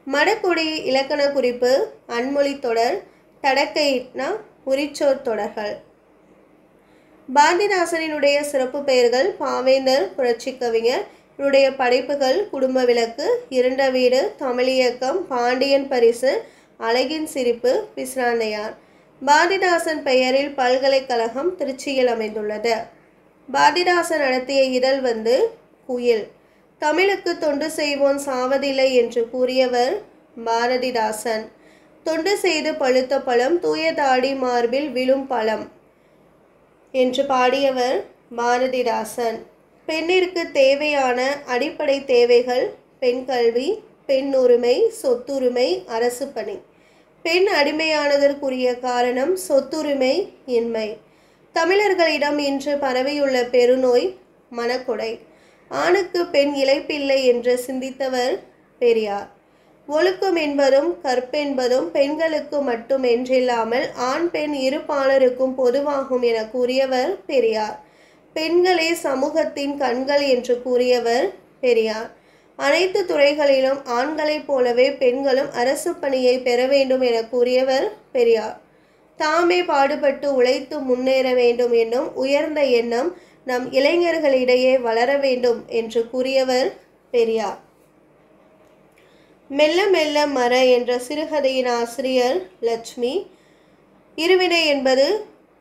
மடக்குடி இலக்கண குறிப்பு அன்மொழி தொடர், தடக்கைனா உரிச்சோர் தொடர்கள். பாரதிதாசனினுடைய சிறப்பு பெயர்கள் பாவேந்தர், புரட்சி கவிஞர். இவருடைய படைப்புகள் குடும்ப விளக்கு, இருண்ட வீடு, தமிழியக்கம், பாண்டியன் பரிசு, அழகின் சிரிப்பு, பிசிராந்தையார். பாரதிதாசன் பெயரில் பல்கலைக்கழகம் திருச்சியில் அமைந்துள்ளது. பாரதிதாசன் நடத்திய இதழ் வந்து குயில். தமிழுக்கு தொண்டு செய்வோன் சாவதில்லை என்று கூறியவர் பாரதிதாசன். தொண்டு செய்து பழுத்த பழம் தூய தாடி மார்பில் விழும் பழம் என்று பாடியவர் பாரதிதாசன். பெண்ணிற்கு தேவையான அடிப்படை தேவைகள் பெண் கல்வி, பெண் உரிமை, சொத்துரிமை, அரசு பணி. பெண் அடிமையானதற்குரிய காரணம் சொத்துரிமை இன்மை. தமிழர்களிடம் இன்று பரவியுள்ள பெருநோய் மனக்கொடை. ஆணுக்கு பெண் இளைப்பில்லை என்று சிந்தித்தவர் பெரியார். ஒழுக்கம் என்பதும் கற்பென்பதும் பெண்களுக்கு மட்டும் என்றில்லாமல் ஆண் பெண் இரு பாலருக்கும் பொதுவாகும் என கூறியவர் பெரியார். பெண்களே சமூகத்தின் கண்கள் என்று கூறியவர் பெரியார். அனைத்து துறைகளிலும் ஆண்களைப் போலவே பெண்களும் அரசு பணியை பெற வேண்டும் என கூறியவர் பெரியார். தாமே பாடுபட்டு உழைத்து முன்னேற வேண்டும் என்னும் உயர்ந்த எண்ணம் நம் இளைஞர்களிடையே வளர வேண்டும் என்று கூறியவர் பெரியார். மெல்ல மெல்ல மர என்ற சிறுகதையின் ஆசிரியர் லட்சுமி. இருவினை என்பது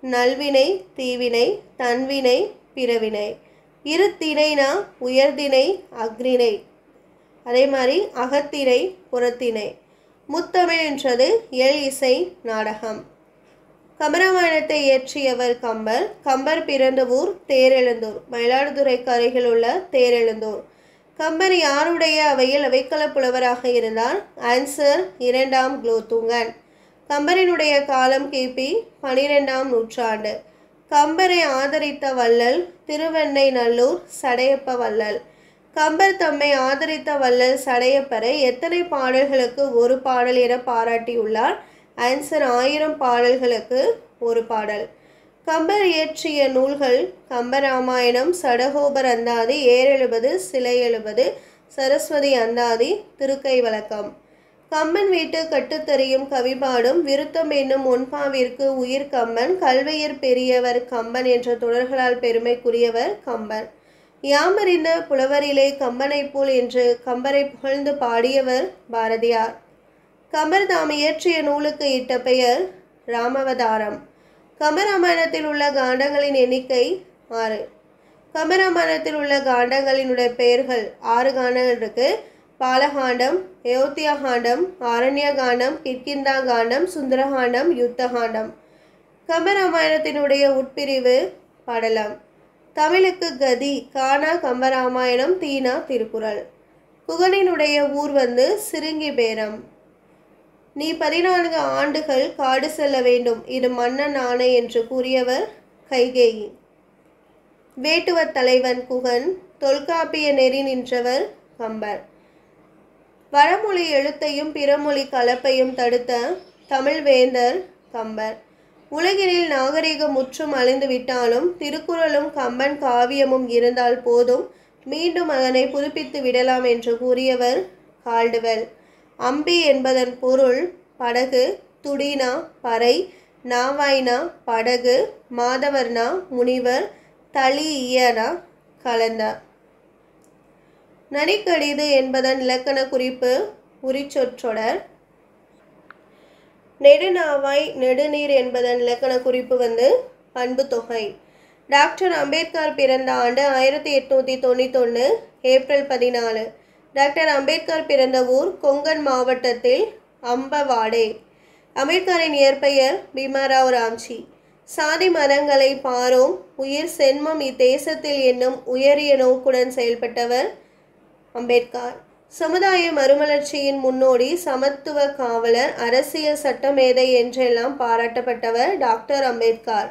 நல்வினை, தீவினை, தன்வினை, பிறவினை. இரு திணைனா உயர்திணை, அக்ரிணை. அதே மாதிரி அகத்திணை, புறத்திணை. முத்தமிழ் என்றது எல் இசை நாடகம். கம்பராமாயணத்தை இயற்றியவர் கம்பர். கம்பர் பிறந்த ஊர் தேரெழுந்தூர், மயிலாடுதுறைக்கு அருகில் உள்ள தேரெழுந்தூர். கம்பர் யாருடைய அவையில் அவைக்கள புலவராக இருந்தார்? ஆன்சர் 2ஆம் குலோத்துங்கன். கம்பரினுடைய காலம் கிபி 12ஆம் நூற்றாண்டு. கம்பரை ஆதரித்த வள்ளல் திருவெண்ணை நல்லூர் சடையப்ப வள்ளல். கம்பர் தம்மை ஆதரித்த வள்ளல் சடையப்பரை எத்தனை பாடல்களுக்கு ஒரு பாடல் என பாராட்டியுள்ளார்? ஆன்சர் 1000 பாடல்களுக்கு ஒரு பாடல். கம்பர் இயற்றிய நூல்கள் கம்பராமாயணம், சடகோபர் அந்தாதி, ஏறெழுபது, சிலை எழுபது, சரஸ்வதி அந்தாதி, திருக்கை வழக்கம். கம்பன் வீட்டு கட்டுத்தறியும் கவிபாடும் விருத்தம் என்னும் ஒன்பாவிற்கு உயிர் கம்பன், கல்வியர் பெரியவர் கம்பன் என்ற தொடர்களால் பெருமைக்குரியவர் கம்பன். யாமறிந்த புலவரிலே கம்பனை போல் என்று கம்பரை புகழ்ந்து பாடியவர் பாரதியார். கம்பர் தாம் இயற்றிய நூலுக்கு இட்ட பெயர் ராமவதாரம். கம்பராமாயணத்தில் உள்ள காண்டங்களின் எண்ணிக்கை 6. கம்பராமாயணத்தில் உள்ள காண்டங்களினுடைய பெயர்கள் 6 காண்டங்கள் இருக்கு. பாலகாண்டம், அயோத்தியா காண்டம், ஆரண்ய காண்டம், கிட்கிந்தா காண்டம், சுந்தரகாண்டம், யுத்தகாண்டம். கம்பராமாயணத்தினுடைய உட்பிரிவு படலம். தமிழுக்கு கதி காணா கம்பராமாயணம், தீனா திருக்குறள். குகனினுடைய ஊர் சிறுங்கிபேரம். நீ 14 ஆண்டுகள் காடு செல்ல வேண்டும், இது மன்னன் ஆணை என்று கூறியவர் கைகேயி. வேட்டுவத் தலைவன் குகன், தொல்காப்பிய நெறி நின்றவர் கம்பர். வடமொழி எழுத்தையும் பிறமொழி கலப்பையும் தடுத்த தமிழ் வேந்தர் கம்பர். உலகினில் நாகரிகம் முற்றும் அழிந்து விட்டாலும் திருக்குறளும் கம்பன் காவியமும் இருந்தால் போதும், மீண்டும் அதனை புதுப்பித்து விடலாம் என்று கூறியவர் கால்டுவெல். அம்பி என்பதன் பொருள் படகு, துடினா பறை, நாவாய்னா படகு, மாதவர்னா முனிவர், தளியனா கலந்த. நனிக்கடிது என்பதன் இலக்கண குறிப்பு உரிச்சொற்றொடர். நெடுநாவாய் நெடுநீர் என்பதன் இலக்கண குறிப்பு பண்பு தொகை. டாக்டர் அம்பேத்கர் பிறந்த ஆண்டு 1891 ஏப்ரல் 14. டாக்டர் அம்பேத்கர் பிறந்த ஊர் கொங்கன் மாவட்டத்தில் அம்பவாடே. அம்பேத்கரின் இயற்பெயர் பீமாராவ் ராம்ஜி. சாதி மதங்களை பாரோம் உயிர் சென்மம் இத்தேசத்தில் என்னும் உயரிய நோக்குடன் செயல்பட்டவர் அம்பேத்கர். சமுதாய மறுமலர்ச்சியின் முன்னோடி, சமத்துவ காவலர், அரசியல் சட்டமேதை என்றெல்லாம் பாராட்டப்பட்டவர் டாக்டர் அம்பேத்கர்.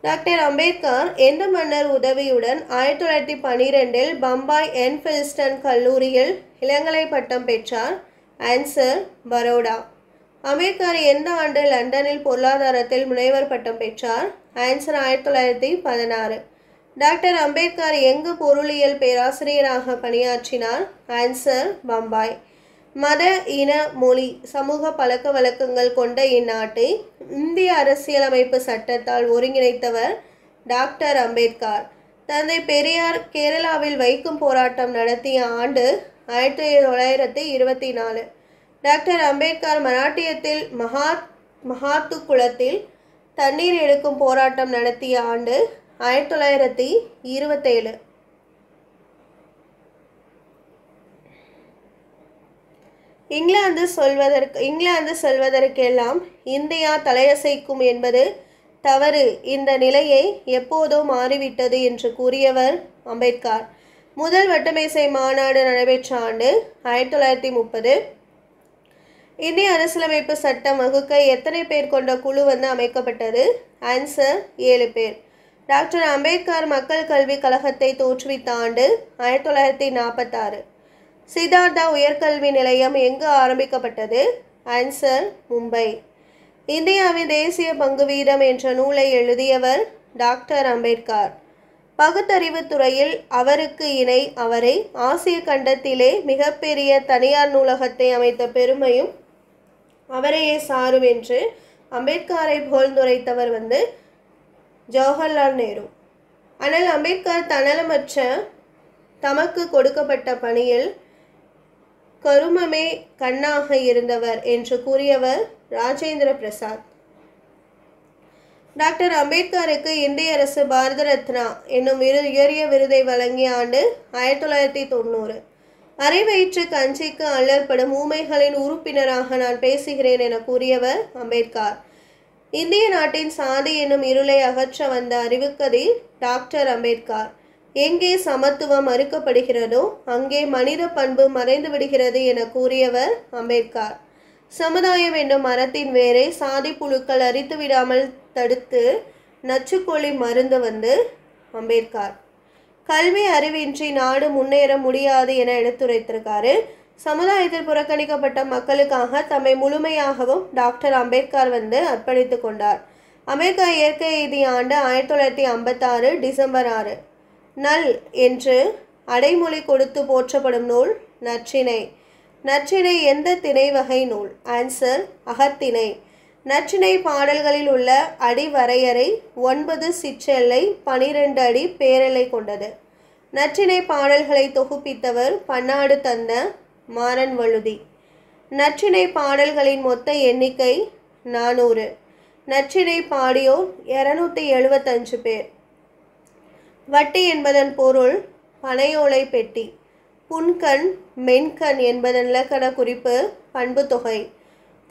டாக்டர் அம்பேத்கர் எந்த மன்னர் உதவியுடன் 1912 பம்பாய் என்ஃபில்ஸ்டன் கல்லூரியில் இளங்கலை பட்டம் பெற்றார்? ஆன்சர் பரோடா. அம்பேத்கர் எந்த ஆண்டு லண்டனில் பொருளாதாரத்தில் முனைவர் பட்டம் பெற்றார்? ஆன்சர் 1916. டாக்டர் அம்பேத்கர் எங்கு பொருளியல் பேராசிரியராக பணியாற்றினார்? ஆன்சர் பம்பாய். மத, இன, மொழி, சமூக பழக்க வழக்கங்கள் கொண்ட இந்நாட்டை இந்திய அரசியலமைப்பு சட்டத்தால் ஒருங்கிணைத்தவர் டாக்டர் அம்பேத்கர். தந்தை பெரியார் கேரளாவில் வைக்கும் போராட்டம் நடத்திய ஆண்டு 1924. டாக்டர் அம்பேத்கர் மராட்டியத்தில் மகாத்து குளத்தில் தண்ணீர் எடுக்கும் போராட்டம் நடத்திய ஆண்டு 1927. இங்கிலாந்து செல்வதற்கெல்லாம் இந்தியா தலையசைக்கும் என்பது தவறு, இந்த நிலையை எப்போதோ மாறிவிட்டது என்று கூறியவர் அம்பேத்கர். முதல் வட்டமேசை மாநாடு நடைபெற்ற ஆண்டு 1930. இந்திய அரசியலமைப்பு சட்டம் வகுக்க எத்தனை பேர் கொண்ட குழு அமைக்கப்பட்டது? ஆன்சர் 7 பேர். டாக்டர் அம்பேத்கர் மக்கள் கல்விக் கழகத்தை தோற்றுவித்த ஆண்டு 1946. சித்தார்த்தா உயர்கல்வி நிலையம் எங்கு ஆரம்பிக்கப்பட்டது? ஆன்சர் மும்பை. இந்தியாவின் தேசிய பங்கு வீதம் என்ற நூலை எழுதியவர் டாக்டர் அம்பேத்கர். பகுத்தறிவு துறையில் அவருக்கு இணை அவரை ஆசிய கண்டத்திலே மிகப்பெரிய தனியார் நூலகத்தை அமைத்த பெருமையும் அவரையே சாரும் என்று அம்பேத்கரை புகழ்ந்துரைத்தவர் ஜவஹர்லால் நேரு. ஆனால் அம்பேத்கர் தன்னலமற்ற தமக்கு கொடுக்கப்பட்ட பணியில் கருமமே கண்ணாக இருந்தவர் என்று கூறியவர் ராஜேந்திர பிரசாத். டாக்டர் அம்பேத்கருக்கு இந்திய அரசு பாரத ரத்னா என்னும் உயரிய விருதை வழங்கிய ஆண்டு 1990. அரை வயிற்று கஞ்சிக்கு அல்லற்படும் ஊமைகளின் உறுப்பினராக நான் பேசுகிறேன் என கூறியவர் அம்பேத்கர். இந்திய நாட்டின் சாதி என்னும் இருளை அகற்ற வந்த அறிவுக்கதிர் டாக்டர் அம்பேத்கர். எங்கே சமத்துவம் மறுக்கப்படுகிறதோ அங்கே மனித பண்பு மறைந்து விடுகிறது என கூறியவர் அம்பேத்கர். சமுதாயம் என்னும் மரத்தின் வேரை சாதி புழுக்கள் அரித்து விடாமல் தடுத்து நச்சுக்கொல்லி மருந்து அம்பேத்கர். கல்வி அறிவின்றி நாடு முன்னேற முடியாது என எடுத்துரைத்திருக்காரு. சமுதாயத்தில் புறக்கணிக்கப்பட்ட மக்களுக்காக தம்மை முழுமையாகவும் டாக்டர் அம்பேத்கர் அர்ப்பணித்து கொண்டார். அமெரிக்கா இயற்கை எய்திய ஆண்டு 1956 டிசம்பர் 6. நல் என்று அடைமொழி கொடுத்து போற்றப்படும் நூல் நற்றிணை. நற்றிணை எந்த திணை வகை நூல்? ஆன்சர் அகத்திணை. நற்றிணை பாடல்களில் உள்ள அடி வரையறை 9 சிற்றெல்லை 12 அடி பேரெல்லை கொண்டது. நற்றிணை பாடல்களை தொகுப்பித்தவர் பன்னாடு தந்த மாறன் வழுதி. நற்றிணை பாடல்களின் மொத்த எண்ணிக்கை 400. நற்றிணை பாடியோர் 275 பேர். வட்டி என்பதன் பொருள் பனையோலை பெட்டி. புன்கண் மென்கண் என்பதன் இலக்கண குறிப்பு பண்பு தொகை.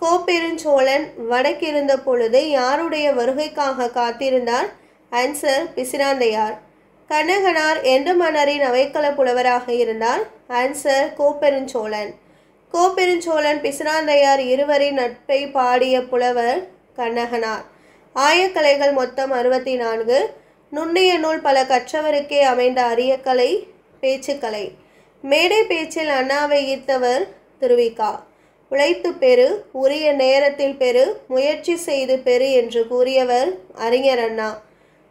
கோப்பெருஞ்சோழன் வடக்கிருந்த பொழுது யாருடைய வருகைக்காக காத்திருந்தார்? ஆன்சர் பிசிராந்தையார். கண்ணகனார் எந்த மன்னரின் அவைக்கள புலவராக இருந்தார்? ஆன்சர் கோப்பெருஞ்சோழன். கோப்பெருஞ்சோழன் பிசிராந்தையார் இருவரின் நட்பை பாடிய புலவர் கண்ணகனார். ஆயக்கலைகள் மொத்தம் 64. நுண்ணிய நூல் பல கற்றவருக்கே அமைந்த அரியக்கலை பேச்சுக்கலை. மேடை பேச்சில் அண்ணாவை ஈர்த்தவர் திருவிகா. உழைத்து பெறு, உரிய நேரத்தில் பெறு, முயற்சி செய்து பெறு என்று கூறியவர் அறிஞர் அண்ணா.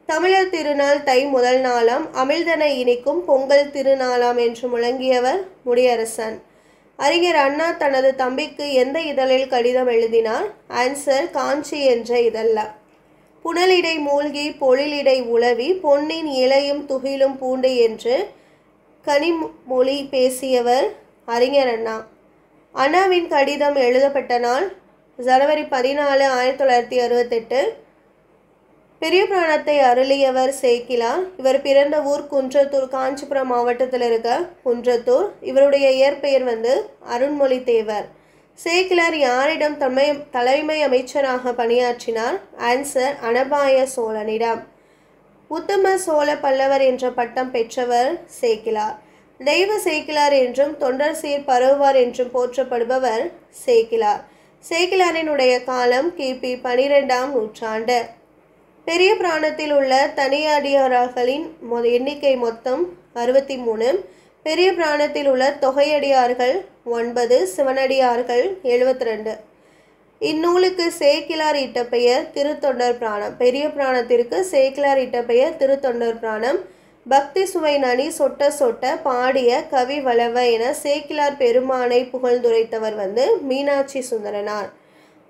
தமிழர் திருநாள் தை முதல் நாளாம், அமிழ்தனை இனிக்கும் பொங்கல் திருநாளாம் என்று முழங்கியவர் முடியரசன். அறிஞர் அண்ணா தனது தம்பிக்கு எந்த இதழில் கடிதம் எழுதினார்? ஆன்சர் காஞ்சி என்ற இதழ. புனலிடை மூழ்கி பொழிலிடை உளவி பொன்னின் இலையும் துகிலும் பூண்டு என்று கனிமொழி பேசியவர் அறிஞர் அண்ணா. அண்ணாவின் கடிதம் எழுதப்பட்ட நாள் ஜனவரி 14, 1968. பெரிய புராணத்தை அருளியவர் சேக்கிலார். இவர் பிறந்த ஊர் குன்றத்தூர், காஞ்சிபுரம் மாவட்டத்தில் இருக்க குன்றத்தூர். இவருடைய இயற்பெயர் அருண்மொழி தேவர். சேக்கிலார் யாரிடம் தலைமை அமைச்சராக பணியாற்றினார்? ஆன்சர் அனபாய சோழனிடம். உத்தம சோழ பல்லவர் என்ற பட்டம் பெற்றவர் சேக்கிலார். தெய்வ சேக்கிலார் என்றும் தொண்டர் சீர் பரவுவார் என்றும் போற்றப்படுபவர் சேக்கிலார். சேக்கிலாரினுடைய காலம் கிபி 12ஆம் நூற்றாண்டு. பெரிய புராணத்தில் உள்ள தனியடியார்களின் எண்ணிக்கை மொத்தம் 63. பெரிய புராணத்தில் உள்ள தொகையடியார்கள் 9, சிவனடியார்கள் 72. இந்நூலுக்கு சேக்கிலார் இட்ட பெயர் திருத்தொண்டர் புராணம். பெரிய புராணத்திற்கு சேக்கிலார் இட்ட பெயர் திருத்தொண்டர் புராணம். பக்தி சுவை நனி சொட்ட சொட்ட பாடிய கவி வளவ என சேக்கிலார் பெருமானை புகழ்ந்துரைத்தவர் மீனாட்சி சுந்தரனார்.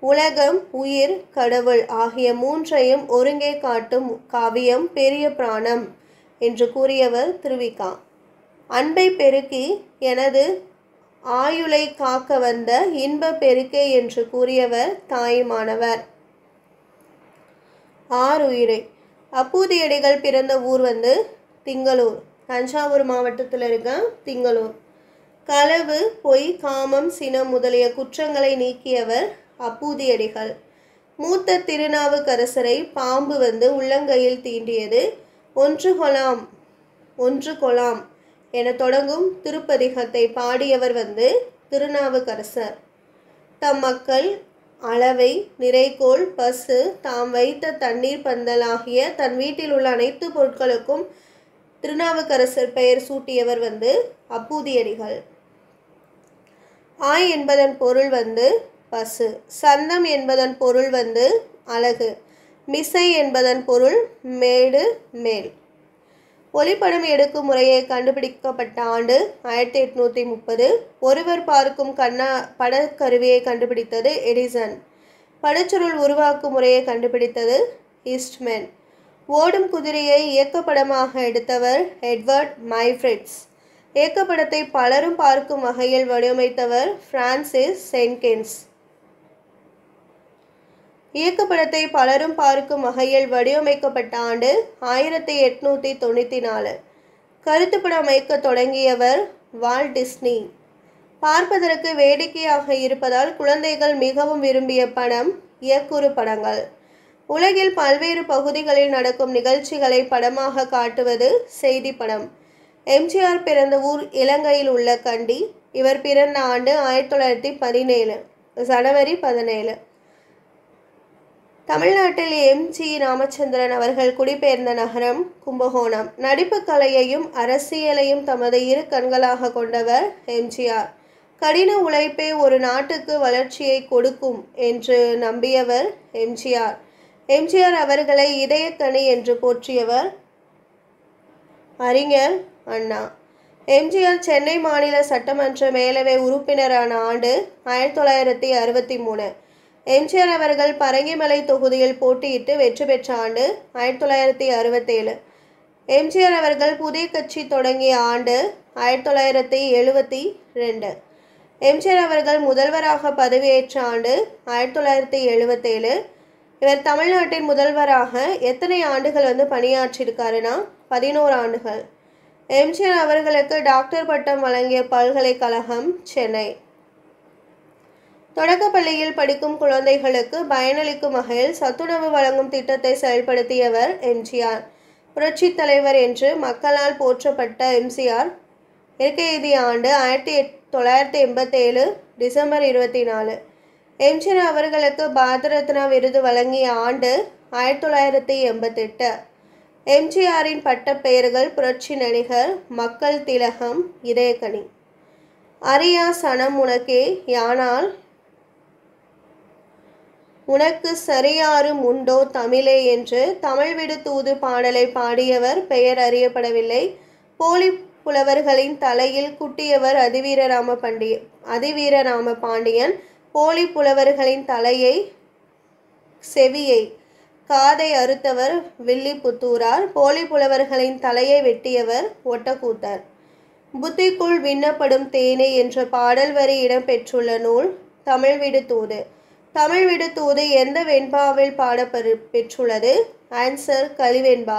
உலகம், உயிர், கடவுள் ஆகிய மூன்றையும் ஒருங்கே காட்டும் காவியம் பெரிய புராணம் என்று கூறியவர் திருவிகா. அன்பை பெருக்கி எனது ஆயுளை காக்க வந்த இன்ப பெருக்கே என்று கூறியவர் தாயுமானவர். ஆறுயிரை. அப்பூதியடிகள் பிறந்த ஊர் திங்களூர், தஞ்சாவூர் மாவட்டத்தில் இருக்க திங்களூர். களவு, பொய், காமம், சினம் முதலிய குற்றங்களை நீக்கியவர் அப்பூதியடிகள். மூத்த திருநாவுக்கரசரை பாம்பு உள்ளங்கையில் தீண்டியது. ஒன்று கொலாம் என தொடங்கும் திருப்பதிகத்தை பாடியவர் திருநாவுக்கரசர். தம் மக்கள் அளவை, நிறைகோள், பசு, தாம் வைத்த தண்ணீர் பந்தல் ஆகிய தன் வீட்டில் உள்ள அனைத்து பொருட்களுக்கும் திருநாவுக்கரசர் பெயர் சூட்டியவர் அப்பூதியடிகள். ஆய் என்பதன் பொருள் பசு. சந்தம் என்பதன் பொருள் அழகு. மிசை என்பதன் பொருள் மேடு, மேல். ஒளிப்படம் எடுக்கும் முறையை கண்டுபிடிக்கப்பட்ட ஆண்டு 1830. ஒருவர் பார்க்கும் படக்கருவியை கண்டுபிடித்தது எடிசன். படச்சுருள் உருவாக்கும் முறையை கண்டுபிடித்தது ஈஸ்ட்மேன். ஓடும் குதிரையை இயக்கப்படமாக எடுத்தவர் எட்வர்ட் மைஃப்ரிட்ஸ். இயக்கப்படத்தை பலரும் பார்க்கும் வகையில் வடிவமைத்தவர் பிரான்சிஸ் சென்கின்ஸ். இயக்கப்படத்தை பலரும் பார்க்கும் வகையில் வடிவமைக்கப்பட்ட ஆண்டு 1894. கருத்துப்படம் அமைக்க தொடங்கியவர் வால்ட் டிஸ்னி. பார்ப்பதற்கு வேடிக்கையாக இருப்பதால் குழந்தைகள் மிகவும் விரும்பிய படம் இயக்குறு படங்கள். உலகில் பல்வேறு பகுதிகளில் நடக்கும் நிகழ்ச்சிகளை படமாக காட்டுவது செய்தி படம். எம்ஜிஆர் பிறந்த ஊர் இலங்கையில் உள்ள கண்டி. இவர் பிறந்த ஆண்டு 1917 ஜனவரி 17. தமிழ்நாட்டில் எம்.ஜி. ராமச்சந்திரன் அவர்கள் குடிபெயர்ந்த நகரம் கும்பகோணம். நடிப்பு கலையையும் அரசியலையும் தமது இரு கண்களாக கொண்டவர் எம்.ஜி.ஆர். கடின உழைப்பே ஒரு நாட்டுக்கு வளர்ச்சியை கொடுக்கும் என்று நம்பியவர் எம்.ஜி.ஆர். எம்.ஜி.ஆர். அவர்களை இதயக்கனி என்று போற்றியவர் அறிஞர் அண்ணா. எம்.ஜி.ஆர். சென்னை மாநில சட்டமன்ற மேலவை உறுப்பினரான ஆண்டு 1963. எம்.ஜி.ஆர். அவர்கள் பரங்கிமலை தொகுதியில் போட்டியிட்டு வெற்றி பெற்ற ஆண்டு 1967. எம்.ஜி.ஆர். அவர்கள் புதிய கட்சி தொடங்கிய ஆண்டு 1972. எம்.ஜி.ஆர். அவர்கள் முதல்வராக பதவியேற்ற ஆண்டு 1977. இவர் தமிழ்நாட்டின் முதல்வராக எத்தனை ஆண்டுகள் பணியாற்றியிருக்காருன்னா 11 ஆண்டுகள். எம்.ஜி.ஆர். அவர்களுக்கு டாக்டர் பட்டம் வழங்கிய பல்கலைக்கழகம் சென்னை. தொடக்கப்பள்ளியில் படிக்கும் குழந்தைகளுக்கு பயனளிக்கும் வகையில் சத்துணவு வழங்கும் திட்டத்தை செயல்படுத்தியவர் எம்.ஜி.ஆர். புரட்சி தலைவர் என்று மக்களால் போற்றப்பட்ட எம்.ஜி.ஆர். இயற்கை எய்திய ஆண்டு 1987 டிசம்பர் 24. எம்.ஜி.ஆர். அவர்களுக்கு பாரத ரத்னா விருது வழங்கிய ஆண்டு 1988. எம்.ஜி.ஆரின் பட்டப்பெயர்கள் புரட்சி நடிகர், மக்கள் திலகம், இதயக்கனி. அரியா சனம் உனக்கே யானால் உனக்கு சரியாரும் உண்டோ தமிழே என்று தமிழ் விடு தூது பாடலை பாடியவர் பெயர் அறியப்படவில்லை. போலி புலவர்களின் தலையில் குட்டியவர் அதிவீரராம பாண்டியன். போலி புலவர்களின் தலையை செவியை காதை அறுத்தவர் வில்லிபுத்தூரார். போலி புலவர்களின் தலையை வெட்டியவர் ஒட்டக்கூத்தர். புத்திக்குள் விண்ணப்படும் தேனே என்ற பாடல் வரி இடம்பெற்றுள்ள நூல் தமிழ் விடு தூது. தமிழ் விடு தூது எந்த வெண்பாவில் பாடப்பெற்றுள்ளது? ஆன்சர் கலிவெண்பா.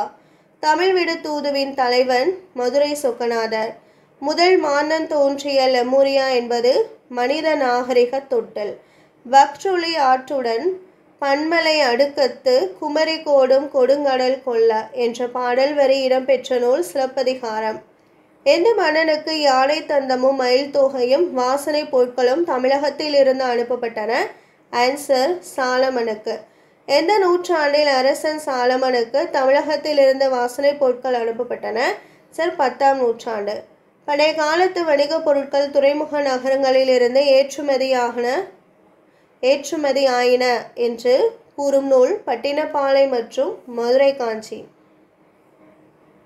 தமிழ் விடு தூதுவின் தலைவன் மதுரை சொக்கநாதர். முதல் மாந்தன் தோன்றிய லெமூரியா என்பது மனித நாகரிக தொட்டில். வக்ற்றொளி ஆற்றுடன் பன்மலை அடுக்கத்து குமரி கோடும் கொடுங்கடல் கொல்ல என்ற பாடல் வரி இடம்பெற்ற நூல் சிலப்பதிகாரம். எந்த மன்னனுக்கு யானை தந்தமும் மயில் தொகையும் வாசனை பொருட்களும் தமிழகத்தில் இருந்து அனுப்பப்பட்டன? ஆன்சர் சாலமனுக்கு. எந்த நூற்றாண்டில் அரசன் சாலமனுக்கு தமிழகத்தில் இருந்து வாசனை பொருட்கள் அனுப்பப்பட்டன? சார் 10ஆம் நூற்றாண்டு. பழைய காலத்து வணிக பொருட்கள் துறைமுக நகரங்களில் இருந்து ஏற்றுமதி ஆயின என்று கூறும் நூல் பட்டினப்பாலை மற்றும் மதுரை காஞ்சி.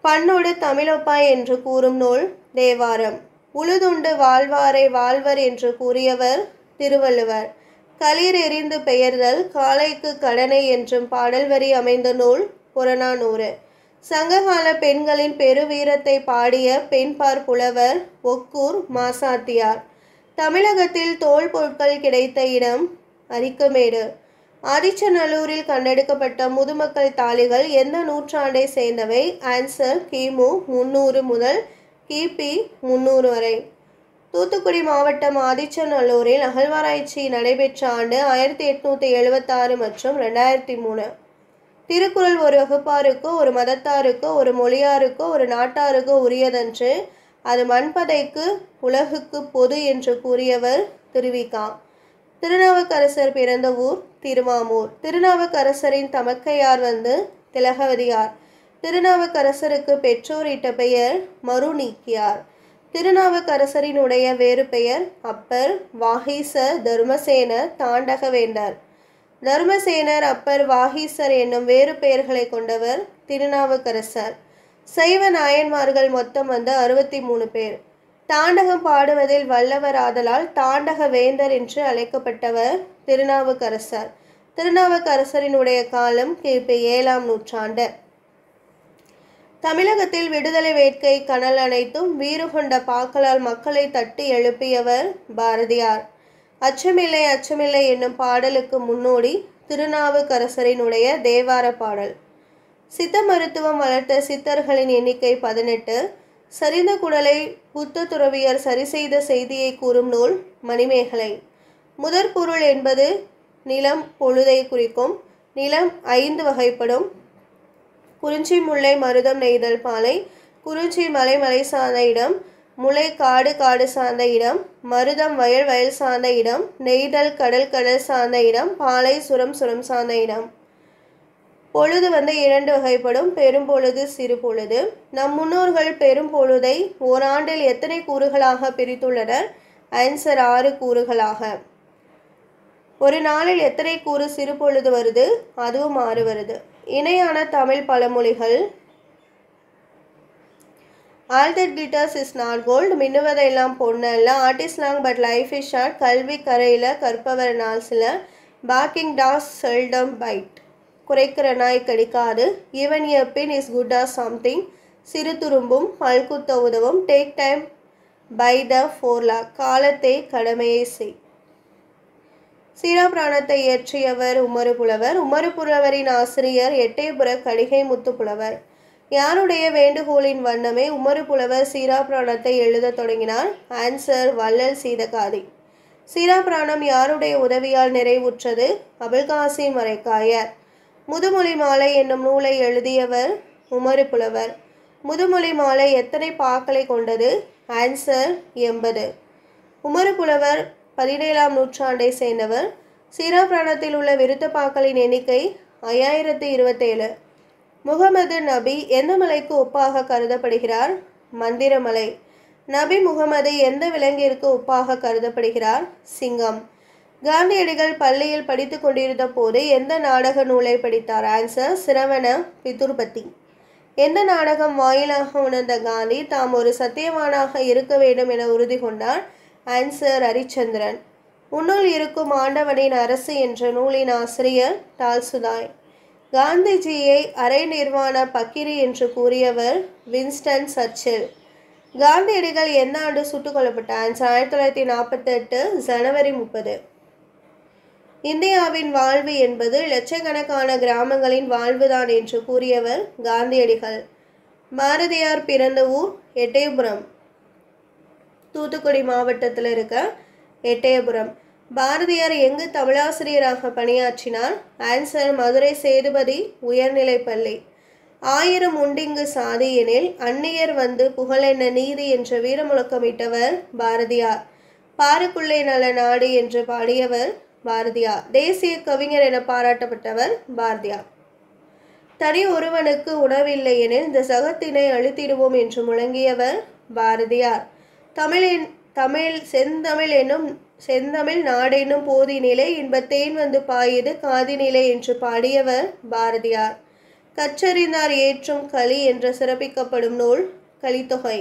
பண்ணோடு தமிழொப்பாய் என்று கூறும் நூல் தேவாரம். உழுதுண்டு வாழ்வாரை வாழ்வர் என்று கூறியவர் திருவள்ளுவர். களிர் எறிந்து பெயர்தல் காளைக்கு கடனை என்றும் பாடல் வரி அமைந்த நூல் புறநானூறு. சங்ககால பெண்களின் பெருவீரத்தை பாடிய பெண்பார் புலவர் ஒக்கூர் மாசாத்தியார். தமிழகத்தில் தோல் பொருட்கள் கிடைத்த இடம் அரிக்கமேடு. ஆதிச்சநல்லூரில் கண்டெடுக்கப்பட்ட முதுமக்கள் தாளிகள் எந்த நூற்றாண்டை சேர்ந்தவை? ஆன்சர் கிமு 300 முதல் கிபி 300 வரை. தூத்துக்குடி மாவட்டம் ஆதிச்சநல்லூரில் அகழ்வாராய்ச்சி நடைபெற்ற ஆண்டு 1876 மற்றும் 2003. திருக்குறள் ஒரு வகுப்பாருக்கோ ஒரு மதத்தாருக்கோ ஒரு மொழியாருக்கோ ஒரு நாட்டாருக்கோ உரியதன்று, அது மண்பதைக்கு உலகுக்கு பொது என்று கூறியவர் திருவிகா. திருநாவுக்கரசர் பிறந்த ஊர் திருவாமூர். திருநாவுக்கரசரின் தமக்கையார் திலகவதியார். திருநாவுக்கரசருக்கு பெற்றோர் இட்ட பெயர் மருநீக்கியார். திருநாவுக்கரசரினுடைய வேறு பெயர் அப்பர், வாகீசர், தர்மசேனர், தாண்டகவேந்தர். தர்மசேனர், அப்பர், வாகீசர் என்னும் வேறு பெயர்களை கொண்டவர் திருநாவுக்கரசர். சைவ நாயன்மார்கள் மொத்தம் 63 பேர். தாண்டகம் பாடுவதில் வல்லவர் ஆதலால் தாண்டக வேந்தர் என்று அழைக்கப்பட்டவர் திருநாவுக்கரசர். திருநாவுக்கரசரினுடைய காலம் கிபி 7ஆம் நூற்றாண்டு. தமிழகத்தில் விடுதலை வேட்கை கனல் அனைத்தும் வீறு கொண்ட பாக்களால் மக்களை தட்டி எழுப்பியவர் பாரதியார். அச்சமில்லை அச்சமில்லை என்னும் பாடலுக்கு முன்னோடி திருநாவுக்கரசரினுடைய தேவார பாடல். சித்த மருத்துவம் வளர்த்த சித்தர்களின் எண்ணிக்கை 18. சரிந்த குடலை புத்த துறவியர் சரி செய்த செய்தியை கூறும் நூல் மணிமேகலை. முதற் பொருள் என்பது நிலம் பொழுதை குறிக்கும். நிலம் 5 வகைப்படும். குறிஞ்சி, முல்லை, மருதம், நெய்தல், பாலை. குறிஞ்சி மலை மலை சார்ந்த இடம், முல்லை காடு காடு சார்ந்த இடம், மருதம் வயல் சார்ந்த இடம், நெய்தல் கடல் கடல் சார்ந்த இடம், பாலை சுரம் சுரம் சார்ந்த இடம். பொழுது வந்து 2 வகைப்படும், பெரும்பொழுது, சிறு பொழுது. நம் முன்னோர்கள் பெரும்பொழுதை ஓராண்டில் எத்தனை கூறுகளாக பிரித்துள்ளனர்? ஆன்சர் 6 கூறுகளாக. ஒரு நாளில் எத்தனை கூறு சிறு பொழுது வருது? அதுவும் 6 வருது. இணையான தமிழ் பழமொழிகள். All that glitters is not gold, மின்னுவதெல்லாம் பொன்னல்ல, art is long but life is short, கல்வி கரையில கற்பவர் நாள் சில, பேக்கிங் டாஸ் செல்டம் பைட், குறைக்கிற நாய் கடிக்காது, even a pin is good for something, சிறு துரும்பும் பல்குத்த உதவும், take time by the forelock, காலத்தை கடமையை செய். சீராபிராணத்தை இயற்றியவர் உமறு புலவர். உமறு புலவரின் ஆசிரியர் எட்டயபுர கடிகை முத்து புலவர். யாருடைய வேண்டுகோளின் வண்ணமே உமறு புலவர் சீராபிராணத்தை எழுத தொடங்கினார்? ஆன்சர் வள்ளல் சீதகாதி. சீராபிராணம் யாருடைய உதவியால் நிறைவுற்றது? அபுல்காசிம் மரைக்காயர். முதுமொழி மாலை என்னும் நூலை எழுதியவர் உமறு புலவர். முதுமொழி மாலை எத்தனை பாக்களை கொண்டது? ஆன்சர் 80. உமறு புலவர் 17ஆம் நூற்றாண்டை சேர்ந்தவர். சீராபிராணத்தில் உள்ள விருத்த பாக்களின் எண்ணிக்கை 5027. முகமது நபி எந்த மலைக்கு ஒப்பாக கருதப்படுகிறார்? மந்திரமலை. நபி முகமது எந்த விலங்கிற்கு ஒப்பாக கருதப்படுகிறார்? சிங்கம். காந்தியடிகள் பள்ளியில் படித்து கொண்டிருந்த போது எந்த நாடக நூலை படித்தார்? ஆன்சர் சிரவண பிதுர்பதி. எந்த நாடகம் வாயிலாக உணர்ந்த காந்தி தாம் ஒரு சத்தியவானாக இருக்க வேண்டும் என உறுதி கொண்டார்? ஆன்சர் ஹரிச்சந்திரன். உன்னுள் இருக்கும் ஆண்டவனின் அரசு என்ற நூலின் ஆசிரியர் டால்சுதாய். காந்திஜியை அரை நிர்வாண பக்கிரி என்று கூறியவர் வின்ஸ்டன் சர்ச்சில். காந்தியடிகள் எந்த ஆண்டு சுட்டுக் கொல்லப்பட்டார்? ஆன்சர் 1948 ஜனவரி 30. இந்தியாவின் வாழ்வு என்பது லட்சக்கணக்கான கிராமங்களின் வாழ்வுதான் என்று கூறியவர் காந்தியடிகள். பாரதியார் பிறந்த ஊர் எட்டயபுரம், தூத்துக்குடி மாவட்டத்தில் இருக்க எட்டயபுரம். பாரதியார் எங்கு தமிழாசிரியராக பணியாற்றினார்? ஆன்சர் மதுரை சேதுபதி உயர்நிலைப்பள்ளி. 1000 உண்டிங்கு சாதி எனில் அந்நியர் வந்து புகழென்ன நீதி என்ற வீரமுழக்கமிட்டவர் பாரதியார். பாருக்குள்ளே நல்ல நாடு என்று பாடியவர் பாரதியார். தேசிய கவிஞர் என பாராட்டப்பட்டவர் பாரதியார். தனி ஒருவனுக்கு உணவில்லை எனில் இந்த சகத்தினை அழித்திடுவோம் என்று முழங்கியவர் பாரதியார். செந்தமிழ் நாடெனும் போதினிலே இன்பத்தேன் வந்து பாயுது காதினிலே என்று பாடியவர் பாரதியார். கற்றறிந்தார் ஏற்றும் களி என்று சிறப்பிக்கப்படும் நூல் கலித்தொகை.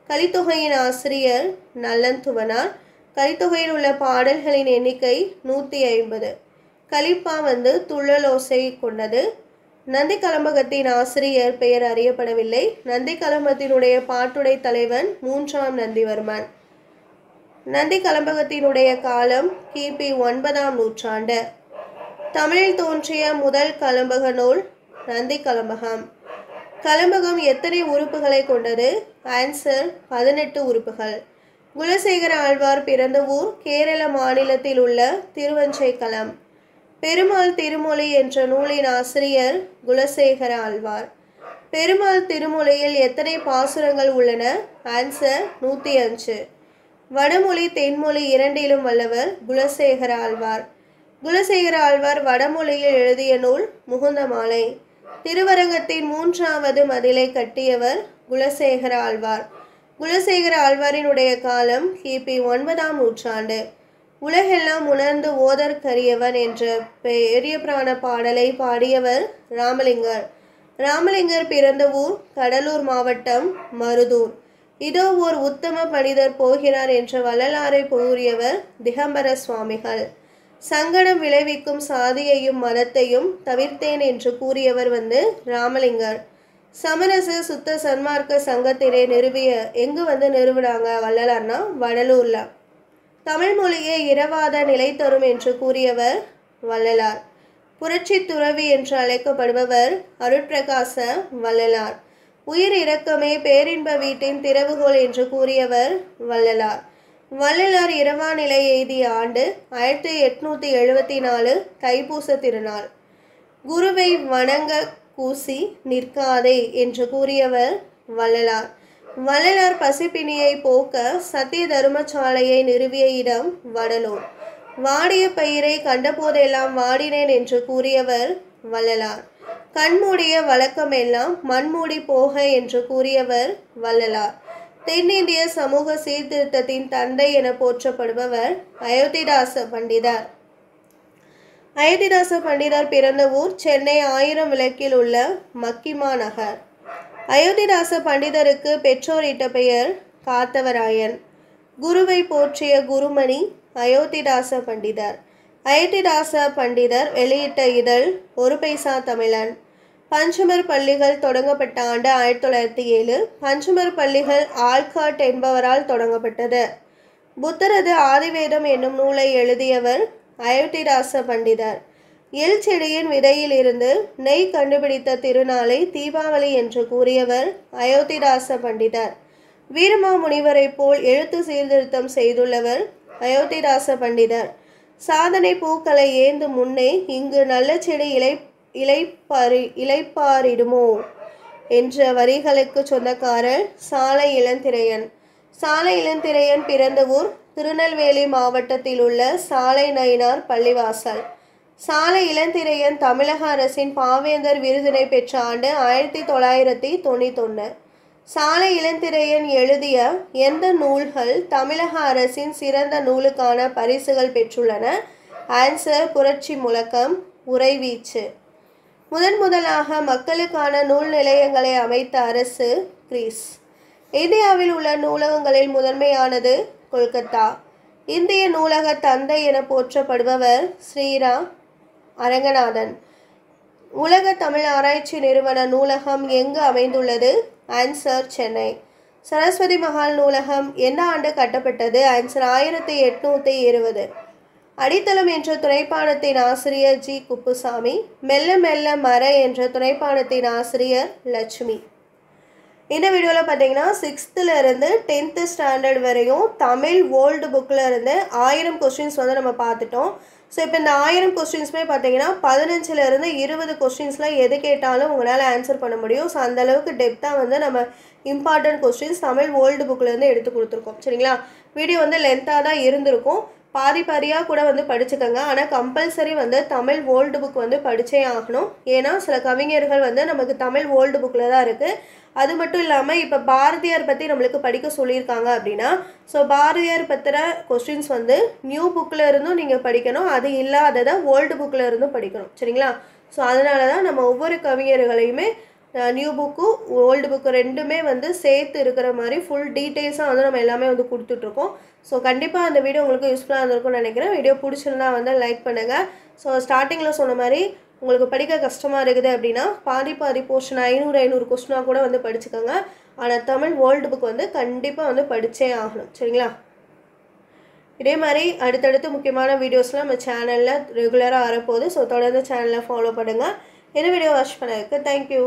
கலித்தொகையின் ஆசிரியர் நல்லந்துவனார். கலித்தொகையில் உள்ள பாடல்களின் எண்ணிக்கை 150. கலிப்பா வந்து துள்ளலோசை கொண்டது. நந்தி கலம்பகத்தின் ஆசிரியர் பெயர் அறியப்படவில்லை. நந்தி கலம்பத்தினுடைய பாட்டுடை தலைவன் 3ஆம் நந்திவர்மன். நந்தி கலம்பகத்தினுடைய காலம் கிபி 9ஆம் நூற்றாண்டு. தமிழில் தோன்றிய முதல் கலம்பக நூல் நந்தி கலம்பகம். கலம்பகம் எத்தனை உறுப்புகளை கொண்டது? ஆன்சர் 18 உறுப்புகள். குலசேகர ஆழ்வார் பிறந்த ஊர் கேரள மாநிலத்தில் உள்ள திருவஞ்சைக்களம். பெருமாள் திருமொழி என்ற நூலின் ஆசிரியர் குலசேகர ஆழ்வார். பெருமாள் திருமொழியில் எத்தனை பாசுரங்கள் உள்ளன? ஆன்சர் 105. வடமொழி தென்மொழி இரண்டிலும் வல்லவர் குலசேகர ஆழ்வார். குலசேகர ஆழ்வார் வடமொழியில் எழுதிய நூல் முகுந்தமாலை. திருவரங்கத்தின் 3வது மதிலை கட்டியவர் குலசேகர ஆழ்வார். குலசேகர ஆழ்வாரினுடைய காலம் கிபி 9ஆம் நூற்றாண்டு. உலகெல்லாம் உணர்ந்து ஓதற்கரியவன் என்ற பெரிய பிராண பாடலை பாடியவர் ராமலிங்கர். ராமலிங்கர் பிறந்த ஊர் கடலூர் மாவட்டம் மருதூர். இதோ ஓர் உத்தம மனிதர் போகிறார் என்ற வள்ளலாரை கூறியவர் திகம்பர சுவாமிகள். சங்கடம் விளைவிக்கும் சாதியையும் மதத்தையும் தவிர்த்தேன் என்று கூறியவர் வந்து ராமலிங்கர். சமரச சுத்த சன்மார்க்க சங்கத்தினை எங்கு வந்து நிறுவினாங்க வள்ளலார்னா வடலூர்ல. தமிழ் மொழியை இரவாத நிலை தரும் என்று கூறியவர் வள்ளலார். புரட்சி துறவி என்று அழைக்கப்படுபவர் அருட்பிரகாச வள்ளலார். உயிர் இரக்கமே பேரின்ப வீட்டின் திறவுகோல் என்று கூறியவர் வள்ளலார். வள்ளலார் இரவா நிலை எய்திய ஆண்டு 1874 தைப்பூச திருநாள். குருவை வணங்க கூசி நிற்காதே என்று கூறியவர் வள்ளலார். வள்ளலார் பசிப்பினியை போக்க சத்திய தர்மசாலையை நிறுவிய இடம் வடலூர். வாடிய பயிரை கண்டபோதெல்லாம் வாடினேன் என்று கூறியவர் வள்ளலார். கண்மூடிய வழக்கமெல்லாம் மண்மூடி போக என்று கூறியவர் வள்ளலார். தென்னிந்திய சமூக சீர்திருத்தத்தின் தந்தை என போற்றப்படுபவர் அயோத்திதாச பண்டிதர். அயோத்திதாச பண்டிதர் பிறந்த ஊர் சென்னை 1000 விளக்கில் உள்ள மக்கிமா நகர். அயோத்திதாச பண்டிதருக்கு பெற்றோர் இட்ட பெயர் காத்தவராயன். குருவை போற்றிய குருமணி அயோத்திதாச பண்டிதர். அயோத்திதாச பண்டிதர் வெளியிட்ட இதழ் ஒரு பைசா தமிழன். பஞ்சமர் பள்ளிகள் தொடங்கப்பட்ட ஆண்டு 1907. பஞ்சமர் பள்ளிகள் ஆல்காட் என்பவரால் தொடங்கப்பட்டது. புத்தரது ஆதிவேதம் என்னும் நூலை எழுதியவர் அயோத்திதாச பண்டிதர். எல் செடியின் விதையில் இருந்து நெய் கண்டுபிடித்த திருநாளை தீபாவளி என்று கூறியவர் அயோத்திதாச பண்டிதர். வீரமாமுனிவரை போல் எழுத்து சீர்திருத்தம் செய்துள்ளவர் அயோத்திதாச பண்டிதர். சாதனை பூக்களை ஏந்து முன்னே இங்கு நல்ல செடி இலைப்பாரிடுமோ என்ற வரிகளுக்கு சொந்தக்காரர் சாலை இளந்திரையன். சாலை இளந்திரையன் பிறந்த ஊர் திருநெல்வேலி மாவட்டத்தில் உள்ள சாலை நயினார் பள்ளிவாசல். சாலை இளந்திரையன் தமிழக அரசின் பாவேந்தர் விருதினை பெற்ற ஆண்டு 1991. சாலை இளந்திரையன் எழுதிய எந்த நூல்கள் தமிழக அரசின் சிறந்த நூலுக்கான பரிசுகள் பெற்றுள்ளன? ஆன்சர் புரட்சி முழக்கம், உறைவீச்சு. முதலாக மக்களுக்கான நூல் நிலையங்களை அமைத்த அரசு கிரீஸ். இந்தியாவில் உள்ள நூலகங்களில் முதன்மையானது கொல்கத்தா. இந்திய நூலக தந்தை என போற்றப்படுபவர் ஸ்ரீராம் அரங்கநாதன். உலக தமிழ் ஆராய்ச்சி நிறுவன நூலகம் எங்கு அமைந்துள்ளது? ஆன்சர் சென்னை. சரஸ்வதி மஹால் நூலகம் எந்த ஆண்டு கட்டப்பட்டது? ஆன்சர் 1820. அடித்தளம் என்ற துணைப்பாடத்தின் ஆசிரியர் ஜி குப்புசாமி. மெல்ல மெல்ல மர என்ற துணைப்பாடத்தின் ஆசிரியர் லட்சுமி. இந்த வீடியோவில் பார்த்தீங்கன்னா 6th இருந்து 10th ஸ்டாண்டர்ட் வரையும் தமிழ் ஓல்டு புக்கில் இருந்து 1000 கொஸ்டின்ஸ் வந்து நம்ம பார்த்துட்டோம். ஸோ இப்போ இந்த 1000 கொஸ்டின்ஸுமே பார்த்தீங்கன்னா 15 20 கொஸ்டின்ஸில் எது கேட்டாலும் உங்களால் ஆன்சர் பண்ண முடியும். ஸோ அந்தளவுக்கு டெப்த்தாக வந்து நம்ம இம்பார்ட்டன்ட் கொஸ்டின்ஸ் தமிழ் ஓல்டு புக்கிலேருந்து எடுத்து கொடுத்துருக்கோம். சரிங்களா? வீடியோ வந்து லென்த்தாக தான் இருந்திருக்கும். பாதியாக கூட வந்து படிச்சுக்கோங்க. ஆனால் கம்பல்சரி வந்து தமிழ் ஓல்டு புக் வந்து படித்தே ஆகணும். ஏன்னா சில கவிஞர்கள் வந்து நமக்கு தமிழ் ஓல்டு புக்கில் தான் இருக்குது. அது மட்டும் இல்லாமல் இப்போ பாரதியார் பற்றி நம்மளுக்கு படிக்க சொல்லியிருக்காங்க அப்படின்னா, ஸோ பாரதியார் பற்றின கொஸ்டின்ஸ் வந்து நியூ புக்கில் இருந்தும் நீங்கள் படிக்கணும், அது இல்லாததை ஓல்டு புக்கில் இருந்தும் படிக்கணும். சரிங்களா? ஸோ அதனால தான் நம்ம ஒவ்வொரு கவிஞர்களையுமே நியூ புக்கு ஓல்டு புக்கு ரெண்டுமே வந்து சேர்த்து இருக்கிற மாதிரி ஃபுல் டீட்டெயில்ஸாக வந்து நம்ம எல்லாமே வந்து கொடுத்துட்ருக்கோம். ஸோ கண்டிப்பாக அந்த வீடியோ உங்களுக்கு யூஸ்ஃபுல்லாக இருந்திருக்கும்னு நினைக்கிறேன். வீடியோ பிடிச்சிருந்தா வந்து லைக் பண்ணுங்கள். ஸோ ஸ்டார்டிங்கில் சொன்ன மாதிரி உங்களுக்கு படிக்க கஷ்டமாக இருக்குது அப்படின்னா பாதி போர்ஷன் 500 கொஸ்டினாக கூட வந்து படிச்சுக்கோங்க. ஆனால் தமிழ் வேர்ல்டு புக் வந்து கண்டிப்பாக வந்து படித்தே ஆகணும். சரிங்களா? இதே மாதிரி அடுத்தடுத்து முக்கியமான வீடியோஸ்லாம் நம்ம சேனலில் ரெகுலராக வரப்போகுது. ஸோ தொடர்ந்து சேனலை ஃபாலோ பண்ணுங்கள். இந்த வீடியோ வாட்ச் பண்ணதுக்கு தேங்க்யூ.